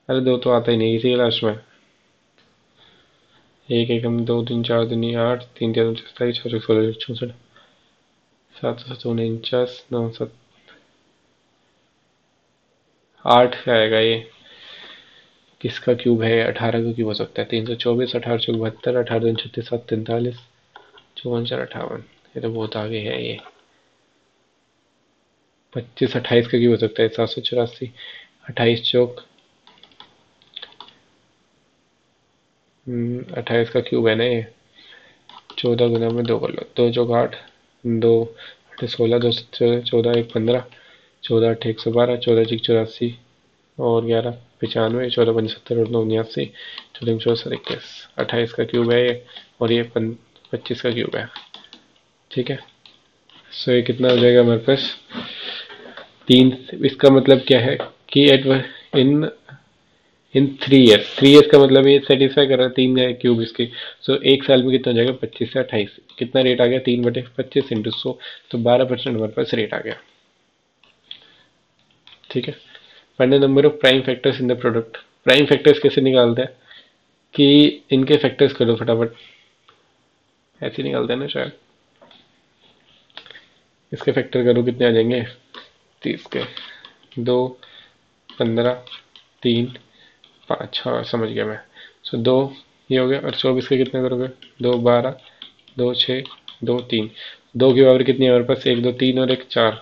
अरे दो तो आता ही नहीं इसी लास्ट में। एक एक हम 2 3 4 दूनी 8 3 3 27 और 16 64 7 7 49 9 7 8 आएगा ये। किसका क्यूब है? 18 का क्यूब हो सकता है। 324 18 चौक 72 18 2 36 7 43 54 4 58। ये तो बहुत आगे है ये। 25 28 का क्यों हो सकता है? 784। 28 चौक 28 का क्यूब है ना ये। 14 गुना में 2 कर लो। 2 चौक 8, 2 8 16, 2 14, 1 15, 14 8 112, 14 6 84 और 11 95, 14 75 और 9 89, 14 64 21। 28 का क्यूब है ये और ये 25 का क्यूब है। ठीक है। सो ये कितना हो जाएगा हमारे पास? 3। इसका मतलब क्या है कि एट इन इन 3 ईयर्स, 3 ईयर्स का मतलब ये सेटिस्फाई कर रहा है 3 है क्यूब इसकी। सो एक साल में कितना हो जाएगा? 25 से 28, कितना रेट आ गया? 3/25 × 100, तो 12% हमारे पास रेट आ गया। ठीक है। Find the number of prime factors in the product. Prime factors कैसे निकालते हैं कि इनके फैक्टर्स करो फटाफट। ऐसे निकालते हैं ना शायद। इसके फैक्टर करो, कितने आ जाएंगे? 30 के 2 15 3 5। हाँ समझ गया मैं। सो 2 ये हो गया और 24 के कितने करोगे? 2 12 2 6 2 3। 2 की पावर कितनी है हमारे पास? 1 2 3 और 1 4।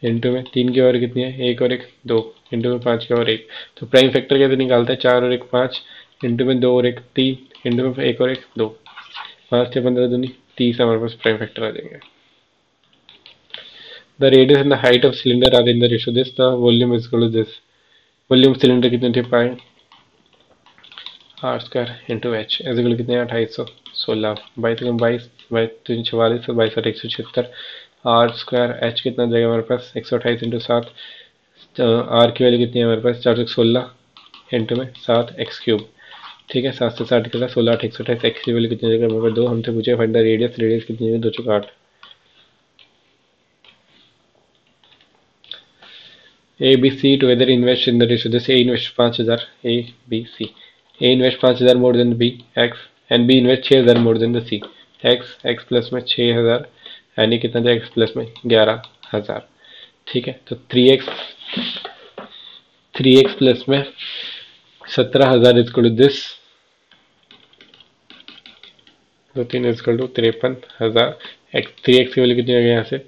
इंटू में 3 की पावर कितनी है? 1 और 1 2। इंटू में 5 की पावर 1। तो प्राइम फैक्टर कैसे निकालते हैं? 4 और 1 5। इंटू में 2 और 1 3। इंटू में 1 और 1 2। 5 से 15 दूनी 30 हमारे पास प्राइम फैक्टर आ जाएंगे। The radius and the height of cylinder are in the ratio this, the volume is equal to this. Volume cylinder कितने थे? पाए R² into H is equal कितने? 2816। 22 22 22 44 22 176। R² एच कितना हो जाएगा हमारे पास? 128 इंटू 7। आर की वैल्यू कितनी है हमारे पास? 416 इंटू में 7 एक्स क्यूब। ठीक है। 7 से 60 के साथ 16 8 128। एक्स की वैल्यू कितनी जगह हमारे पास? 2। हमसे पूछे फाइंड द रेडियस। रेडियस कितनी है? 2 चौक 8। A B C together invest in the ratio this. A invest 5000, A B C. A invest 5000 more than B x, and B invest 6000 more than the C. X x plus में 6000, यानी कितना जाए? X plus में 11000। ठीक है। तो 3x plus में 17000 is to this. तो 3 इज टू 53,000। एक्स 3x की वैल्यू कितनी आ गई यहाँ से?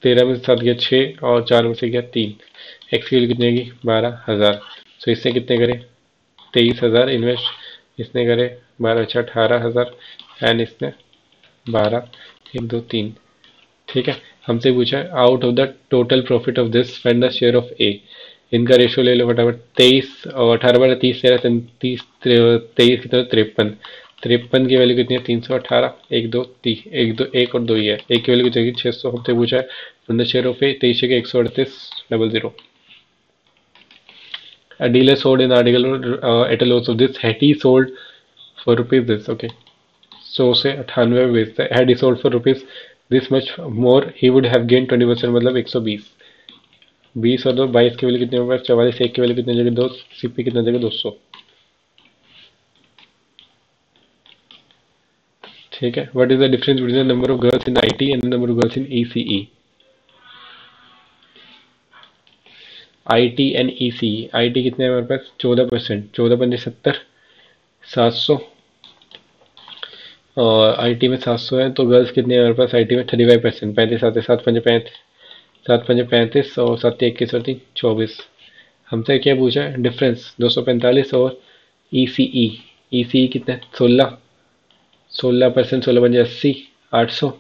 13 में से 7 गया 6 और 4 में से गया 3। एक्स की वैल्यू कितनी आएगी? 12,000। सो इससे कितने करें? 23,000 इन्वेस्ट। इसने करे 12 अच्छा 18,000 एंड इसने 12 1 2 3। ठीक है। हमसे पूछा है out of the total profit of this find the share of A. इनका रेशियो ले लो फटाफट। 23 और 18 12 30 13 33 23 कितना? 53। 53 की वैल्यू कितनी है? 318। 1 2 3 1 2 1 और 2 ही है। एक की वैल्यू कितनी? 600। हमसे पूछा है फाइंड द शेयर ऑफ ए। 23 के 138 00। A dealer sold an article at a loss of this. Had he sold for rupees this? Okay. So उसे 98 में बेचता है। Had he sold for rupees this much more, he would have gained 20%, मतलब 120। 20 और 2 22 की वैल्यू कितनी होगा? 44। 1 की वैल्यू कितनी जगह? 2। सीपी कितना जगह? 200। ठीक है। What is the difference between the number of girls in IT and the number of girls in ECE? IT and ECE. IT कितने हैं हमारे पास? 14%। 14 पंजे 70, 700। और आईटी में 700 है तो गर्ल्स कितनी है हमारे पास? आईटी में 35%। 35 आते 7 पंजे 35, 7 पंजे 35 और 7 21 और 3 24। हमसे क्या पूछा है? डिफरेंस 245। और ईसीई, ईसीई कितने? 16। 16%। 16 पंजे 80, 800।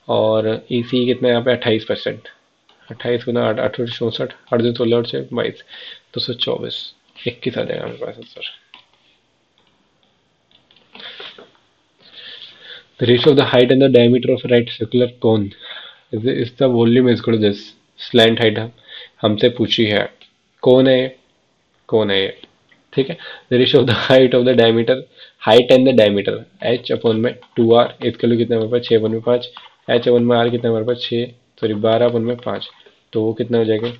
और ईसीई कितना है यहाँ पे? 28%। 28 गुना 8 8 64, 8 2 16 और 6 22, 224। 21 आ जाएगा हमारे पास answer. The ratio of the height and the diameter of a right circular cone is the volume is equal to this. Slant height हमसे पूछी है। कौन है ये? कौन है ये? ठीक है। The ratio of the height of the diameter, height and the diameter H upon में 2r। इसके लिए कितना हमारे पास? 6 अपॉन में 5। एच अपॉन में आर कितना हमारे पास? 6 सॉरी 12 अपॉन में 5। तो वो कितना हो जाएगा?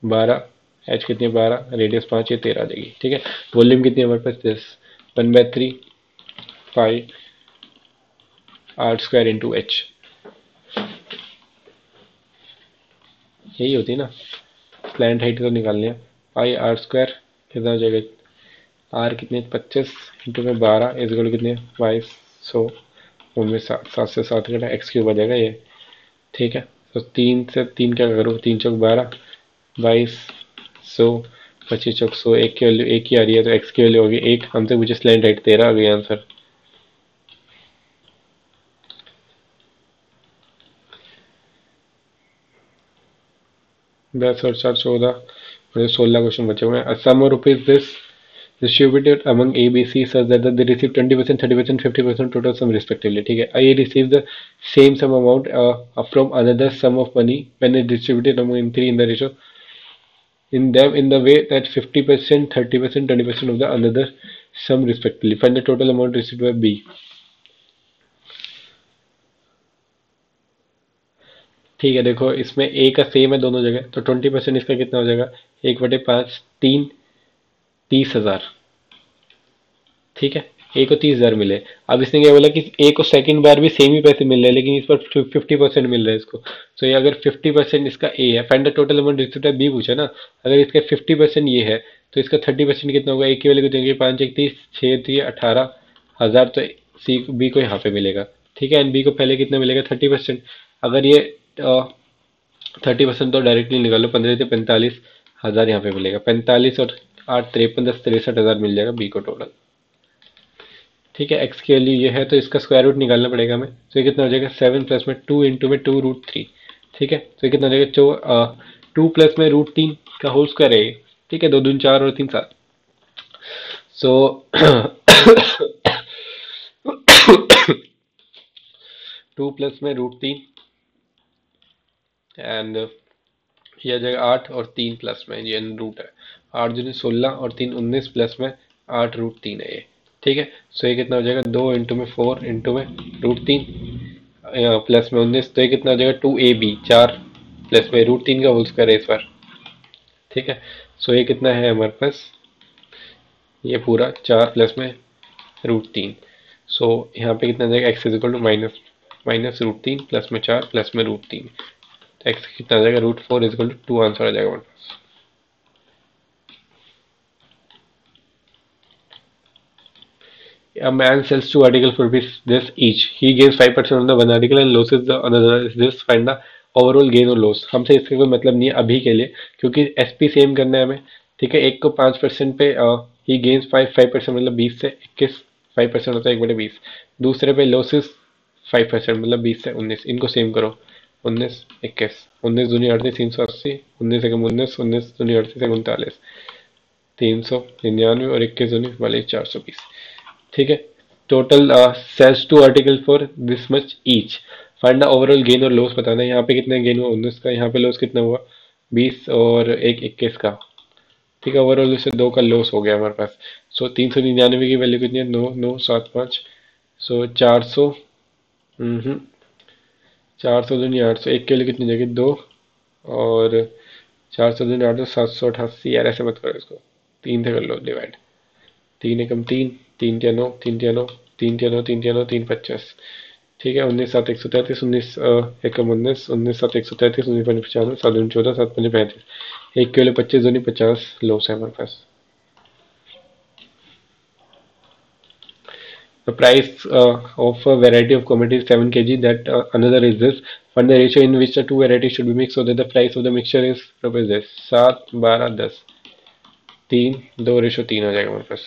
12। एच कितनी? 12। रेडियस 5, ये 13 आ जाएगी। ठीक है। वॉल्यूम कितनी है हमारे पास? 10। 1/3 पाई R² इंटू एच। यही होती है ना। स्लैंट हाइट तो निकालनी है। पाई R² कितना हो जाएगा? आर कितने? 25 इंटू में 12 इज इक्वल कितने? 2200 उनमें सात, सात से सात घटा एक्स क्यूब आ जाएगा ये। ठीक है, तो तीन से तीन क्या करूँ, तीन चौक 12, 22, 100, 25 चौक 100, एक की वैल्यू एक ही आ रही है तो एक्स की वैल्यू होगी एक। हमसे मुझे स्लैंड राइट 13 आ गई आंसर। 10 और 4 14, मुझे 16 क्वेश्चन बचे हुए हैं। Sum of rupees this distributed among A, B, C such that they receive 20%, 30%, 50% total sum respectively. ठीक है, A receives the same sum amount from another sum of money when it distributed among three in the ratio in them in the way that 50%, 30%, 20% of the another sum respectively. Find the total amount received by B. ठीक है, देखो इसमें A का same है दोनों जगह, तो 20% इसका कितना हो जाएगा, 1/5, 3, 30,000। ठीक है, ए को 30,000 मिले। अब इसने क्या बोला कि ए को सेकंड बार भी सेम ही पैसे मिल रहे हैं लेकिन इस पर 50% मिल रहा है इसको। तो ये अगर 50% इसका ए है, find the total amount distributed B पूछा ना। अगर इसका 50% ये है तो इसका 30% कितना होगा, ए की वैल्यू कितनी होगी, 5 1 30, 6 3 18,000, तो सी बी को यहाँ पे मिलेगा। ठीक है, एंड बी को पहले कितना मिलेगा, 30%। अगर ये 30% तो डायरेक्टली निकालो, 15 से 45,000 यहाँ पे मिलेगा। 45 और 8 53, 10 63,000 मिल जाएगा बी को टोटल। ठीक है, एक्स की वैल्यू ये है तो इसका स्क्वायर रूट निकालना पड़ेगा हमें। तो ये कितना हो जाएगा, 7 प्लस में 2 इंटू में 2√3। ठीक है, तो ये कितना हो जाएगा, 2 प्लस में √3 का होल स्क्वायर है ये। ठीक है, 2 दूनी 4 और 3 7। सो 2 प्लस में √3 एंड ये आ जाएगा 8 और 3 प्लस में ये रूट है, 8 दूनी 16 और 3 19 प्लस में 8√3 है ये। ठीक है, सो ये कितना हो जाएगा, 2 इंटू में 4 इंटू में √3 प्लस में 19, तो ये कितना हो जाएगा, 2ab 4 प्लस में √3 का होल स्क्वायर है इस बार। ठीक है, सो ये कितना है हमारे पास, ये पूरा 4 प्लस में √3। सो यहाँ पे कितना जाएगा, x is equal to minus minus √3 plus में 4 प्लस में √3, तो एक्स कितना आ जाएगा, √4 इज इक्वल टू 2 आंसर आ जाएगा हमारे पास। A man sells two articles for rupees this each. He gains 5% on the one article and loses the another. Is this find the overall gain or loss? हमसे इसका कोई मतलब नहीं है अभी के लिए, क्योंकि एसपी सेम करना है हमें। ठीक है, एक को 5% पे ही गेन्स 5% मतलब 20 से 21, 5% होता है 1/20। दूसरे पे लॉसेस 5% मतलब 20 से 19, इनको सेम करो। 19 21, 19 दूनी 38 380, 19 एकम 19, 19 दूनी 38 39, 399 और 21 दूनी वाले 420। ठीक है, total sales two articles for this much each. Find the overall gain और लॉस बताना है। यहाँ पे कितना गेन हुआ, 19 का। यहाँ पे लॉस कितना हुआ, 20 और एक 21 का। ठीक है, ओवरऑल इससे 2 का लॉस हो गया हमारे पास। सो 399 की वैल्यू कितनी है, 9,975। सो 400, 400 दूनी 800, एक के लिए कितनी जगह 2, और 400 दूनी 800, 788। यार ऐसे मत करो इसको, 3 से कर लो डिवाइड। 3 एकम 3, 3 तिया 9, 3 तिया 9, 3 तिया 9, 3 तिया 9, 3 25। ठीक है, 19 7 133, 19 एकम 19, 19 7 133, 19 5 95, 7 दूनी 14, 7 5 35, एक के लिए 25 दूनी 50 लॉस है हमारे पास। The price of a variety of commodity is 7 kg. That another is this. Find the ratio in which the two varieties should be mixed so that the price of the mixture is rupees this. 7 12 10, 3 2:3 हो जाएगा हमारे पास।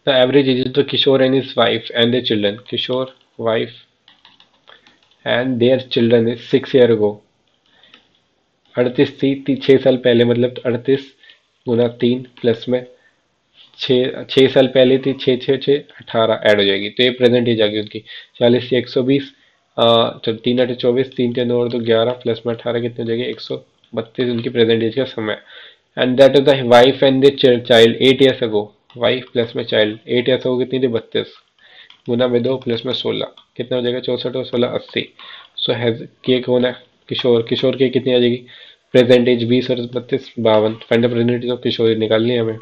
The average age of the Kishore and his wife and their children. Kishore, wife and their children is 6 year ago. 38 थी 6 साल पहले, मतलब 38 गुना 3 plus में 6 साल पहले थी, 6 6 6 18 ऐड हो जाएगी, तो ये प्रेजेंट एज आ गई उनकी। 40 से 120, चलो 3 8 24, 3 3 और 2 11 प्लस में 18 कितनी हो जाएगी, 132 उनकी प्रेजेंट एज का समय। And that of the wife and the child 8 years ago. Wife plus में चाइल्ड 8 ईयर्स अगो कितनी थी, 32 गुना में 2 प्लस में 16 कितना हो जाएगा, 64 और 16 80। सो हैज के कौन है, किशोर। किशोर की कितनी आ जाएगी, प्रेजेंट एज 20 और 32 52। Find the present age of Kishore निकालनी है हमें।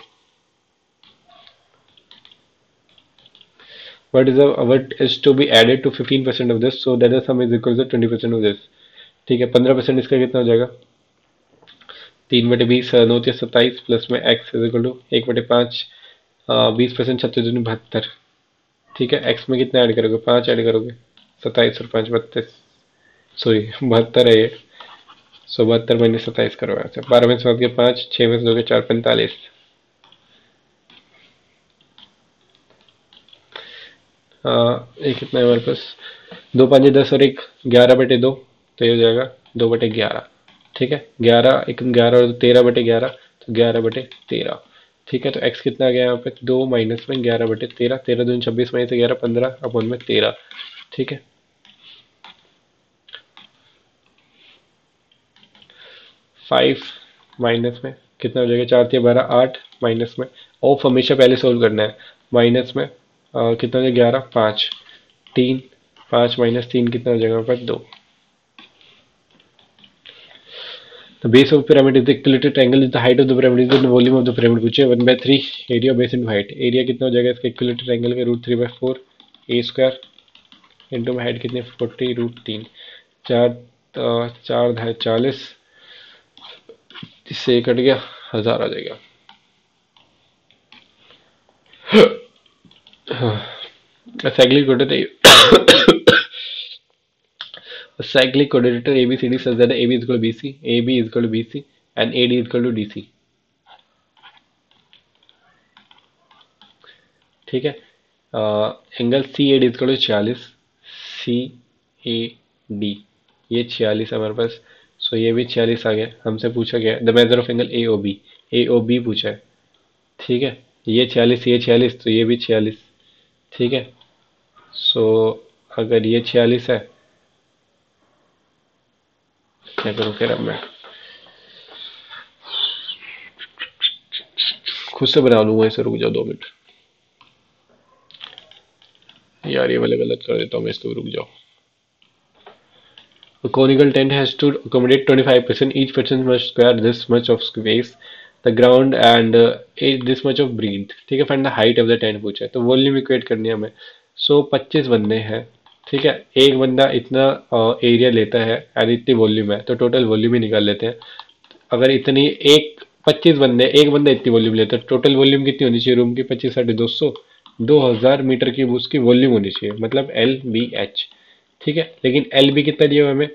what is to be added to 15% of this so that the sum is equal to 20% of this। ठीक है, 15% इसका कितना हो जाएगा, 3/20 9 27 प्लस में x इज इक्वल टू 1/5 20% 36 72। ठीक है, एक्स में कितना ऐड करोगे, 5 ऐड करोगे, 27 और 5 32, सॉरी 72 है ये। 72 - 27 करो ऐसे, 12 में से 7 के 5, 6 में से 2 के 4, 45। ये कितना है हमारे पास, 2 5 10 और एक 11/2, तो ये हो जाएगा 2/11। ठीक है, 11 एक 11 और 13/11, तो 11/13। ठीक है, तो x कितना आ गया यहाँ पे, 2 माइनस में 11/13, 13 दूनी 26 में से 11 15 अपन में 13। ठीक है, 5 माइनस में कितना हो जाएगा, 4 3 12 8, माइनस में ऑफ हमेशा पहले सोल्व करना है। माइनस में कितना हो जाएगा, 11 5 3, 5 - 3 कितना हो जाएगा हमारे पास, 2। The base of pyramid is the equilateral triangle is the height of the pyramid is the volume of the pyramid पूछे 1/3 area base into height. Area कितना हो जाएगा इसका इक्विलेटरल ट्रायंगल का, √3/4 ए स्क्वायर इंटू में हाइट कितनी 40 √3। चार 4 × 40, इससे कट गया 1000 आ जाएगा। Cyclic cyclic quadrature ABCD such that AB is equal to BC, AB is equal to BC, and AD is equal to DC। ठीक है, angle C A D is equal to 46, C A D ये 46 है हमारे पास। सो ये भी 46 आ गया, हमसे पूछा गया the measure of angle A O B पूछा है। ठीक है, ये 46 ये 46, तो ये भी 46। ठीक है, सो अगर ये 46 है, क्या करूँ फिर अब मैं, खुद से बना लूंगा इसे, रुक जाओ 2 मिनट यार, ये वाले गलत कर देता हूँ मैं इसको, रुक जाओ। A conical tent has to accommodate 25%. Each person must square this much of space, the ground and this much of breadth। ठीक है, find the height of the tent पूछा है, तो वॉल्यूम इक्वेट करनी है हमें। सो 25 बंदे हैं। ठीक है, एक बंदा इतना एरिया लेता है एंड इतनी वॉल्यूम है, तो टोटल वॉल्यूम ही निकाल लेते हैं। अगर इतनी एक 25 बंदे, एक बंदा इतनी वॉल्यूम लेता है, टोटल वॉल्यूम कितनी होनी चाहिए रूम की, 25 × 200, 2000 मीटर क्यूब उसकी वॉल्यूम होनी चाहिए, मतलब LBH। ठीक है, लेकिन एल बी कितना दिया हुआ है हमें,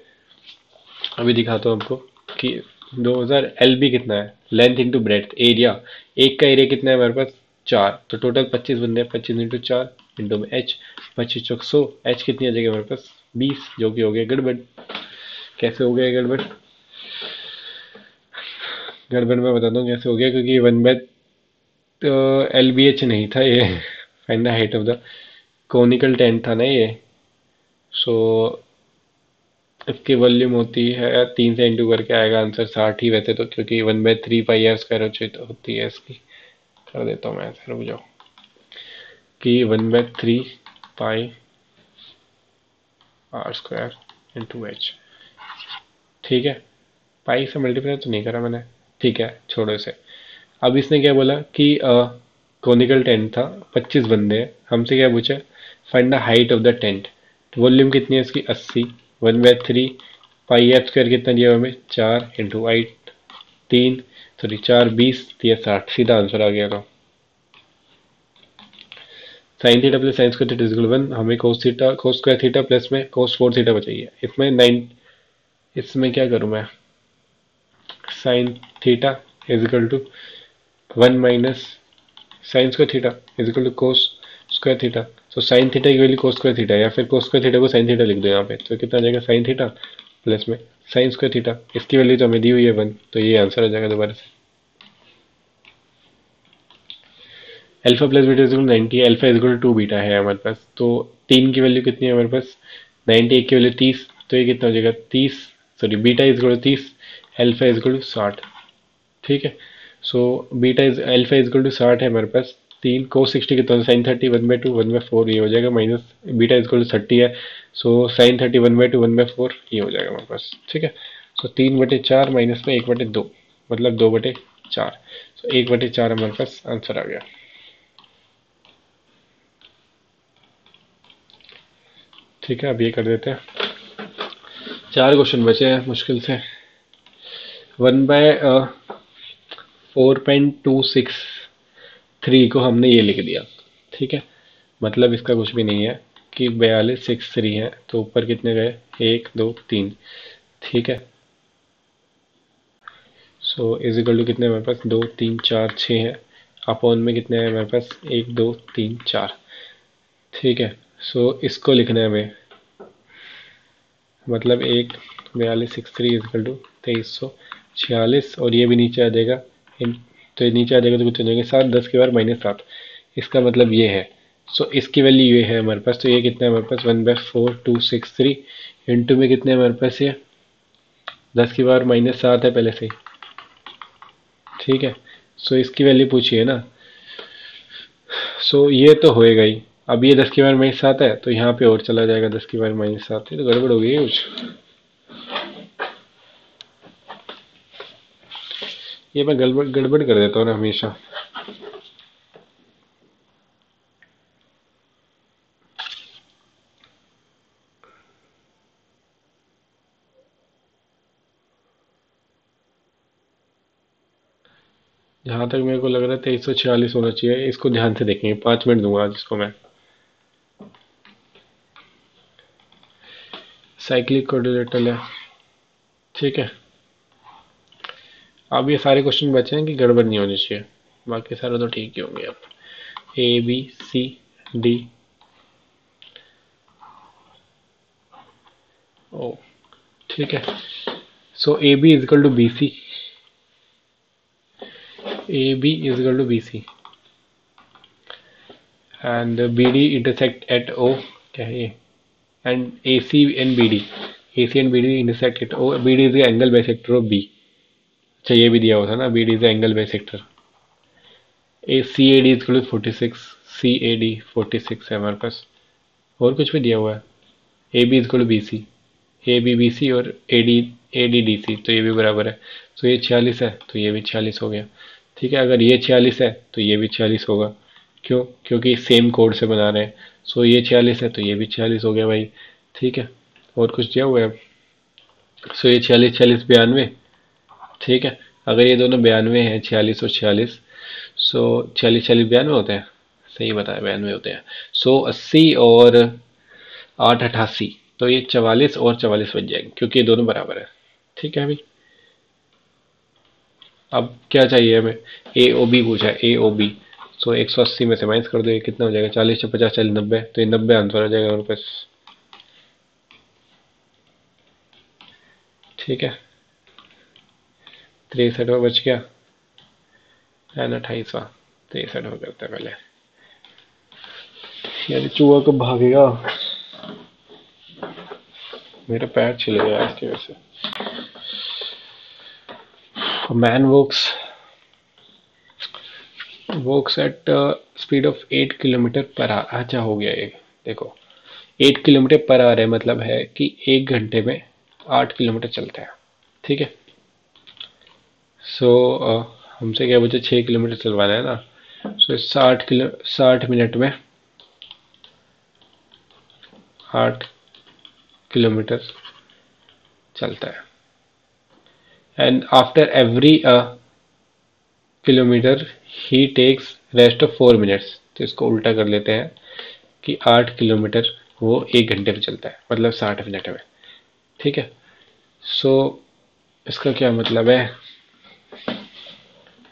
अभी दिखाता हूँ आपको कि 2000 एल बी कितना है, लेंथ इंटू ब्रेथ एरिया, एक का एरिया कितना है हमारे पास 4, तो टोटल 25 बंदे हैं, 25 × 4 इंटू में एच, 25×100, एच कितनी आ जाएगी हमारे पास 20, जो कि हो गया गड़बड़। कैसे हो गया गड़बड़, गड़बड़ मैं बताता हूँ कैसे हो गया, क्योंकि 1/LBH नहीं था ये, find the height of the conical tent था ना ये। सो इसकी वॉल्यूम होती है 3 से इंटू करके आएगा आंसर 60 ही वैसे तो, क्योंकि 1/3 होती है इसकी। कर देता हूँ मैं ऐसे, रुक जाओ, कि 1/3 πr² इंटू एच। ठीक है, पाई से मल्टीप्लाई तो नहीं करा मैंने, ठीक है छोड़ो इसे। अब इसने क्या बोला कि कोनिकल टेंट था, 25 बंदे हैं, हमसे क्या पूछा, find the height of the tent. Volume कितनी है इसकी 80, 1/3 πr² कितना दिया हमें 4 इंटू 8 3, सॉरी 4 20, 60, सीधा आंसर आ गया। तो sine theta plus sign square theta equal 1, हमें cos theta cos square theta plus में कोस 4 थीटा बचाइए। इसमें 9, इसमें क्या करूँ मैं, sine theta is equal to 1 minus sine square theta is equal to cos square theta. तो साइन थीटा की वैल्यू कोस स्क्वायर थीटा, या फिर कोस स्क्वायर थीटा को साइन थीटा लिख दो यहाँ पे, तो कितना आ जाएगा साइन थीटा प्लस में साइन स्क्वायर थीटा, इसकी वैल्यू तो हमें दी हुई है 1, तो ये आंसर आ जाएगा दोबारा से। Alpha plus beta is equal 90, alpha is equal to 2 beta है हमारे पास, तो 3 की वैल्यू कितनी है हमारे पास 90, एक की वैल्यू 30, तो ये कितना हो जाएगा 30, sorry beta is equal to 30, alpha is equal to 60। ठीक है, so beta is alpha is equal to 60 है हमारे पास, 3 को 60 कितना साइन 30 1/2 1/4 ये हो जाएगा, minus beta is equal to 30 है, सो साइन 30 1/2 1/4 ये हो जाएगा हमारे पास। ठीक है, सो 3/4 माइनस में 1/2, मतलब 2/4, सो 1/4 हमारे पास आंसर आ गया। ठीक है, अब ये कर देते हैं, 4 क्वेश्चन बचे हैं मुश्किल से। 1/4.26 3 को हमने ये लिख दिया। ठीक है, मतलब इसका कुछ भी नहीं है कि 42 6 3 है, तो ऊपर कितने गए, 1 2 3। ठीक है, सो इज इक्वल टू कितने हमारे पास, 2 3 4 6 है। अपॉन में कितने हैं हमारे पास, 1 2 3 4। ठीक है, सो इसको लिखना है हमें, मतलब 1 42 6 3 इजकल टू 2346, और ये भी नीचे आ जाएगा। तो ये नीचे आ जाएगा तो कितने हो जाएंगे, 7 10 के बाद -7। इसका मतलब ये है। सो इसकी वैल्यू ये है हमारे पास, तो ये कितना है हमारे पास, 1/4263। इंटू में कितने हैं हमारे पास, ये 10 की पावर -7 है पहले से ही। ठीक है, सो इसकी वैल्यू पूछी है ना, सो ये तो होएगा ही। अब ये 10 की पावर -7 है, तो यहाँ पे और चला जाएगा 10 की पावर -7, ये तो गड़बड़ हो गई है कुछ। ये मैं गड़बड़ गड़बड़ कर देता हूँ ना हमेशा। जहाँ तक मेरे को लग रहा है 2346 होना चाहिए, इसको ध्यान से देखेंगे, 5 मिनट दूंगा आज इसको मैं। साइक्लिक कोऑर्डिनेटर है। ठीक है, अब ये सारे क्वेश्चन बचे हैं कि गड़बड़ नहीं होनी चाहिए, बाकी सारे तो ठीक ही होंगे। अब ABCD, ओ ठीक है, so AB is equal to BC and BD intersect at O, क्या है ये, and AC and BD intersect at O, BD is the angle bisector of B। अच्छा, ये भी दिया हुआ था ना, BD is the angle bisector. CAD is equal to 46, CAD 46 है हमारे पास। और कुछ भी दिया हुआ है, AB is equal to BC, ABBC और ADDC, तो ये भी बराबर है। तो ये 46 है, तो ये भी 46 हो गया। ठीक है, अगर ये 46 है तो ये भी 46 होगा। क्यों, क्योंकि सेम कोड से बना रहे हैं। सो ये 46 है तो ये भी 46 हो गया भाई। ठीक है, और कुछ दिया हुआ है। सो ये 46 46 92। ठीक है, अगर ये दोनों 92 हैं, 46 और 46, सो 46 46 92 होते हैं, सही बताया, 92 होते हैं। सो 80 और 8 88, तो ये 44 और 44 बच जाएंगे क्योंकि ये दोनों बराबर है। ठीक है अभी, अब क्या चाहिए हमें, ए ओ बी पूछा है, ए ओ बी। सो 180 में से माइनस कर दो, ये कितना हो जाएगा, 40 से 50 40 90, तो ये 90 आंसर हो जाएगा हमारे पास। ठीक है, 63वां बच गया एंड 28वां। 63वां करते हैं पहले, यार चूहा कब भागेगा, मेरा पैर छिल गया इसकी वजह से। Man walks at speed of 8 kilometre per hour. अच्छा हो गया ये, देखो 8 किलोमीटर पर आवर है, मतलब है कि 1 घंटे में 8 किलोमीटर चलता है। ठीक है, सो हमसे क्या बचा, 6 किलोमीटर चलवाना है ना। सो 60 मिनट में 8 किलोमीटर चलता है, and after every kilometre he takes rest of 4 minutes. तो इसको उल्टा कर लेते हैं कि 8 किलोमीटर वो 1 घंटे में चलता है, मतलब 60 मिनट में। ठीक है, सो इसका क्या मतलब है,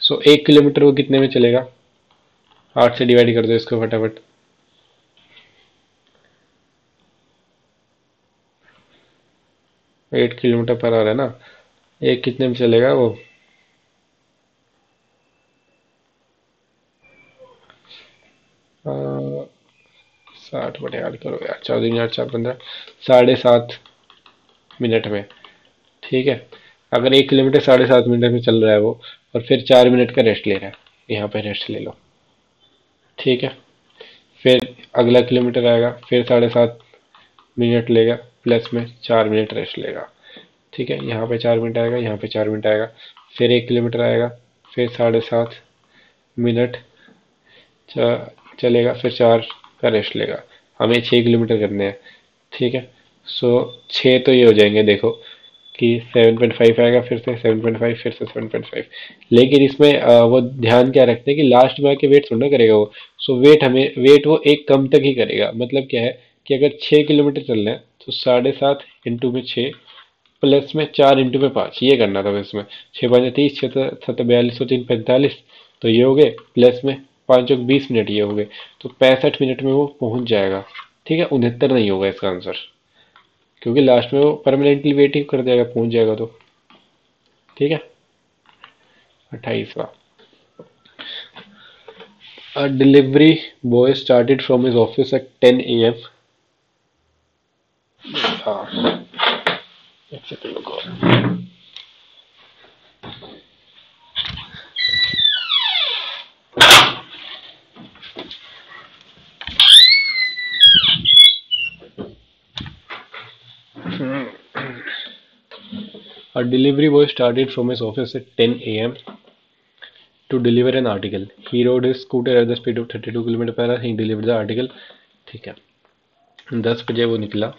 सो 1 किलोमीटर वो कितने में चलेगा, 8 से डिवाइड कर दो इसको फटाफट। 8 किलोमीटर पर आवर है ना, एक कितने में चलेगा वो, 60/8 करो यार, 4 दूनी 8 4 15, 7.5 मिनट में। ठीक है, अगर 1 किलोमीटर 7.5 मिनट में चल रहा है वो, और फिर 4 मिनट का रेस्ट ले रहा है, यहाँ पे रेस्ट ले लो। ठीक है, फिर अगला किलोमीटर आएगा, फिर 7.5 मिनट लेगा, प्लस में 4 मिनट रेस्ट लेगा। ठीक है, यहाँ पे 4 मिनट आएगा, यहाँ पे 4 मिनट आएगा, फिर 1 किलोमीटर आएगा, फिर 7.5 मिनट चलेगा, फिर 4 का रेस्ट लेगा। हमें 6 किलोमीटर करने हैं। ठीक है, सो 6 तो ये हो जाएंगे देखो, कि 7.5 आएगा, फिर से 7.5, फिर से 7.5। लेकिन इसमें वो ध्यान क्या रखते हैं कि लास्ट में आके वेट थोड़ा ना करेगा वो। सो वेट वो एक कम तक ही करेगा। मतलब क्या है कि अगर 6 किलोमीटर चल रहे हैं तो 7.5 इंटू में 6 प्लस में 4 इंटू में 5, ये करना था इसमें। 6 5 30, 6 7 42 और 3 45, तो ये हो गए। प्लस में 5 20 मिनट ये हो गए। तो 65 मिनट में वो पहुंच जाएगा। ठीक है, 69 नहीं होगा इसका आंसर, क्योंकि लास्ट में वो परमानेंटली वेट ही कर देगा, पहुंच जाएगा तो। ठीक है। 28वां। A delivery boy started from his office at 10 a.m. हाँ, एक सेकंड रुको। A delivery boy started from his office at 10 a.m. to deliver an article. He rode his scooter at the speed of 32 kilometre per our. He delivered the article. ठीक है, 10 बजे वो निकला।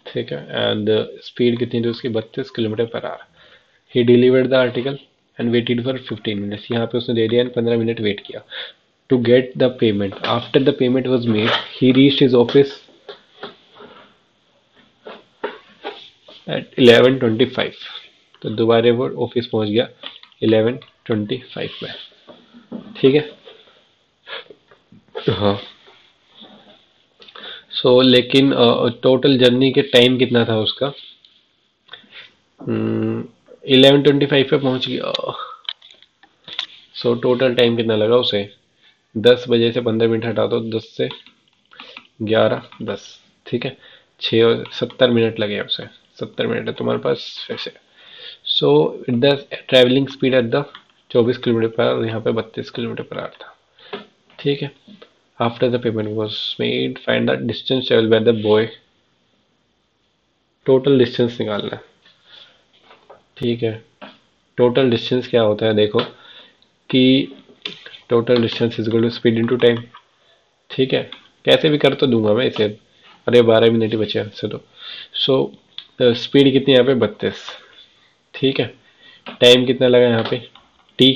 ठीक है, एंड स्पीड कितनी थी उसकी? 32 kilometre per hour. He delivered the article and waited for 15 minutes. यहाँ पे उसने दे दिया एंड 15 मिनट वेट किया. To get the payment, after the payment was made, he reached his office at 11:25. तो दोबारा वो ऑफिस पहुंच गया 11:25 में. ठीक है। हाँ। लेकिन टोटल जर्नी के टाइम कितना था उसका? 11:25 पे पहुंच गया। टोटल टाइम कितना लगा उसे? 10 बजे से 15 मिनट हटा दो, 10 से 11 10। ठीक है, 6 और 70 मिनट लगे उसे। 70 मिनट है तुम्हारे पास फिर से। The travelling speed at the 24 kilometre per our, यहाँ पे 32 किलोमीटर पर आवर था। ठीक है। After the payment was made, find the distance travel by the boy. Total distance निकालना है। ठीक है, टोटल डिस्टेंस क्या होता है देखो, कि total distance is equal to speed into time. ठीक है, कैसे भी कर तो दूंगा मैं इसे। अरे 12 मिनट ही बचे इससे तो। स्पीड कितनी है यहाँ पे? 32। ठीक है, टाइम कितना लगा यहाँ पे? टी।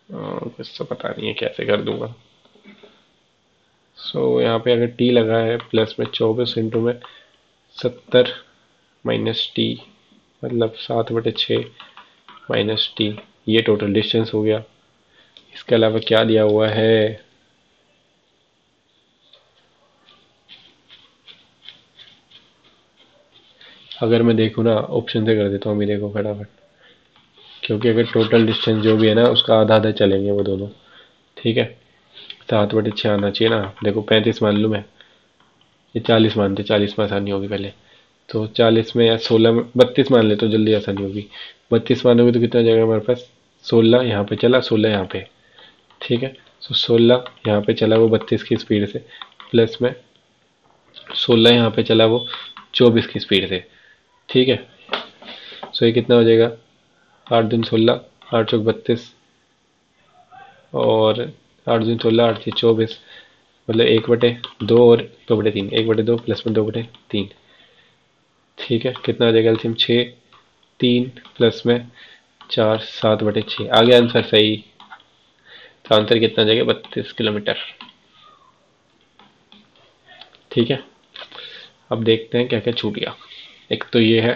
कुछ तो पता नहीं है, कैसे कर दूंगा। यहाँ पे अगर टी लगा है, प्लस में 24 इंटू में 70 माइनस टी, मतलब 7/6 माइनस टी, ये टोटल डिस्टेंस हो गया। इसके अलावा क्या दिया हुआ है? अगर मैं देखूँ ना, ऑप्शन से कर देता हूँ, अभी देखो फटाफट। क्योंकि अगर टोटल डिस्टेंस जो भी है ना, उसका आधा आधा चलेंगे वो दोनों। ठीक है, 7/6 आना चाहिए ना। देखो 35 मान लूँ मैं, ये 40 मानते, 40 में आसानी होगी पहले। तो 40 में या 16 में, 32 मान ले तो जल्दी आसानी होगी। 32 मानोगे तो कितना जाएगा हमारे पास? 16 यहाँ पे चला, 16 यहाँ पे। ठीक है, 16 यहाँ पे चला वो 32 की स्पीड से, प्लस में 16 यहाँ पे चला वो 24 की स्पीड से। ठीक है, ये कितना हो जाएगा? 8 दूनी 16, 8 चौक 32, और 8 दूनी 16, 8 6 24, मतलब 1/2 और 2/3, 1/2 प्लस में 2/3। ठीक है, कितना हो जाएगा एलसीएम? 6, 3 प्लस में 4, 7/6 आ गया आंसर सही। तो आंसर कितना आ जाएगा? 32 किलोमीटर। ठीक है, अब देखते हैं क्या क्या छूट गया। एक तो ये है,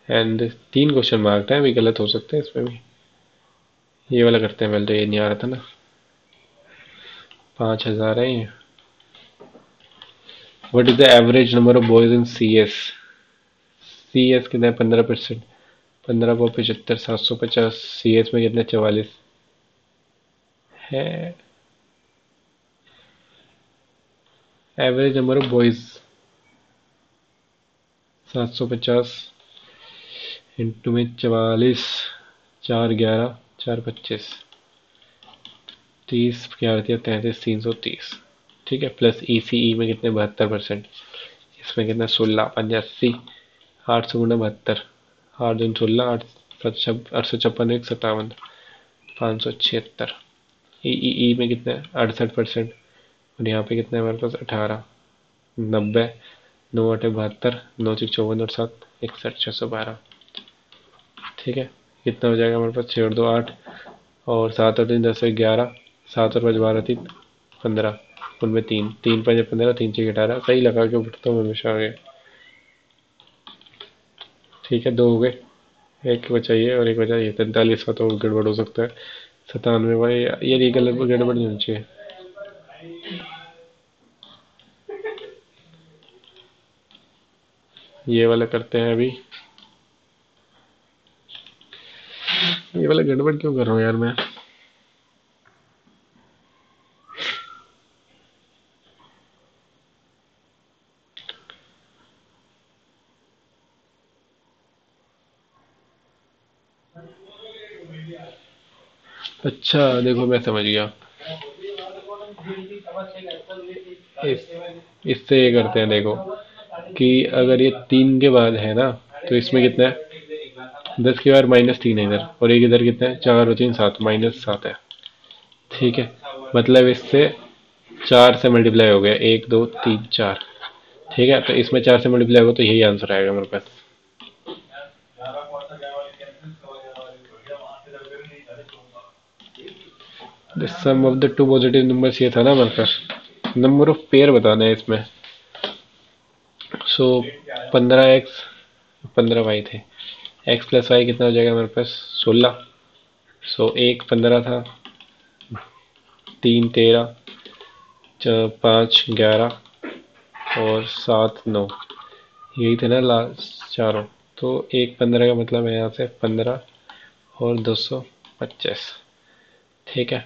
एंड 3 क्वेश्चन मार्क है, भी गलत हो सकते हैं इसमें भी। ये वाला करते हैं पहले, तो ये नहीं आ रहा था ना। 5000 है ये। What is the average number of boys in C S? C S कितना है? 15%। 15 को 75, 750। सी एस में कितने? 44 है। Average number of boys 750 into में 44, 4 11, 4 25, 30 11 33, 330। ठीक है, प्लस ई सी ई में कितने? 72%। इसमें कितना? 16, 85, 800 × 72, 8 दूनी 16, 856, 157, 576। ई में कितना है? 68%। और यहाँ पे कितना है हमारे पास? 18। 90, 9 8 72, 9 6 54 और 7 61 612। ठीक है, कितना हो जाएगा हमारे पास? 6 और 2 8, और 7 और 3 10 और 11, 7 और 5 12 3 15, उनमें 3 3 5 15, 3 6 18, सही लगा के उठता हूँ हमेशा आगे। ठीक है, दो हो गए, एक बचाइए और एक बचा ये 43 का तो गड़बड़ हो सकता है। 97 भाई यार, ये गलत गड़बड़ नहीं होनी चाहिए। ये वाला करते हैं अभी। ये वाला गड़बड़ क्यों कर रहा हूँ यार मैं? अच्छा देखो, मैं समझ गया। इस इससे ये करते हैं देखो, कि अगर ये 3 के बाद है ना, तो इसमें कितना है? 10 के बाद -3 है इधर, और एक इधर कितना है? 4 और 3 7, -7 है। ठीक है, मतलब इससे 4 से मल्टीप्लाई हो गया, 1 2 3 4। ठीक है, तो इसमें 4 से मल्टीप्लाई होगा तो यही आंसर आएगा मेरे पास। The sum of the two positive numbers ये था ना हमारे पास। नंबर ऑफ पेयर बताना है इसमें। सो 15x, 15 y थे, x प्लस वाई कितना हो जाएगा हमारे पास? 16। सो एक 15 था, 3 13, 5 11, और 7 9, यही थे ना लास्ट चारों। तो एक 15 का मतलब है यहाँ से 15 और 225। ठीक है,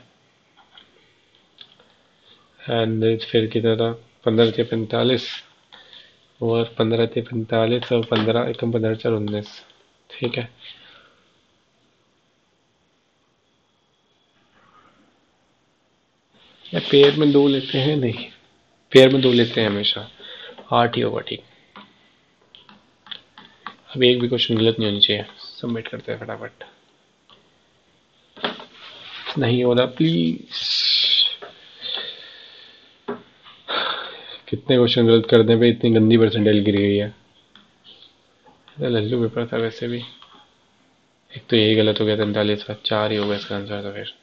एंड फिर कितना था? 15 थे 45, और 15 थे 45, और 15 एकम 15 4 19। ठीक है, या पेयर में दो लेते हैं? नहीं, पेयर में दो लेते हैं हमेशा, 8 ही होगा। ठीक, अब एक भी क्वेश्चन गलत नहीं होनी चाहिए। सबमिट करते हैं फटाफट। नहीं हो रहा प्लीज। कितने क्वेश्चन गलत करने पे इतनी गंदी परसेंटेज गिर गई है? अरे लल्लू पेपर था वैसे भी। एक तो यही गलत हो गया, 43 का 4 ही होगा इसका आंसर। तो फिर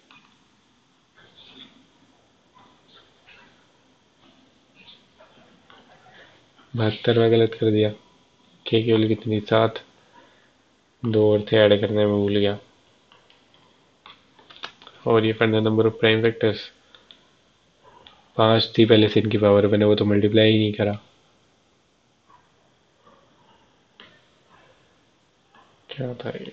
72 में गलत कर दिया। के केवल कितनी? 7, दो और थे ऐड करने में भूल गया। और ये पढ़ना नंबर ऑफ प्राइम वेक्टर्स, 5 थी पहले से इनकी पावर, मैंने वो तो मल्टीप्लाई ही नहीं करा। क्या था ये?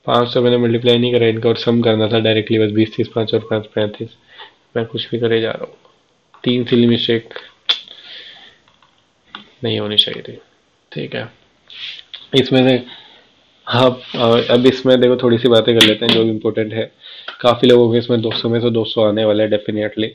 5 से मैंने मल्टीप्लाई नहीं करा इनका, और सम करना था डायरेक्टली बस। 20 30 5 और 5 35। मैं कुछ भी करे जा रहा हूँ। 3 सिली मिस्टेक नहीं होनी चाहिए थी। ठीक है, इसमें से हाँ। अब इसमें देखो थोड़ी सी बातें कर लेते हैं जो इम्पोर्टेंट है। काफ़ी लोगों के इसमें 200 में से 200 आने वाला है डेफिनेटली।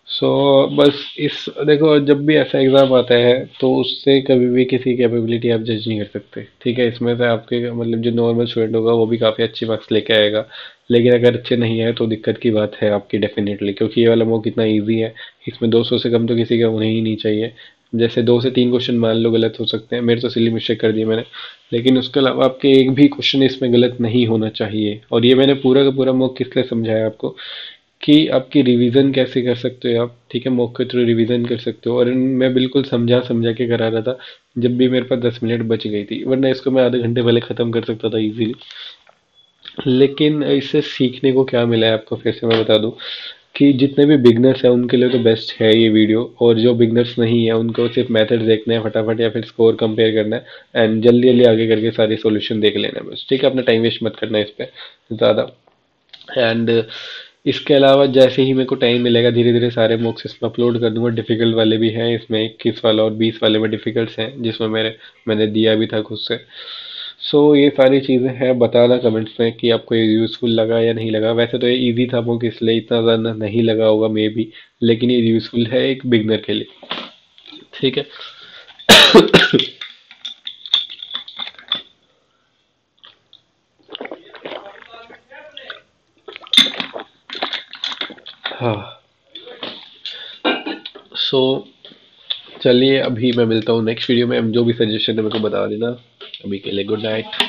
सो बस इस देखो, जब भी ऐसा एग्ज़ाम आता है तो उससे कभी भी किसी कैपेबिलिटी आप जज नहीं कर सकते। ठीक है, इसमें से आपके मतलब जो नॉर्मल स्टूडेंट होगा वो भी काफ़ी अच्छी मार्क्स लेके आएगा, लेकिन अगर अच्छे नहीं आए तो दिक्कत की बात है आपकी डेफिनेटली, क्योंकि ये वाला मॉक कितना ईजी है। इसमें 200 से कम तो किसी का होने ही नहीं चाहिए। जैसे 2 से 3 क्वेश्चन मान लो गलत हो सकते हैं, मेरे तो सिली मिस्टेक कर दी मैंने, लेकिन उसके अलावा आपके एक भी क्वेश्चन इसमें गलत नहीं होना चाहिए। और ये मैंने पूरा का पूरा मॉक किस लिए समझाया आपको, कि आपकी रिवीजन कैसे कर सकते हो आप। ठीक है, मॉक के थ्रू रिवीजन कर सकते हो, और मैं बिल्कुल समझा समझा के करा रहा था जब भी मेरे पास 10 मिनट बच गई थी, वरना इसको मैं आधे घंटे पहले ख़त्म कर सकता था इजीली। लेकिन इससे सीखने को क्या मिला है आपको, फिर से मैं बता दूं, कि जितने भी बिगनर्स हैं उनके लिए तो बेस्ट है ये वीडियो, और जो बिगनर्स नहीं है उनको सिर्फ मेथड देखना है फटाफट, या फिर स्कोर कंपेयर करना है, एंड जल्दी जल्दी आगे करके सारे सॉल्यूशन देख लेना है बस। ठीक है, अपना टाइम वेस्ट मत करना है इस पर ज़्यादा। एंड इसके अलावा जैसे ही मेरे को टाइम मिलेगा धीरे धीरे सारे मॉक्स इसमें अपलोड कर दूंगा। डिफिकल्ट वाले भी हैं इसमें, 21 वाला और 20 वाले में डिफिकल्ट्स हैं जिसमें मैंने दिया भी था खुद से। सो ये सारी चीज़ें हैं, बताना कमेंट्स में कि आपको ये यूज़फुल लगा या नहीं लगा। वैसे तो ये इजी था मॉक, इसलिए इतना ज़्यादा नहीं लगा होगा मे बी, लेकिन ये यूज़फुल है एक बिगनर के लिए। ठीक है। हाँ, सो चलिए अभी मैं मिलता हूँ नेक्स्ट वीडियो में, जो भी सजेशन है मेरे को बता देना। अभी के लिए गुड नाइट।